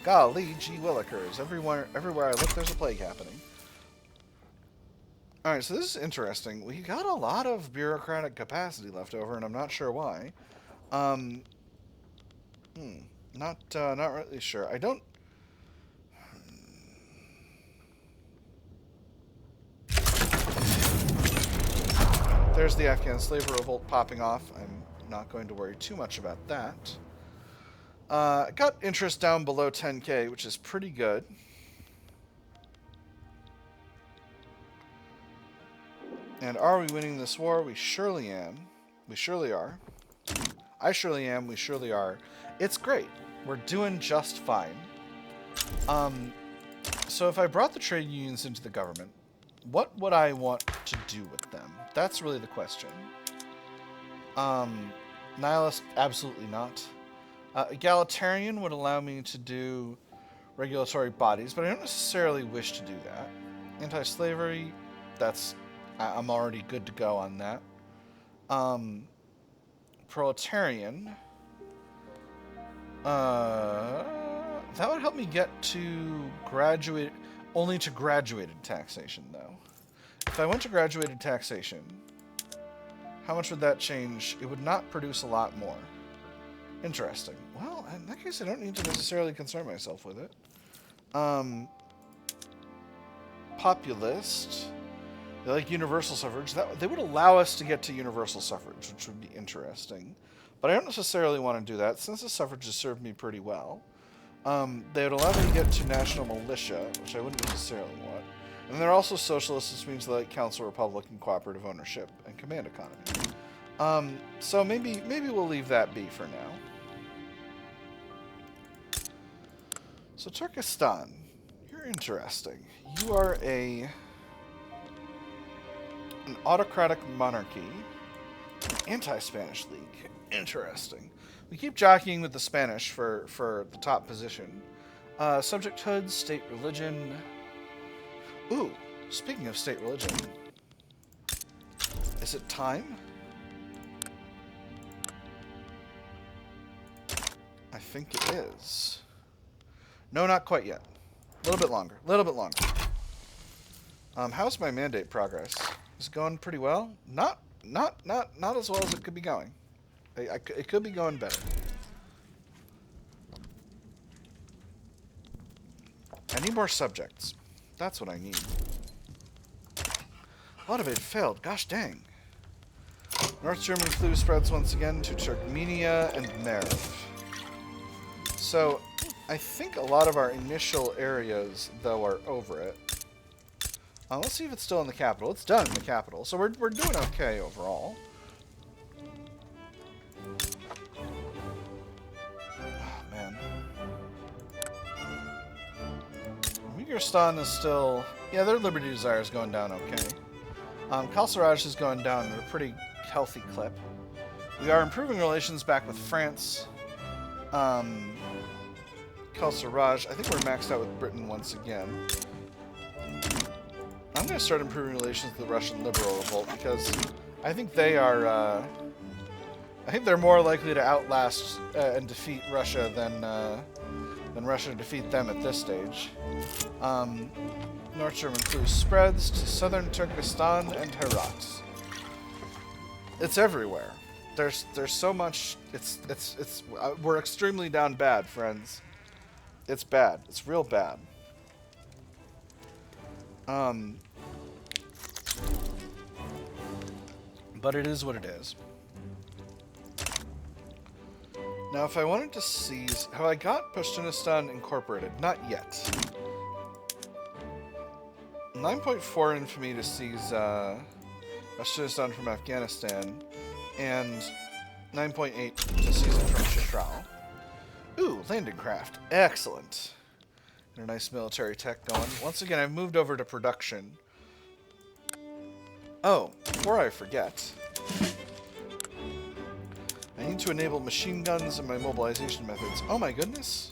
Golly gee willikers. Everywhere I look, there's a plague happening. Alright, so this is interesting. We got a lot of bureaucratic capacity left over, and I'm not sure why. Not really sure. I don't... There's the Afghan slave revolt popping off. I'm not going to worry too much about that. Got interest down below 10k, which is pretty good. And are we winning this war? We surely am. We surely are. I surely am. We surely are. It's great. We're doing just fine. So if I brought the trade unions into the government, what would I want to do with them? That's really the question. Nihilist, absolutely not. Egalitarian would allow me to do regulatory bodies, but I don't necessarily wish to do that. Anti-slavery, I'm already good to go on that. Proletarian. That would help me get to only to graduated taxation, though. If I went to graduated taxation, how much would that change? It would not produce a lot more. Interesting. Well, in that case, I don't need to necessarily concern myself with it. Populist. They like universal suffrage. They would allow us to get to universal suffrage, which would be interesting. But I don't necessarily want to do that, since the suffrage has served me pretty well. They would allow me to get to national militia, which I wouldn't necessarily want. And they're also socialists, which means they like council republic and cooperative ownership and command economy. So maybe we'll leave that be for now. So Turkestan, you're interesting. You are an autocratic monarchy, anti-Spanish league. Interesting. We keep jockeying with the Spanish for the top position. Subjecthood, state religion. Ooh, speaking of state religion, is it time? I think it is. No, not quite yet. A little bit longer. How's my mandate progress? is going pretty well. Not as well as it could be going. It could be going better. I need more subjects. That's what I need. A lot of it failed. Gosh dang. North German flu spreads once again to Turkmenia and Merv. So, I think a lot of our initial areas, though, are over it. Let's see if it's still in the capital. It's done in the capital, so we're doing okay overall. Oh, man. Uyghurstan is still... Yeah, their liberty desire is going down okay. Kalsaraj is going down at a pretty healthy clip. We are improving relations back with France. Kalsaraj, I think we're maxed out with Britain once again. I'm going to start improving relations with the Russian Liberal Revolt because I think they are, I think they're more likely to outlast and defeat Russia than Russia to defeat them at this stage. North German flu spreads to southern Turkestan and Herat. It's everywhere. There's so much. We're extremely down bad, friends. It's bad. It's real bad. But it is what it is. Now, if I wanted to seize... Have I got Pashtunistan incorporated? Not yet. 9.4 infamy to seize Pashtunistan from Afghanistan, and 9.8 to seize it from Chitral. Ooh, landing craft. Excellent. And a nice military tech going. Once again, I've moved over to production. Oh, before I forget, I need to enable machine guns and my mobilization methods. Oh my goodness.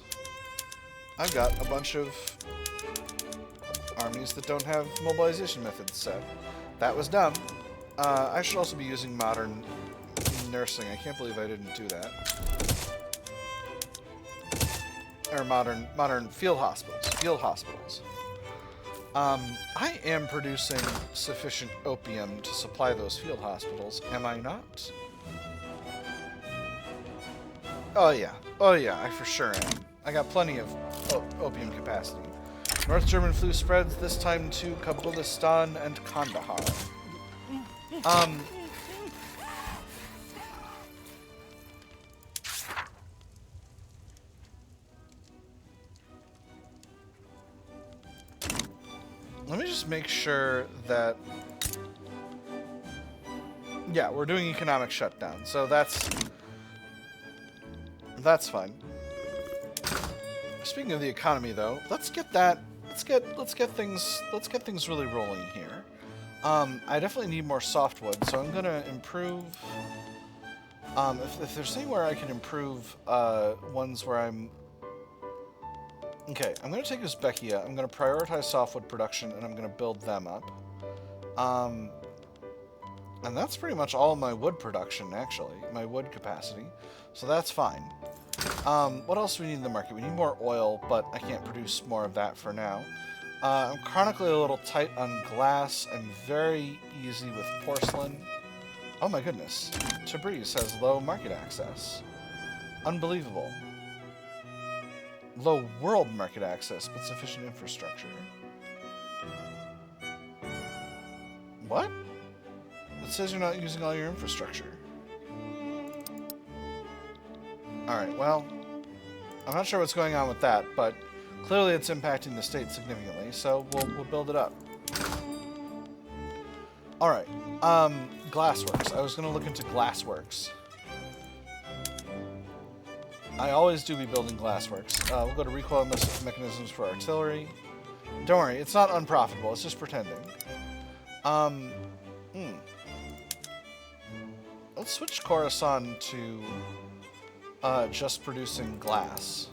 I've got a bunch of armies that don't have mobilization methods set. That was dumb. I should also be using modern nursing. I can't believe I didn't do that. Or modern field hospitals. I am producing sufficient opium to supply those field hospitals, am I not? Oh yeah, I for sure am. I got plenty of opium capacity. North German flu spreads, this time to Kabulistan and Kandahar. Let me just make sure that... Yeah, we're doing economic shutdown, so that's fine. Speaking of the economy, though, let's get things really rolling here. I definitely need more softwood, so I'm gonna improve. If there's anywhere I can improve ones where I'm. Okay, I'm gonna take Uzbekia. I'm gonna prioritize softwood production, and I'm gonna build them up. And that's pretty much all of my wood production, actually, my wood capacity. So that's fine. What else do we need in the market? We need more oil, but I can't produce more of that for now. I'm chronically a little tight on glass. I'm very easy with porcelain. Oh my goodness. Tabriz has low market access. Unbelievable. Low world market access, but sufficient infrastructure. What? It says you're not using all your infrastructure. Alright, well, I'm not sure what's going on with that, but clearly it's impacting the state significantly, so we'll build it up. Alright, glassworks. I was going to look into glassworks. I always do be building glassworks. We'll go to recoil mechanisms for artillery. Don't worry, it's not unprofitable, it's just pretending. Let's switch Khorasan to just producing glass.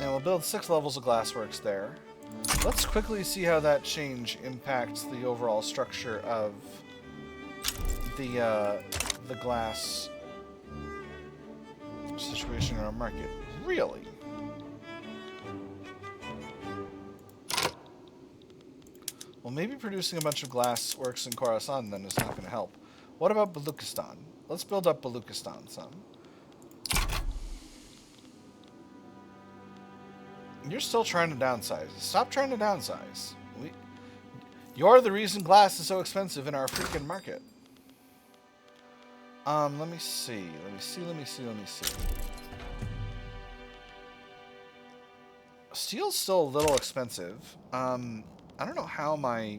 And we'll build 6 levels of glassworks there. Let's quickly see how that change impacts the overall structure of the glass situation in our market. Really? Well, maybe producing a bunch of glass works in Khorasan then is not going to help. What about Baluchistan? Let's build up Baluchistan some. You're still trying to downsize. Stop trying to downsize. You're the reason glass is so expensive in our freaking market. Let me see. Let me see. Steel's still a little expensive. I don't know how my...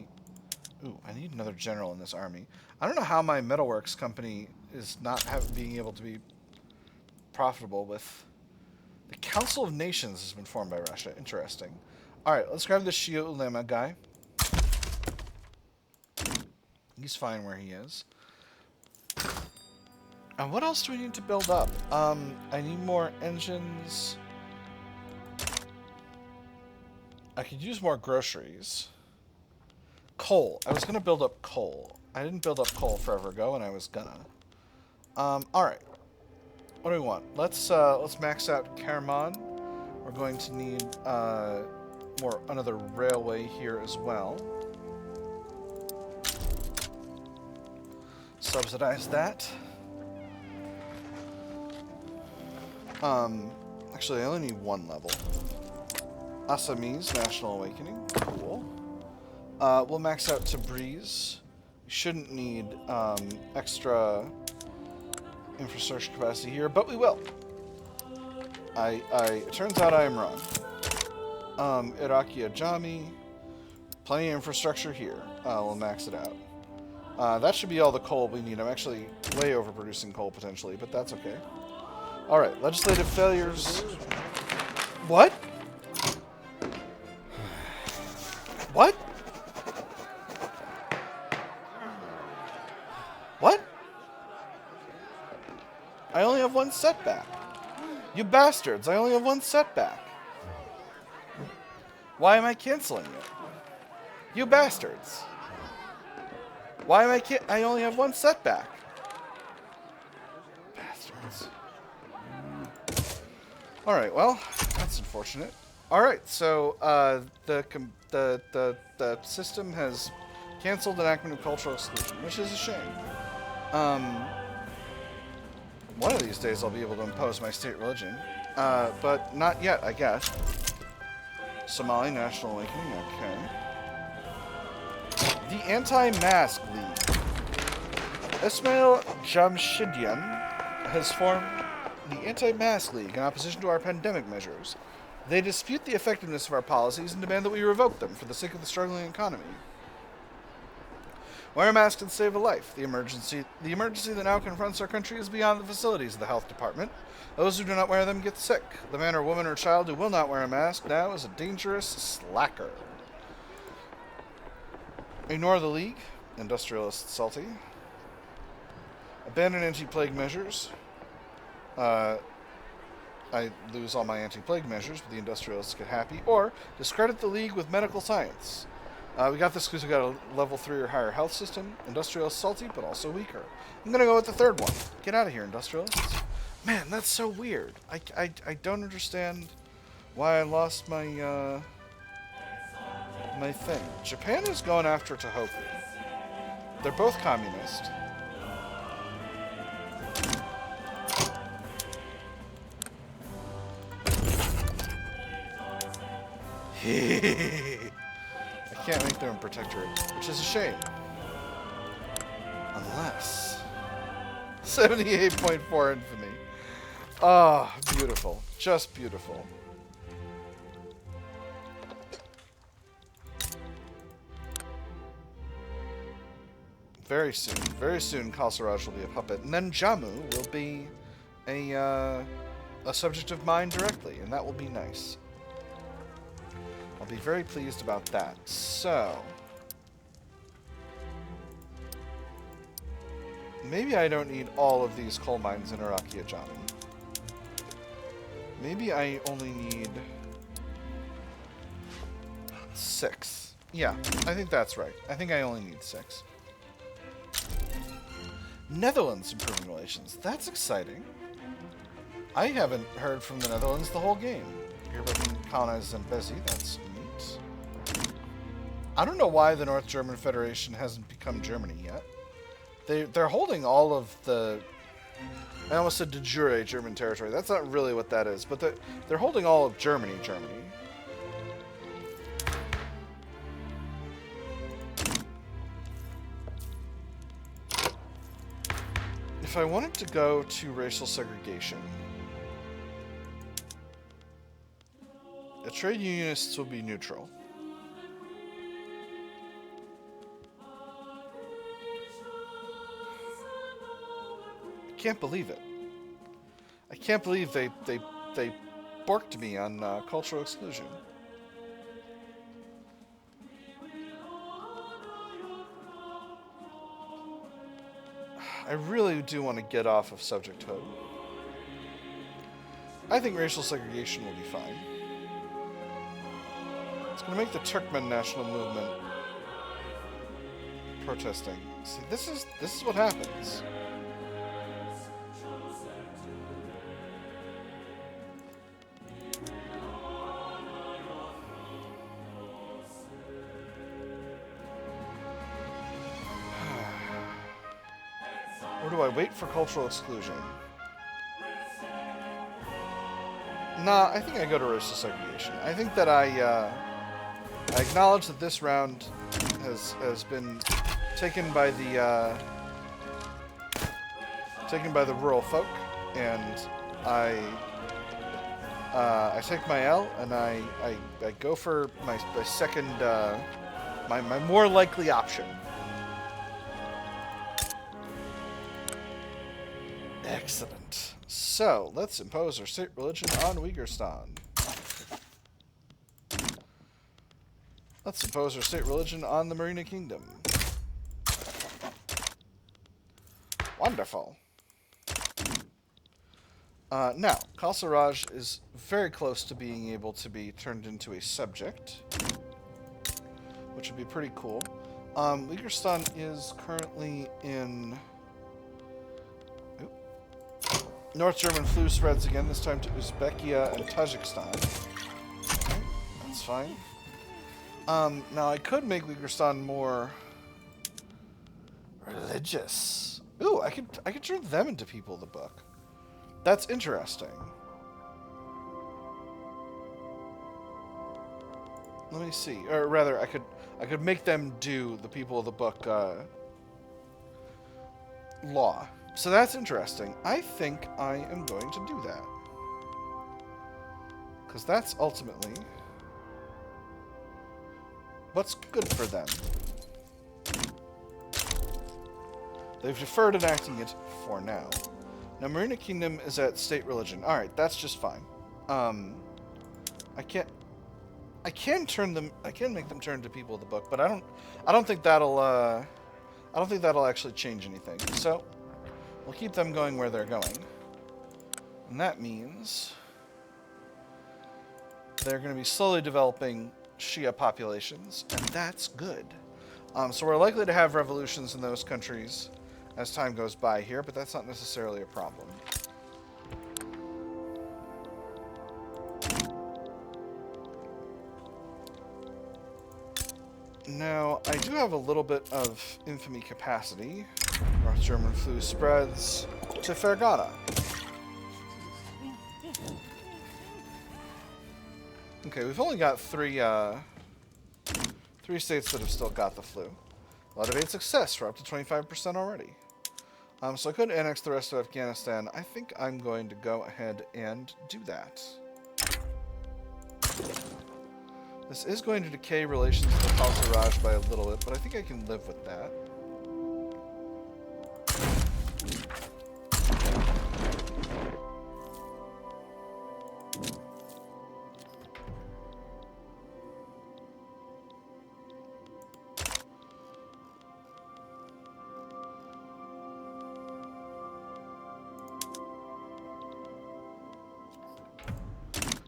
Ooh, I need another general in this army. I don't know how my metalworks company is not being able to be profitable with... The Council of Nations has been formed by Russia. Interesting. Alright, let's grab the Shi'a Ummah guy. He's fine where he is. And what else do we need to build up? I need more engines. I could use more groceries. Coal. I was going to build up coal. I didn't build up coal forever ago, and I was gonna. Alright. What do we want? Let's max out Kerman. We're going to need another railway here as well. Subsidize that. Actually, I only need one level. Assamese National Awakening. Cool. We'll max out Tabriz. We shouldn't need extra infrastructure capacity here, but we will. It turns out I am wrong. Iraqi Ajami. Plenty of infrastructure here. We'll max it out. That should be all the coal we need. I'm actually way overproducing coal potentially, but that's okay. Alright, legislative failures. What? What? What? I only have one setback. You bastards, I only have one setback. Why am I canceling it? You bastards. Why am I only have one setback. Bastards. Alright, well, that's unfortunate. Alright, so the system has canceled enactment of cultural exclusion, which is a shame. One of these days I'll be able to impose my state religion, but not yet, I guess. Somali National Awakening, okay. The Anti-Mask League. Ismail Jamshidian has formed the Anti-Mask League in opposition to our pandemic measures. They dispute the effectiveness of our policies and demand that we revoke them for the sake of the struggling economy. Wear a mask and save a life. The emergency that now confronts our country is beyond the facilities of the health department. Those who do not wear them get sick. The man or woman or child who will not wear a mask now is a dangerous slacker. Ignore the League. Industrialist salty. Abandon anti-plague measures. I lose all my anti-plague measures, but the industrialists get happy. Or discredit the League with medical science. We got this because we got a level 3 or higher health system. Industrialist salty, but also weaker. I'm going to go with the third one. Get out of here, industrialists. Man, that's so weird. I don't understand why I lost my, my thing. Japan is going after Tohoku. They're both communist. I can't make them a protectorate, which is a shame. Unless... 78.4 infamy. Ah, oh, beautiful. Just beautiful. Very soon, Kalsaraj will be a puppet, and then Jammu will be a subject of mine directly, and that will be nice. I'll be very pleased about that. So, maybe I don't need all of these coal mines in Iraqi Ajami. Maybe I only need 6. Yeah, I think that's right. I think I only need 6. Netherlands improving relations. That's exciting. I haven't heard from the Netherlands the whole game. You're colonized Zambezi. That's neat. I don't know why the North German Federation hasn't become Germany yet. They're holding all of the... I almost said de jure German territory. That's not really what that is, but they're holding all of Germany. If I wanted to go to racial segregation, the trade unionists will be neutral. I can't believe it. I can't believe they borked me on cultural exclusion. I really do want to get off of subjecthood. I think racial segregation will be fine. It's going to make the Turkmen national movement protesting. See, this is what happens. Or do I wait for cultural exclusion? Nah, I think I go to racial segregation. I think that I acknowledge that this round has been taken by the rural folk, and I take my L and I go for my second my more likely option. Excellent. So, let's impose our state religion on Uyghurastan. Let's impose our state religion on the Marina Kingdom. Wonderful. Now, Kalsaraj is very close to being able to be turned into a subject, which would be pretty cool. Uyghurastan is currently in... North German flu spreads again, this time to Uzbekia and Tajikistan. Okay, that's fine. Now I could make Uyghurastan more religious. Ooh, I could turn them into people of the book. That's interesting. Let me see. Or rather, I could make them do the people of the book law. So that's interesting. I think I am going to do that. Because that's ultimately what's good for them. They've deferred enacting it for now. Now, Marina Kingdom is at state religion. Alright, that's just fine. I can make them turn to people of the book, but I don't think that'll actually change anything. So we'll keep them going where they're going. And that means they're going to be slowly developing Shia populations, and that's good. So we're likely to have revolutions in those countries as time goes by here, but that's not necessarily a problem. Now, I do have a little bit of infamy capacity. North German flu spreads to Fergana. Okay, we've only got three states that have still got the flu. A lot of 8 success. We're up to 25% already. So I could annex the rest of Afghanistan. I think I'm going to go ahead and do that. This is going to decay relations with Kalsaraj by a little bit, but I think I can live with that.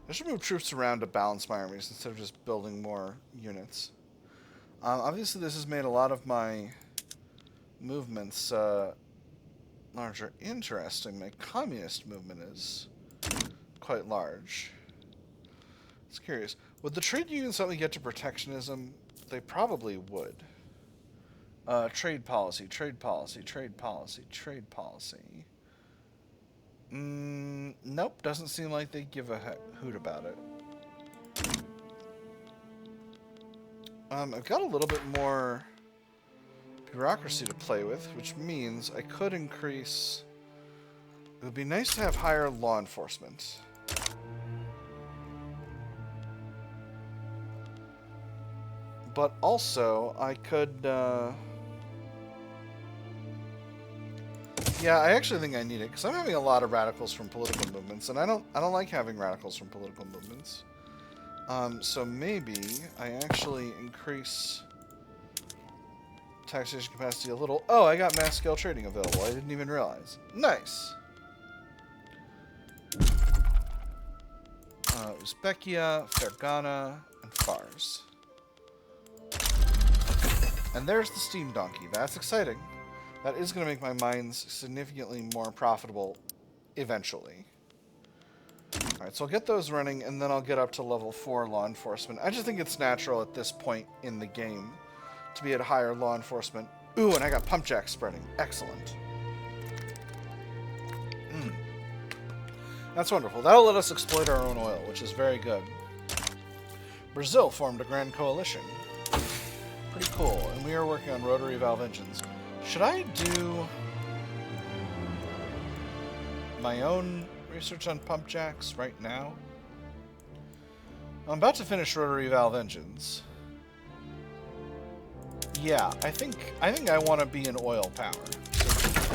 I should move troops around to balance my armies instead of just building more units. Obviously, this has made a lot of my movements larger. Interesting. My communist movement is quite large. It's curious. Would the trade unions help me get to protectionism? they probably would. Trade policy, trade policy, trade policy, trade policy. Nope, doesn't seem like they give a hoot about it. I've got a little bit more bureaucracy to play with, which means I could increase... It would be nice to have higher law enforcement. But also, I could... Yeah, I actually think I need it, because I'm having a lot of radicals from political movements, and I don't like having radicals from political movements. So maybe I actually increase taxation capacity a little. Oh, I got mass scale trading available. I didn't even realize. Nice. Uzbekia, Fergana, and Fars. And there's the steam donkey. That's exciting. That is going to make my mines significantly more profitable eventually. Alright, so I'll get those running, and then I'll get up to level 4 law enforcement. I just think it's natural at this point in the game to be at higher law enforcement. Ooh, and I got pump jack spreading. Excellent. That's wonderful. That'll let us exploit our own oil, which is very good. Brazil formed a grand coalition. Pretty cool. And we are working on rotary valve engines. Should I do my own research on pump jacks right now? I'm about to finish rotary valve engines. Yeah, I think I want to be in oil power. So I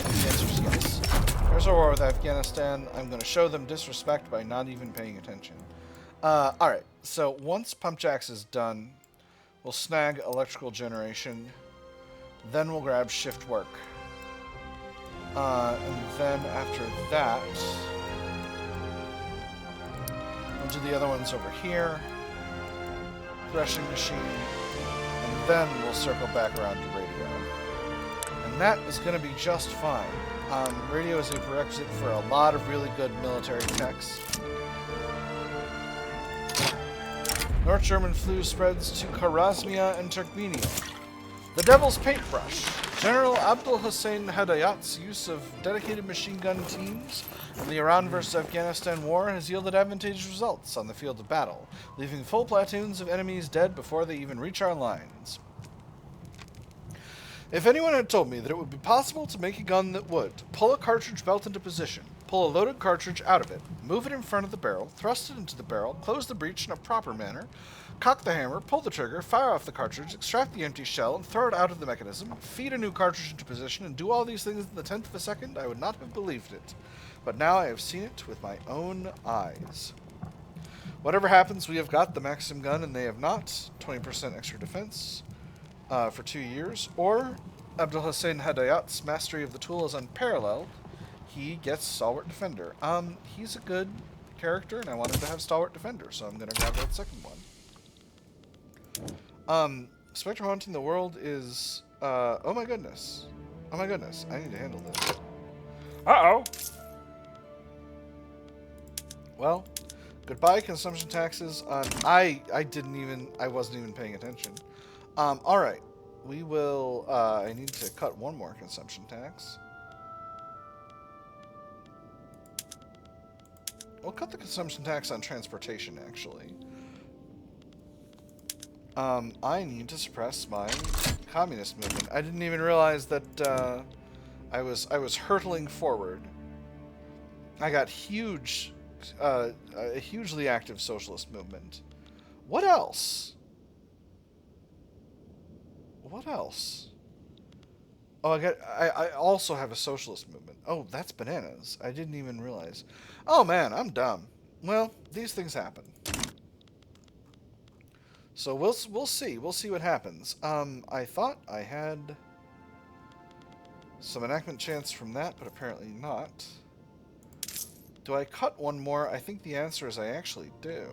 think the answer is yes. There's our war with Afghanistan. I'm going to show them disrespect by not even paying attention. Alright, so once pump jacks is done, we'll snag electrical generation. Then we'll grab shift work. And then after that, we'll do the other ones over here. Threshing machine. And then we'll circle back around to radio. And that is going to be just fine. Radio is a prerequisite for a lot of really good military techs. North German flu spreads to Khwarezmia and Turkmenia. The Devil's Paintbrush. General Abdul Hussein Hedayat's use of dedicated machine gun teams in the Iran vs. Afghanistan war has yielded advantageous results on the field of battle, leaving full platoons of enemies dead before they even reach our lines. If anyone had told me that it would be possible to make a gun that would pull a cartridge belt into position, pull a loaded cartridge out of it, move it in front of the barrel, thrust it into the barrel, close the breech in a proper manner, cock the hammer, pull the trigger, fire off the cartridge, extract the empty shell, and throw it out of the mechanism, feed a new cartridge into position, and do all these things in the 10th of a second, I would not have believed it. But now I have seen it with my own eyes. Whatever happens, we have got the Maxim gun, and they have not. 20% extra defense for 2 years. Or Abdul Hussein Hedayat's mastery of the tool is unparalleled. He gets Stalwart Defender. He's a good character, and I want him to have Stalwart Defender, so I'm going to grab that second one. Spectrum Hunting the World is... oh my goodness. Oh my goodness. I need to handle this. Uh-oh! Well, goodbye consumption taxes on... I wasn't even paying attention. Alright. We will... I need to cut one more consumption tax. We'll cut the consumption tax on transportation, actually. I need to suppress my communist movement. I didn't even realize that I was hurtling forward. I got a hugely active socialist movement. What else? What else? Oh, I also have a socialist movement. Oh, that's bananas. I didn't even realize. Oh man, I'm dumb. Well, these things happen. So we'll see. We'll see what happens. I thought I had some enactment chance from that, but apparently not. Do I cut one more? I think the answer is I actually do.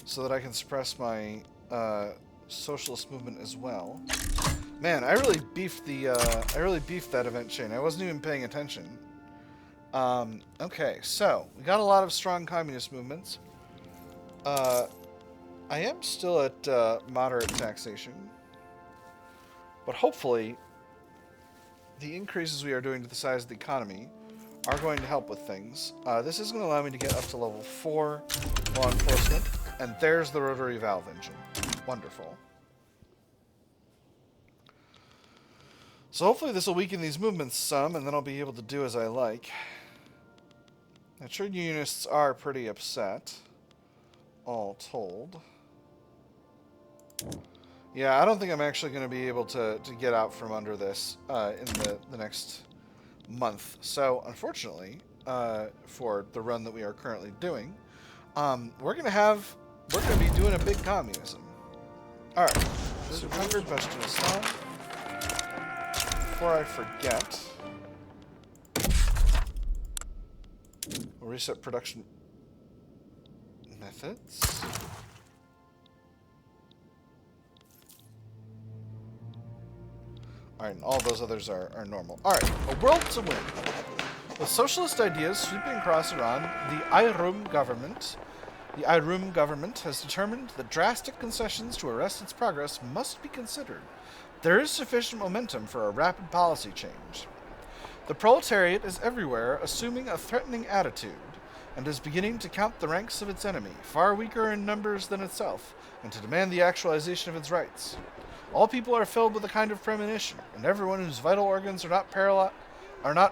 So that I can suppress my socialist movement as well. Man, I really beefed that event chain. I wasn't even paying attention. Okay, so we got a lot of strong communist movements. I am still at moderate taxation, but hopefully the increases we are doing to the size of the economy are going to help with things. This is going to allow me to get up to level 4 law enforcement, and there's the rotary valve engine. Wonderful. So hopefully this will weaken these movements some, and then I'll be able to do as I like. Now, trade unionists are pretty upset, all told. Yeah, I don't think I'm actually going to be able to get out from under this in the next month. So, unfortunately, for the run that we are currently doing, we're going to be doing a big communism. All right, so conquered bastion Islam. Before I forget, we'll reset production methods. Alright, and all those others are normal. Alright, a world to win. With socialist ideas sweeping across Iran, the Irum government has determined that drastic concessions to arrest its progress must be considered. There is sufficient momentum for a rapid policy change. The proletariat is everywhere assuming a threatening attitude, and is beginning to count the ranks of its enemy, far weaker in numbers than itself, and to demand the actualization of its rights. All people are filled with a kind of premonition, and everyone whose vital organs are not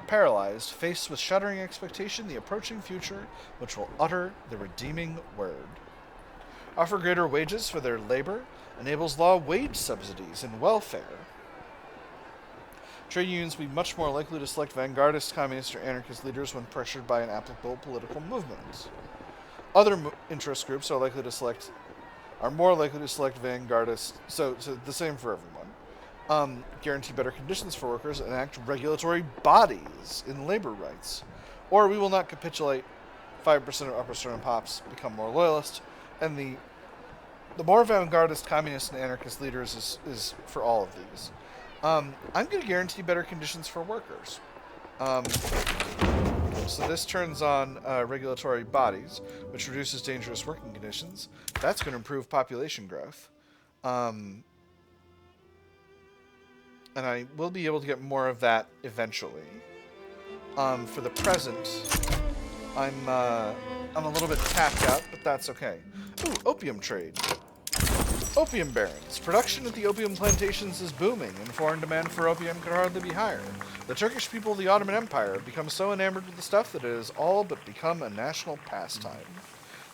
paralyzed, face with shuddering expectation the approaching future which will utter the redeeming word. Offer greater wages for their labor, enables law wage subsidies and welfare. Trade unions will be much more likely to select vanguardist, communist, or anarchist leaders when pressured by an applicable political movement. Other interest groups are more likely to select vanguardist, so the same for everyone. Guarantee better conditions for workers, enact regulatory bodies in labor rights. Or we will not capitulate, 5% of upper stern pops become more loyalist, and the more vanguardist communist and anarchist leaders is for all of these. I'm going to guarantee better conditions for workers. So this turns on regulatory bodies, which reduces dangerous working conditions. That's going to improve population growth. And I will be able to get more of that eventually. For the present, I'm a little bit tapped out, but that's okay. Ooh, opium trade. Opium barons. Production at the opium plantations is booming, and foreign demand for opium could hardly be higher. The Turkish people of the Ottoman Empire have become so enamored with the stuff that it has all but become a national pastime.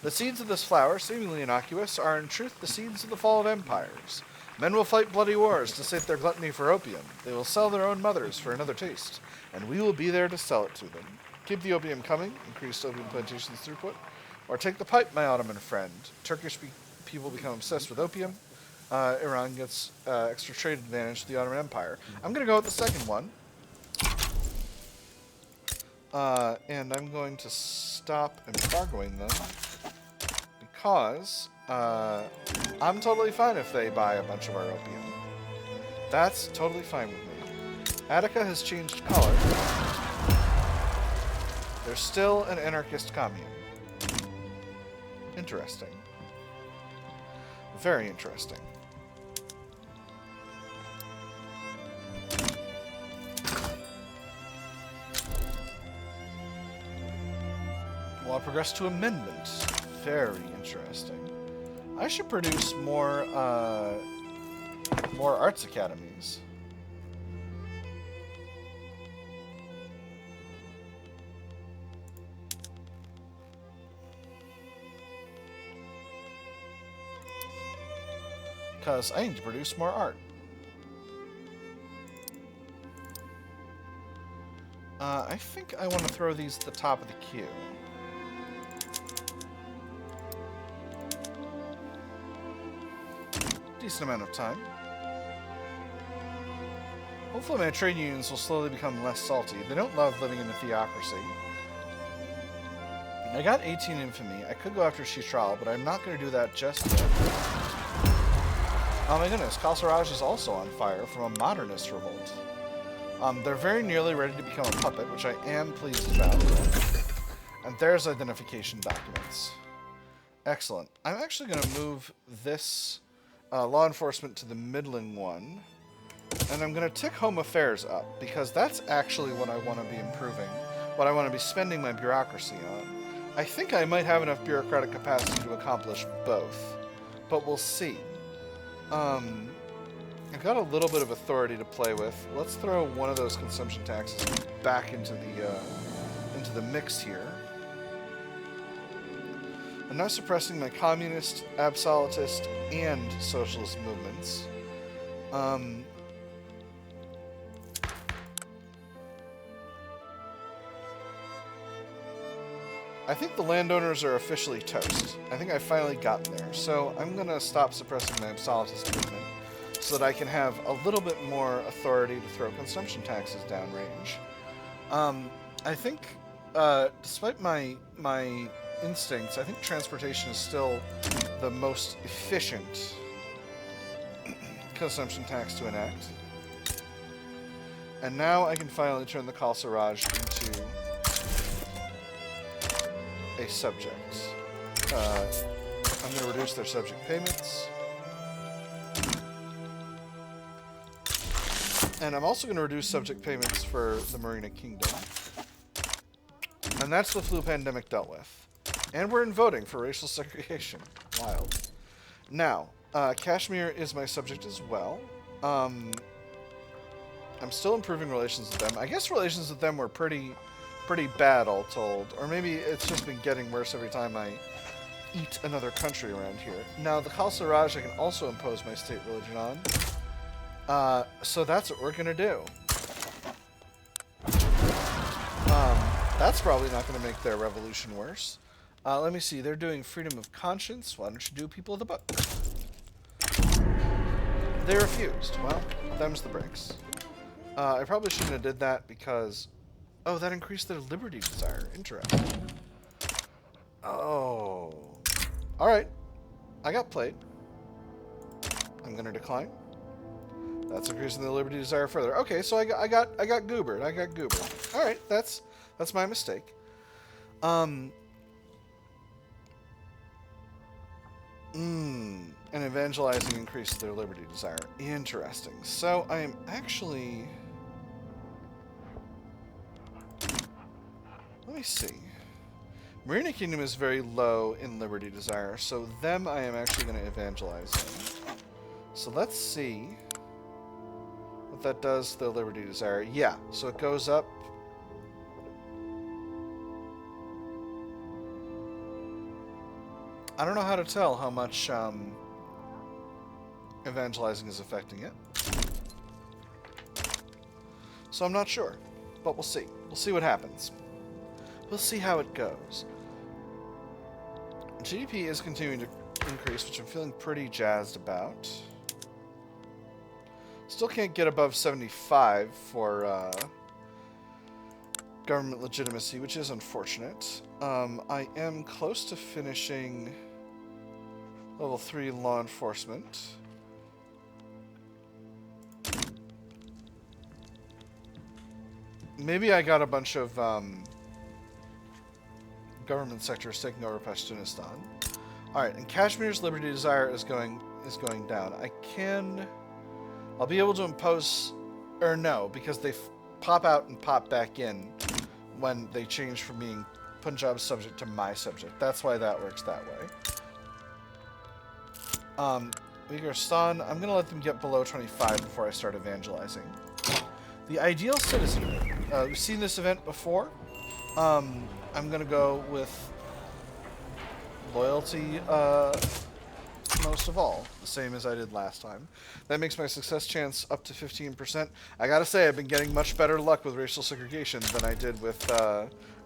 The seeds of this flower, seemingly innocuous, are in truth the seeds of the fall of empires. Men will fight bloody wars to sate their gluttony for opium. They will sell their own mothers for another taste, and we will be there to sell it to them. Keep the opium coming, increase opium plantations throughput, or take the pipe, my Ottoman friend. Turkish people become obsessed with opium. Iran gets extra trade advantage to the Ottoman Empire. I'm going to go with the second one. And I'm going to stop embargoing them because I'm totally fine if they buy a bunch of our opium. That's totally fine with me. Attica has changed color. They're still an anarchist commune. Interesting. Very interesting. Well, I'll progress to amendment. Very interesting. I should produce more arts academies. Because I need to produce more art. I think I want to throw these at the top of the queue. Decent amount of time. Hopefully my trade unions will slowly become less salty. They don't love living in a theocracy. I got 18 infamy. I could go after Shitral, but I'm not going to do that just yet. Oh my goodness, Kalsaraj is also on fire from a modernist revolt. They're very nearly ready to become a puppet, which I am pleased about. And there's identification documents. Excellent. I'm actually going to move this law enforcement to the middling one. And I'm going to tick Home Affairs up, because that's actually what I want to be improving, what I want to be spending my bureaucracy on. I think I might have enough bureaucratic capacity to accomplish both, but we'll see. I've got a little bit of authority to play with. Let's throw one of those consumption taxes back into the mix here. I'm now suppressing my communist, absolutist, and socialist movements. I think the landowners are officially toast. I think I finally got there. So I'm going to stop suppressing my absolutist movement so that I can have a little bit more authority to throw consumption taxes downrange. I think, despite my instincts, I think transportation is still the most efficient consumption tax to enact. And now I can finally turn the Khalsaraj into a subject. I'm going to reduce their subject payments. And I'm also going to reduce subject payments for the Marina Kingdom. And that's the flu pandemic dealt with. And we're in voting for racial segregation. Wild. Now, Kashmir is my subject as well. I'm still improving relations with them. I guess relations with them were pretty bad, all told. Or maybe it's just been getting worse every time I eat another country around here. Now, the Khalsaraj I can also impose my state religion on. So that's what we're going to do. That's probably not going to make their revolution worse. Let me see. They're doing freedom of conscience. Why don't you do people of the book? They refused. Well, them's the breaks. I probably shouldn't have did that because... Oh, that increased their liberty desire. Interesting. Oh. Alright. I got played. I'm going to decline. That's increasing the liberty desire further. Okay, so I got goobered. All right, that's my mistake. And evangelizing increased their liberty desire. Interesting. So I am actually. Let me see. Marina Kingdom is very low in liberty desire, so them I am actually going to evangelize in. So let's see what that does to the liberty desire. Yeah, so it goes up. I don't know how to tell how much evangelizing is affecting it. So I'm not sure, but we'll see. We'll see what happens. We'll see how it goes. GDP is continuing to increase, which I'm feeling pretty jazzed about. Still can't get above 75 for government legitimacy, which is unfortunate. I am close to finishing level 3 law enforcement. Maybe I got a bunch of government sectors taking over Pashtunistan. Alright, and Kashmir's liberty desire is going down. I'll be able to impose, or no, because they pop out and pop back in when they change from being Punjab's subject to my subject. That's why that works that way. Uyghurstan, I'm going to let them get below 25 before I start evangelizing. The ideal citizenry. We've seen this event before. I'm going to go with loyalty most of all, the same as I did last time. That makes my success chance up to 15%. I gotta say, I've been getting much better luck with racial segregation than I did with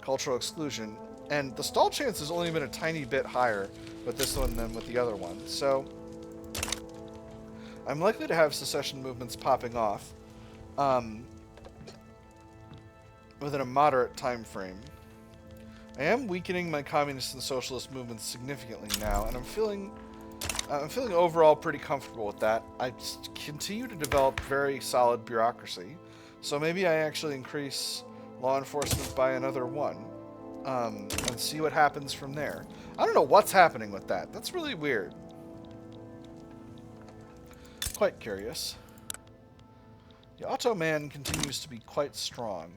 cultural exclusion. And the stall chance has only been a tiny bit higher with this one than with the other one. So, I'm likely to have secession movements popping off within a moderate time frame. I am weakening my communist and socialist movements significantly now, and I'm feeling overall pretty comfortable with that. I continue to develop very solid bureaucracy, so maybe I actually increase law enforcement by another 1. and see what happens from there. I don't know what's happening with that. That's really weird. Quite curious. The Ottoman continues to be quite strong.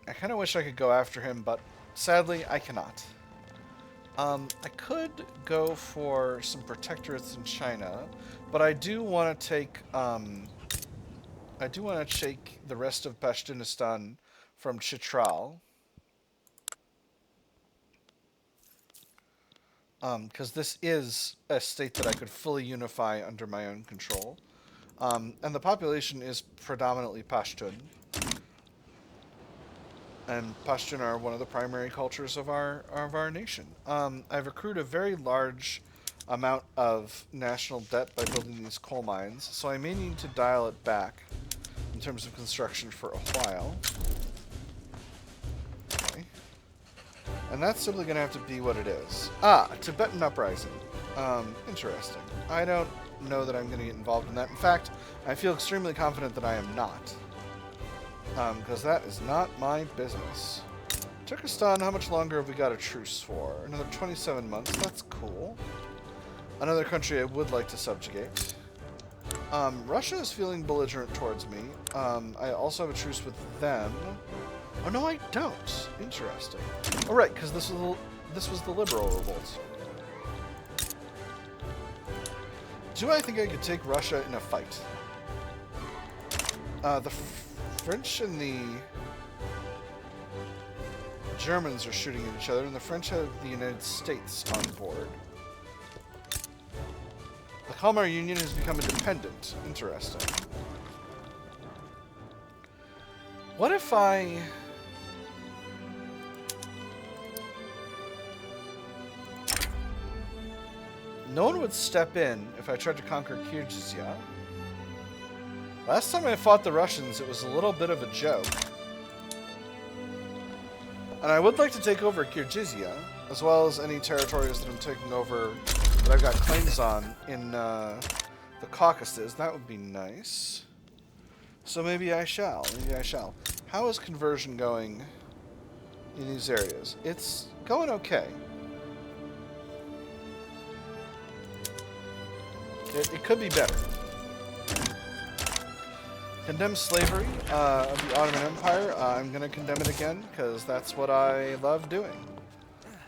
I kind of wish I could go after him, but sadly, I cannot. I could go for some protectorates in China, but I do want to take the rest of Pashtunistan from Chitral. Because this is a state that I could fully unify under my own control. And the population is predominantly Pashtun. And Pashtun are one of the primary cultures of our nation. I've accrued a very large amount of national debt by building these coal mines, so I may need to dial it back in terms of construction for a while. Okay. And that's simply going to have to be what it is. Tibetan Uprising. Interesting. I don't know that I'm going to get involved in that. In fact, I feel extremely confident that I am not. Because that is not my business. Turkestan, how much longer have we got a truce for? Another 27 months. That's cool. Another country I would like to subjugate. Russia is feeling belligerent towards me. I also have a truce with them. Oh, no, I don't. Interesting. Oh, right, because this was the liberal revolt. Do I think I could take Russia in a fight? The French and the Germans are shooting at each other, and the French have the United States on board. The Kalmar Union has become independent. Interesting. What if I... No one would step in if I tried to conquer Kyrgyzstan. Last time I fought the Russians, it was a little bit of a joke. And I would like to take over Kyrgyzstan, as well as any territories that I'm taking over that I've got claims on in the Caucasus. That would be nice. So maybe I shall. Maybe I shall. How is conversion going in these areas? It's going okay. It could be better. Condemn slavery of the Ottoman Empire. I'm going to condemn it again, because that's what I love doing.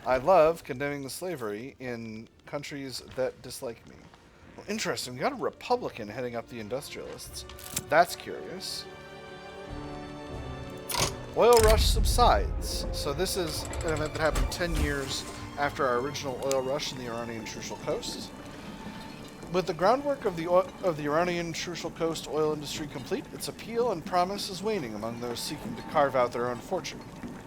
I love condemning the slavery in countries that dislike me. Well, interesting. We got a Republican heading up the industrialists. That's curious. Oil rush subsides. So this is an event that happened 10 years after our original oil rush in the Iranian Trucial Coast. With the groundwork of the Iranian Trucial Coast oil industry complete, its appeal and promise is waning among those seeking to carve out their own fortune.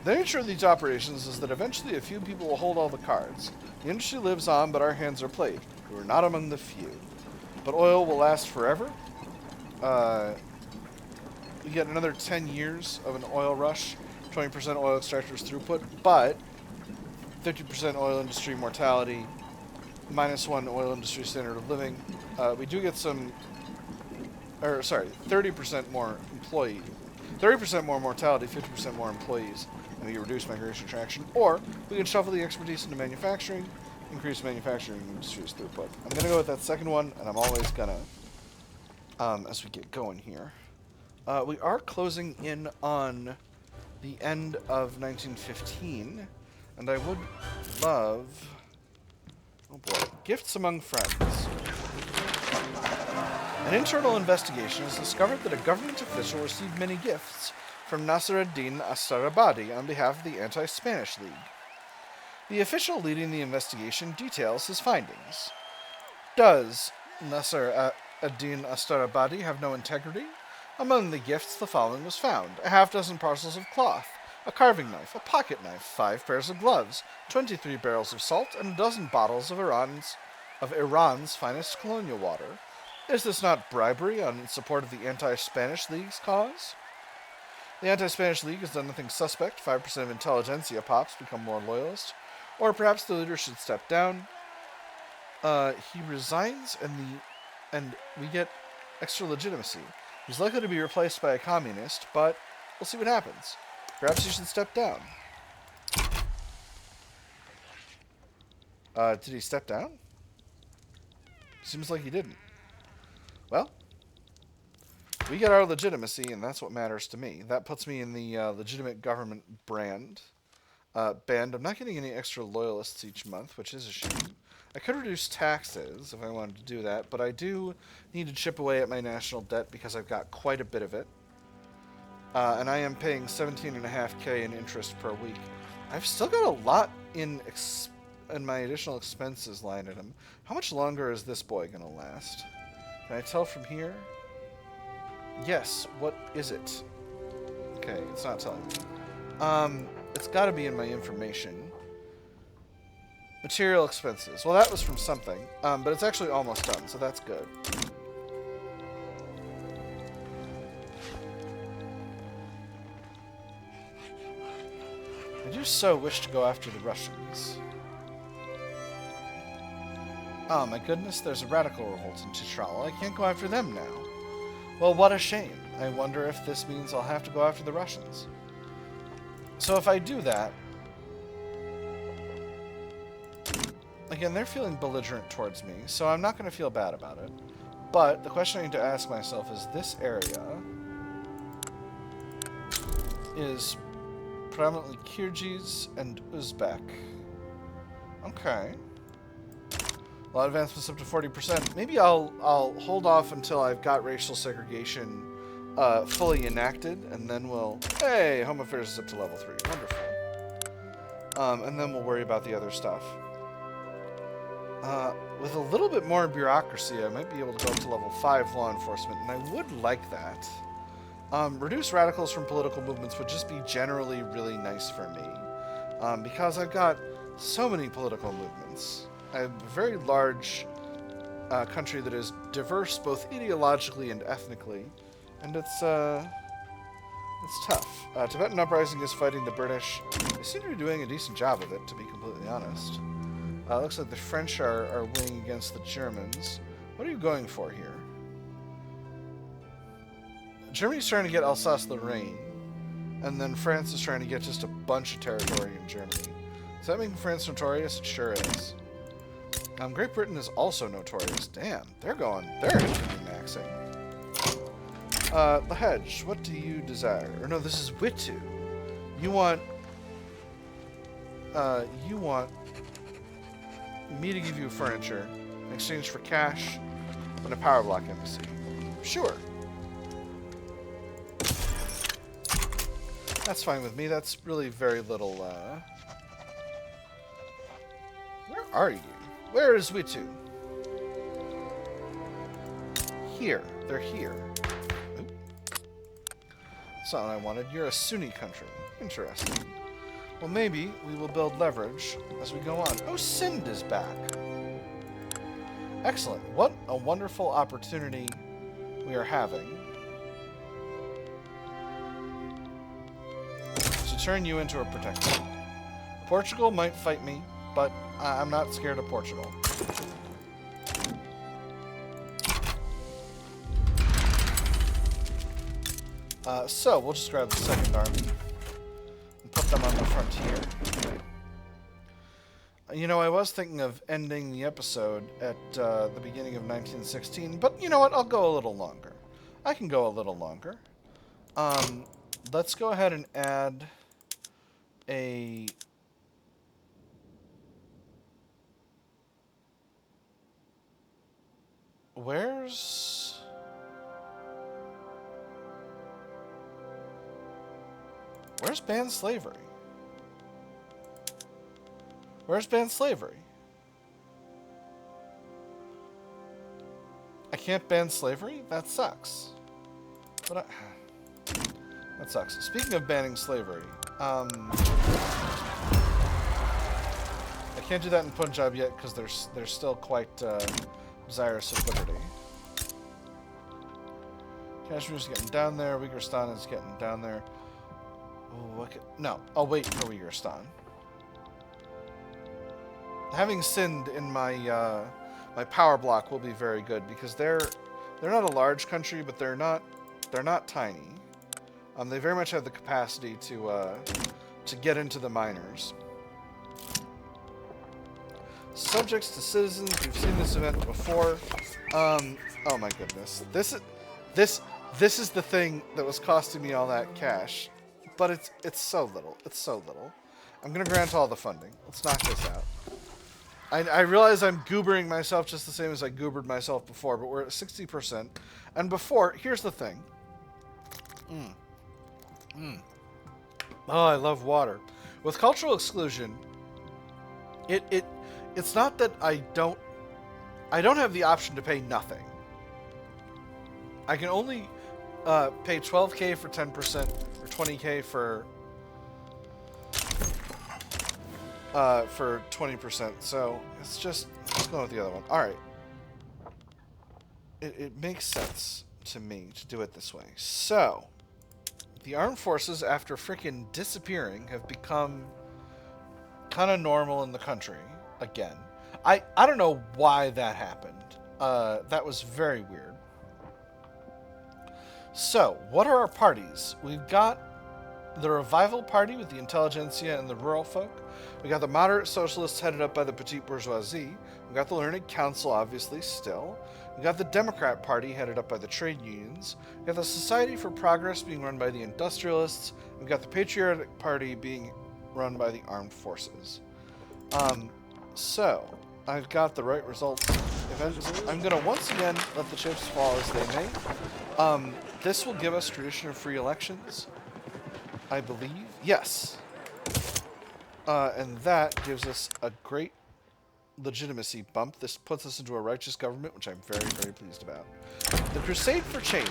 The nature of these operations is that eventually a few people will hold all the cards. The industry lives on, but our hands are played. We are not among the few. But oil will last forever. We get another 10 years of an oil rush, 20% oil extractors throughput, but 50% oil industry mortality, -1 oil industry standard of living. We do get some, 30% more 30% more mortality, 50% more employees, and we reduce migration traction. Or we can shuffle the expertise into manufacturing, increase manufacturing industry's throughput. I'm going to go with that second one, and I'm always going to, as we get going here. We are closing in on the end of 1915, and I would love... Oh boy. Gifts among friends. An internal investigation has discovered that a government official received many gifts from Nasr ad-Din Astarabadi on behalf of the Anti-Spanish League. The official leading the investigation details his findings. Does Nasr ad-Din Astarabadi have no integrity? Among the gifts, the following was found: a half-dozen parcels of cloth, a carving knife, a pocket knife, 5 pairs of gloves, 23 barrels of salt, and a dozen bottles of Iran's finest colonial water. Is this not bribery in support of the Anti-Spanish League's cause? The Anti-Spanish League has done nothing suspect. 5% of intelligentsia pops become more loyalist. Or perhaps the leader should step down. He resigns, and we get extra legitimacy. He's likely to be replaced by a communist, but we'll see what happens. Perhaps you should step down. Did he step down? Seems like he didn't. Well, we get our legitimacy, and that's what matters to me. That puts me in the legitimate government band. I'm not getting any extra loyalists each month, which is a shame. I could reduce taxes if I wanted to do that, but I do need to chip away at my national debt because I've got quite a bit of it. And I am paying $17.5K in interest per week. I've still got a lot in my additional expenses line item. How much longer is this boy going to last? Can I tell from here? Yes. What is it? Okay, it's not telling me. It's got to be in my information. Material expenses. Well, that was from something, but it's actually almost done, so that's good. I do so wish to go after the Russians. Oh my goodness, there's a radical revolt in Tichrala. I can't go after them now. Well, what a shame. I wonder if this means I'll have to go after the Russians. So if I do that... Again, they're feeling belligerent towards me, so I'm not going to feel bad about it. But the question I need to ask myself is, this area is predominantly Kyrgyz and Uzbek. Okay. A lot of advancements up to 40%. Maybe I'll hold off until I've got racial segregation fully enacted, and then we'll... Hey, Home Affairs is up to level 3. Wonderful. And then we'll worry about the other stuff. With a little bit more bureaucracy, I might be able to go up to level 5 law enforcement, and I would like that. Reduce radicals from political movements would just be generally really nice for me, because I've got so many political movements. I have a very large country that is diverse both ideologically and ethnically, and it's tough. Tibetan Uprising is fighting the British. They seem to be doing a decent job of it, to be completely honest. Looks like the French are winning against the Germans. What are you going for here? Germany's trying to get Alsace-Lorraine, and then France is trying to get just a bunch of territory in Germany. Is that making France notorious? It sure is. Great Britain is also notorious. Damn, they're maxing. The Hedge, what do you desire? Or no, this is Witu. You want me to give you furniture in exchange for cash and a power block embassy. Sure. That's fine with me. That's really very little, Where are you? Where is Witu? Here. They're here. Oop. That's not what I wanted. You're a Sunni country. Interesting. Well, maybe we will build leverage as we go on. Oh, Sind is back. Excellent. What a wonderful opportunity we are having to turn you into a protectorate. Portugal might fight me, but I'm not scared of Portugal. So we'll just grab the second army and put them on the frontier. You know, I was thinking of ending the episode at the beginning of 1916, but you know what? I'll go a little longer. I can go a little longer. Let's go ahead and add a... Where's banned slavery? Where's banned slavery? I can't ban slavery? That sucks. But that sucks. Speaking of banning slavery, I can't do that in Punjab yet because they're still quite desirous of liberty. Kashmir's getting down there. Uyghurstan is getting down there. Ooh, no, I'll wait for Uyghurstan. Having Sind in my my power block will be very good because they're not a large country, but they're not tiny. They very much have the capacity to get into the minors. Subjects to citizens. We've seen this event before. Oh my goodness. This is the thing that was costing me all that cash, but it's so little. It's so little. I'm gonna grant all the funding. Let's knock this out. I realize I'm goobering myself just the same as I goobered myself before, but we're at 60%. And before, here's the thing. Oh, I love water. With cultural exclusion, it's not that I don't have the option to pay nothing. I can only pay 12k for 10% or 20k for 20%. So let's go with the other one. All right. It makes sense to me to do it this way. So the armed forces, after frickin' disappearing, have become kind of normal in the country again. I don't know why that happened. That was very weird. So, what are our parties? We've got the Revival Party with the intelligentsia and the rural folk. We got the moderate socialists headed up by the petite bourgeoisie. We got the Learned Council, obviously, still. We got the Democrat Party headed up by the trade unions. We got the Society for Progress being run by the industrialists. We got the Patriotic Party being run by the armed forces. So, I've got the right results. I'm going to once again let the chips fall as they may. This will give us tradition of free elections, I believe. Yes. And that gives us a great legitimacy bump. This puts us into a righteous government, which I'm very, very pleased about. The crusade for change.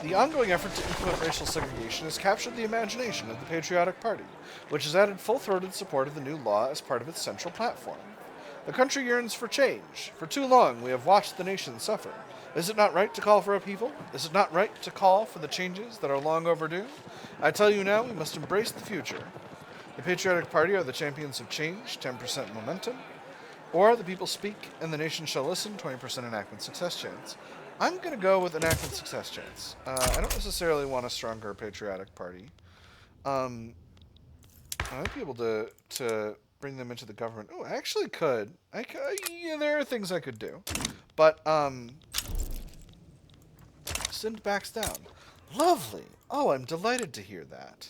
The ongoing effort to implement racial segregation has captured the imagination of the Patriotic Party, which has added full-throated support of the new law as part of its central platform. The country yearns for change. For too long, we have watched the nation suffer. Is it not right to call for a people? Is it not right to call for the changes that are long overdue? I tell you now, we must embrace the future. The Patriotic Party are the champions of change, 10% momentum. Or the people speak, and the nation shall listen, 20% enactment success chance. I'm going to go with enactment success chance. I don't necessarily want a stronger Patriotic Party. I might be able to bring them into the government. Oh, I actually could. Yeah, there are things I could do. But, Sind backs down. Lovely. Oh, I'm delighted to hear that.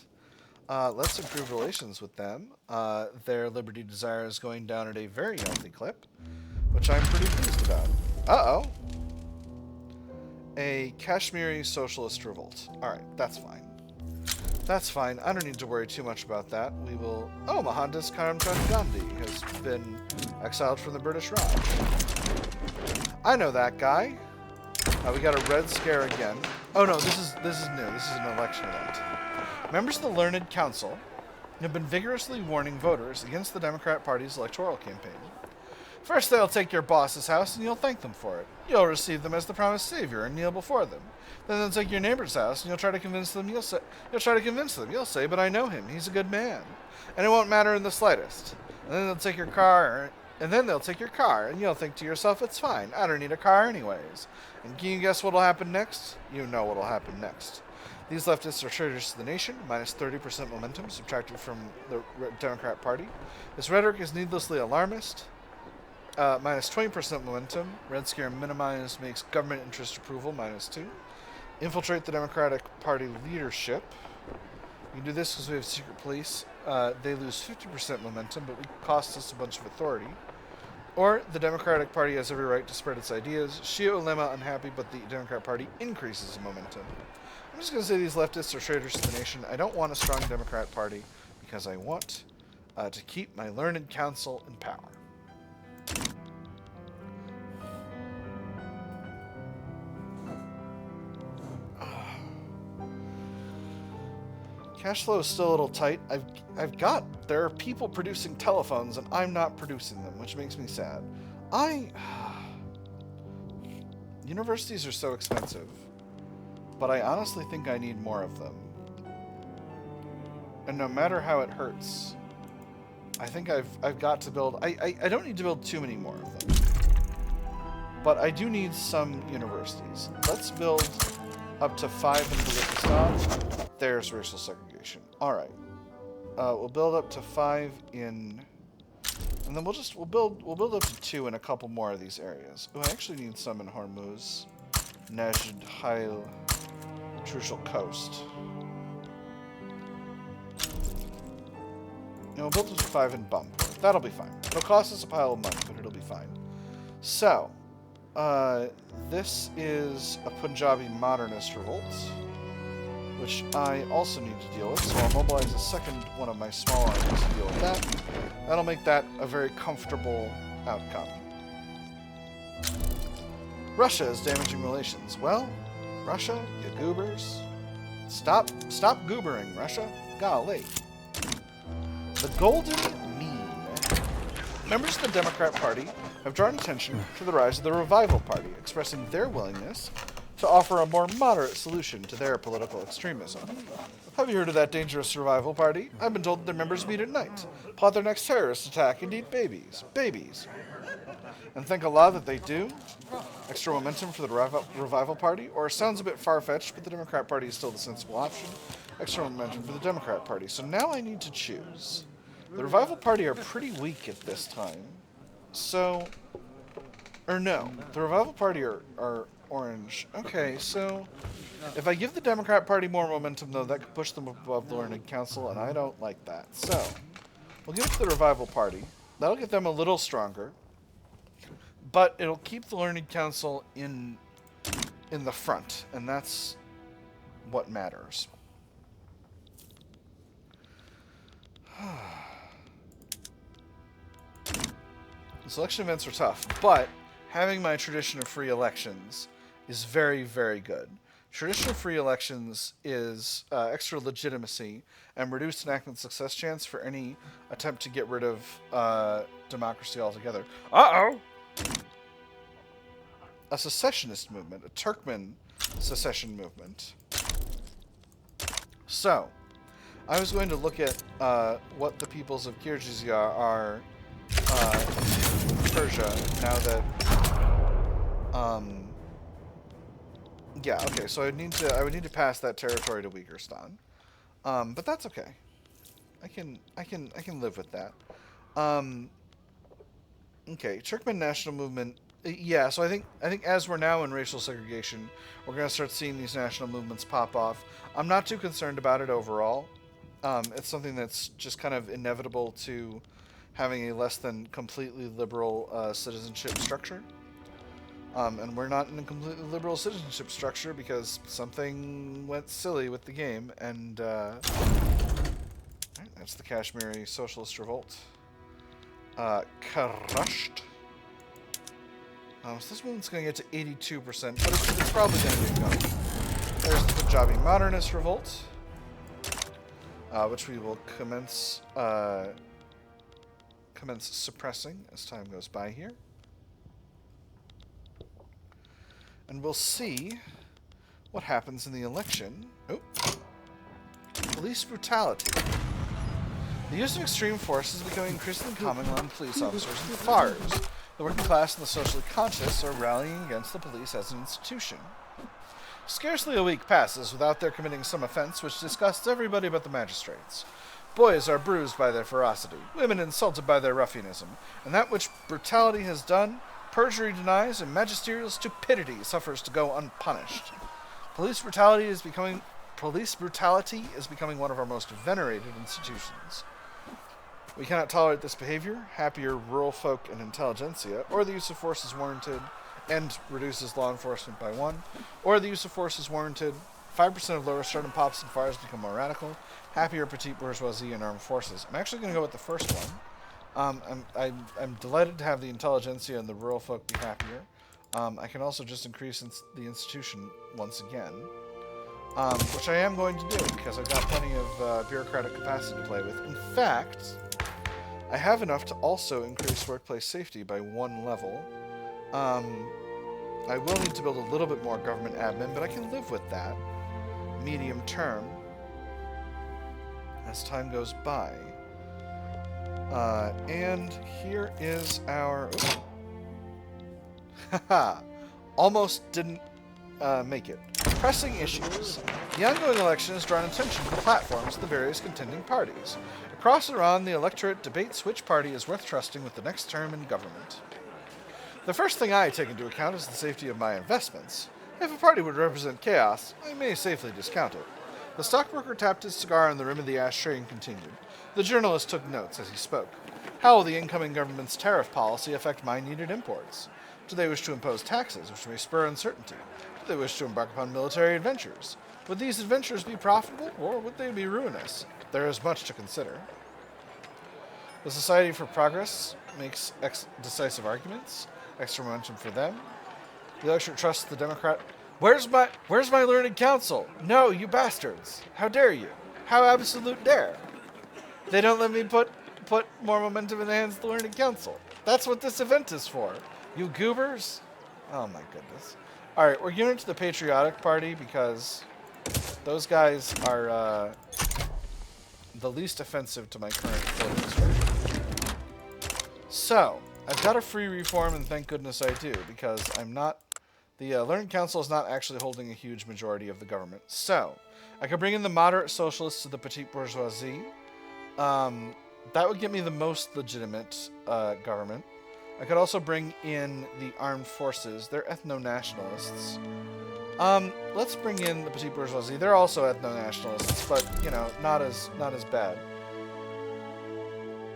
Let's improve relations with them. Their liberty desire is going down at a very healthy clip, which I'm pretty pleased about. Uh-oh. A Kashmiri socialist revolt. Alright, that's fine. That's fine. I don't need to worry too much about that. We will... Oh, Mohandas Karamchand Gandhi has been exiled from the British Raj. I know that guy. We got a Red Scare again. Oh no, this is new. This is an election event. Members of the Learned Council have been vigorously warning voters against the Democrat Party's electoral campaign. First, they'll take your boss's house and you'll thank them for it. You'll receive them as the promised savior and kneel before them. Then they'll take your neighbor's house and you'll try to convince them. You'll say, but I know him. He's a good man, and it won't matter in the slightest. And then they'll take your car. And you'll think to yourself, it's fine. I don't need a car anyways. And can you guess what'll happen next? You know what'll happen next. These leftists are traitors to the nation, minus 30% momentum subtracted from the Democrat Party. This rhetoric is needlessly alarmist. Minus 20% momentum. Red Scare minimized makes government interest approval, minus 2. Infiltrate the Democratic Party leadership. We can do this because we have secret police. They lose 50% momentum, but we cost us a bunch of authority. Or the Democratic Party has every right to spread its ideas. Shi'a Ummah unhappy, but the Democrat Party increases in momentum. I'm just going to say these leftists are traitors to the nation. I don't want a strong Democrat Party because I want to keep my Learned Council in power. Cash flow is still a little tight. There are people producing telephones and I'm not producing them, which makes me sad. Universities are so expensive, but I honestly think I need more of them. And no matter how it hurts, I think I've got to build... I don't need to build too many more of them, but I do need some universities. Let's build up to 5 in Uzbekistan. There's racial segregation. Alright. We'll build up to 5 in... And then we'll build up to 2 in a couple more of these areas. Oh, I actually need some in Hormuz. Najd, Hail, Trucial Coast. And we'll build up to 5 in Bump. That'll be fine. It'll cost us a pile of money, but it'll be fine. So, this is a Punjabi modernist revolt, which I also need to deal with, so I'll mobilize a second one of my small armies to deal with that. That'll make that a very comfortable outcome. Russia is damaging relations. Well, Russia, you goobers. Stop goobering, Russia. Golly. The Golden Mean. Members of the Democrat Party have drawn attention to the rise of the Revival Party, expressing their willingness to offer a more moderate solution to their political extremism. Have you heard of that dangerous Revival Party? I've been told that their members meet at night, plot their next terrorist attack, and eat babies. Babies. And think a lot that they do? Extra momentum for the Revival Party? Or sounds a bit far-fetched, but the Democrat Party is still the sensible option. Extra momentum for the Democrat Party. So now I need to choose. The Revival Party are pretty weak at this time. So... Or no. The Revival Party are orange. Okay, so... If I give the Democrat Party more momentum, though, that could push them above the Learned Council, and I don't like that. So, we'll give it to the Revival Party. That'll get them a little stronger. But it'll keep the Learned Council in the front, and that's what matters. The selection events are tough, but having my tradition of free elections is very, very good. Tradition of free elections is extra legitimacy and reduced enactment success chance for any attempt to get rid of democracy altogether. Uh-oh! A secessionist movement, a Turkmen secession movement. So, I was going to look at what the peoples of Kyrgyzstan are in Persia now that yeah, okay, so I would need to pass that territory to Uyghur. But that's okay. I can live with that. Okay, Turkmen national movement. Yeah, so I think as we're now in racial segregation, we're going to start seeing these national movements pop off. I'm not too concerned about it overall. It's something that's just kind of inevitable to having a less than completely liberal citizenship structure. And we're not in a completely liberal citizenship structure because something went silly with the game, and that's the Kashmiri Socialist Revolt. Crushed. So this one's going to get to 82%, but it's probably going to get going. There's the Punjabi Modernist Revolt, which we will commence suppressing as time goes by here. And we'll see what happens in the election. Oh. Police brutality. The use of extreme force is becoming increasingly common among police officers and FARs. The working class and the socially conscious are rallying against the police as an institution. Scarcely a week passes without their committing some offense which disgusts everybody but the magistrates. Boys are bruised by their ferocity, women insulted by their ruffianism, and that which brutality has done, perjury denies, and magisterial stupidity suffers to go unpunished. Police brutality is becoming one of our most venerated institutions. We cannot tolerate this behavior. Happier rural folk and intelligentsia, or the use of force is warranted and reduces law enforcement by 1, or the use of force is warranted. 5% of lower stardom pops and fires become more radical. Happier petite bourgeoisie and armed forces. I'm actually going to go with the first one. I'm delighted to have the intelligentsia and the rural folk be happier. I can also just increase the institution once again, which I am going to do because I've got plenty of bureaucratic capacity to play with. In fact, I have enough to also increase workplace safety by 1 level. I will need to build a little bit more government admin, but I can live with that medium term as time goes by. And here is our... Haha! Almost didn't make it. Pressing issues. The ongoing election has drawn attention to the platforms of the various contending parties. Across Iran, the electorate debates which party is worth trusting with the next term in government. The first thing I take into account is the safety of my investments. If a party would represent chaos, I may safely discount it. The stockbroker tapped his cigar on the rim of the ashtray and continued. The journalist took notes as he spoke. How will the incoming government's tariff policy affect my needed imports? Do they wish to impose taxes, which may spur uncertainty? Do they wish to embark upon military adventures? Would these adventures be profitable, or would they be ruinous? There is much to consider. The Society for Progress makes decisive arguments. Extra momentum for them. The electorate trusts the Democrat. Where's my learned counsel? No, you bastards! How dare you? How absolute dare? They don't let me put more momentum in the hands of the learned counsel. That's what this event is for. You goobers? Oh my goodness. Alright, we're giving it to the Patriotic Party because those guys are the least offensive to my current political strategy. So, I've got a free reform, and thank goodness I do, because I'm not... The Learned Council is not actually holding a huge majority of the government. So, I could bring in the moderate socialists to the petite bourgeoisie. That would get me the most legitimate government. I could also bring in the armed forces. They're ethno-nationalists. Let's bring in the petite bourgeoisie. They're also ethno-nationalists, but, you know, not as bad.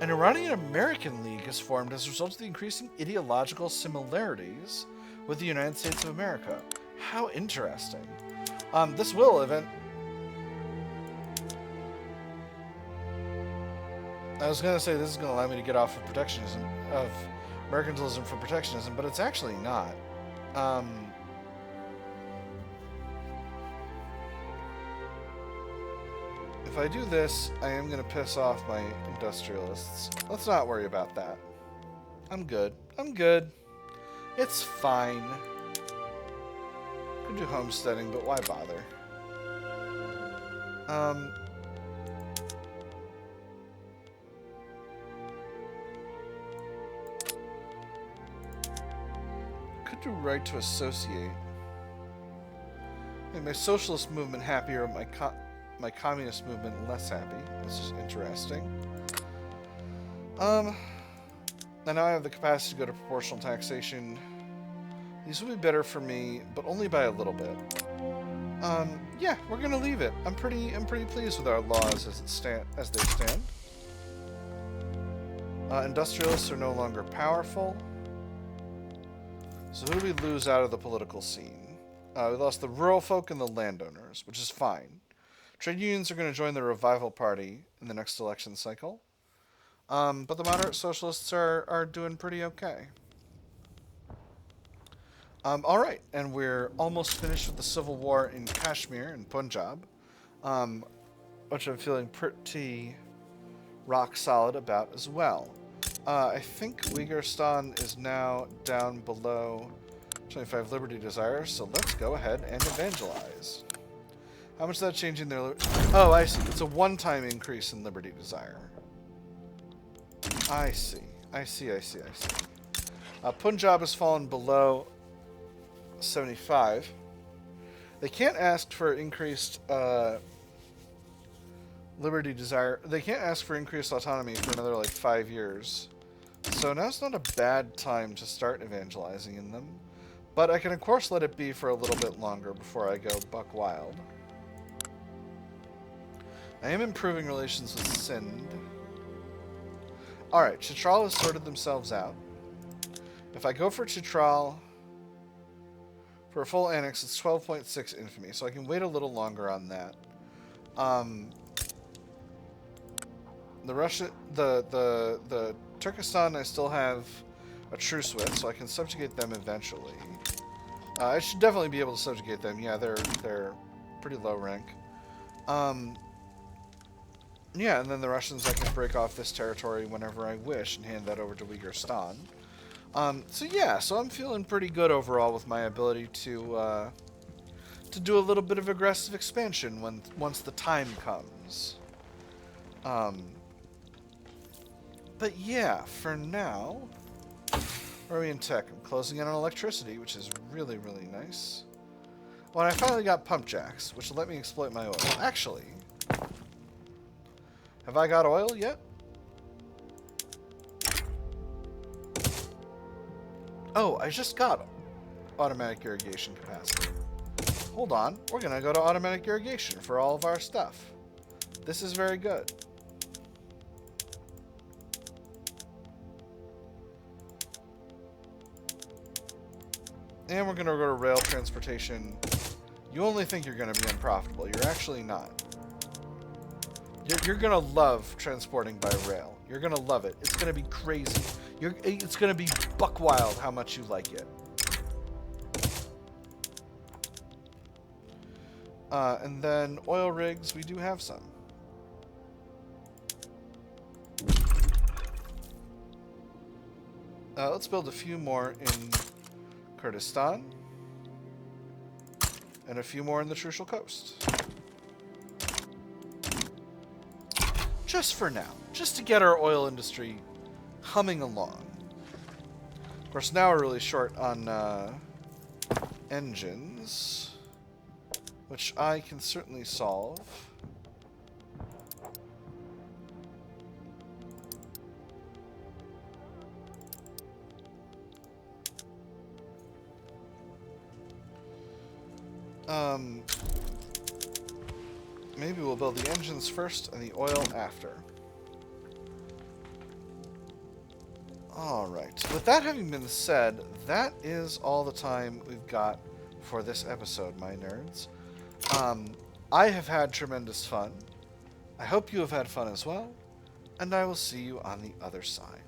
An Iranian-American League is formed as a result of the increasing ideological similarities with the United States of America. How interesting. This will event... I was going to say this is going to allow me to get off of protectionism, of mercantilism for protectionism, but it's actually not. If I do this, I am going to piss off my industrialists. Let's not worry about that. I'm good. I'm good. It's fine. Could do homesteading, but why bother? Could do right to associate. Make my socialist movement happier, my communist movement less happy. This is interesting. I now have the capacity to go to proportional taxation. These will be better for me, but only by a little bit. Yeah, we're gonna leave it. I'm pretty pleased with our laws as they stand. Industrialists are no longer powerful. So who do we lose out of the political scene? We lost the rural folk and the landowners, which is fine. Trade unions are going to join the Revival Party in the next election cycle. But the moderate socialists are doing pretty okay. Alright, and we're almost finished with the civil war in Kashmir and Punjab, which I'm feeling pretty rock solid about as well. I think Uyghurstan is now down below 25 liberty desires, so let's go ahead and evangelize. How much is that changing their... Oh, I see. It's a one-time increase in liberty desire. I see. Punjab has fallen below 75. They can't ask for increased liberty desire. They can't ask for increased autonomy for another, like, 5 years. So now's not a bad time to start evangelizing in them. But I can, of course, let it be for a little bit longer before I go buck wild. I am improving relations with Sindh. Alright, Chitral has sorted themselves out. If I go for Chitral for a full annex, it's 12.6 infamy, so I can wait a little longer on that. The Turkestan I still have a truce with, so I can subjugate them eventually. I should definitely be able to subjugate them. Yeah, they're pretty low rank. Yeah, and then the Russians, I can break off this territory whenever I wish and hand that over to Uyghurstan. So yeah, so I'm feeling pretty good overall with my ability to do a little bit of aggressive expansion once the time comes. But yeah, for now, where are we in tech? I'm closing in on electricity, which is really, really nice. Well, I finally got pump jacks, which will let me exploit my oil. Actually, have I got oil yet? Oh, I just got automatic irrigation capacity. Hold on, we're gonna go to automatic irrigation for all of our stuff. This is very good. And we're gonna go to rail transportation. You only think you're gonna be unprofitable. You're actually not. You're gonna love transporting by rail. You're gonna love it. It's gonna be crazy. It's gonna be buck wild how much you like it. And then oil rigs, we do have some. Let's build a few more in Kurdistan. And a few more in the Trucial Coast. Just for now. Just to get our oil industry humming along. Of course, now we're really short on engines, which I can certainly solve. Maybe we'll build the engines first and the oil after. Alright, with that having been said, that is all the time we've got for this episode, my nerds. I have had tremendous fun. I hope you have had fun as well, and I will see you on the other side.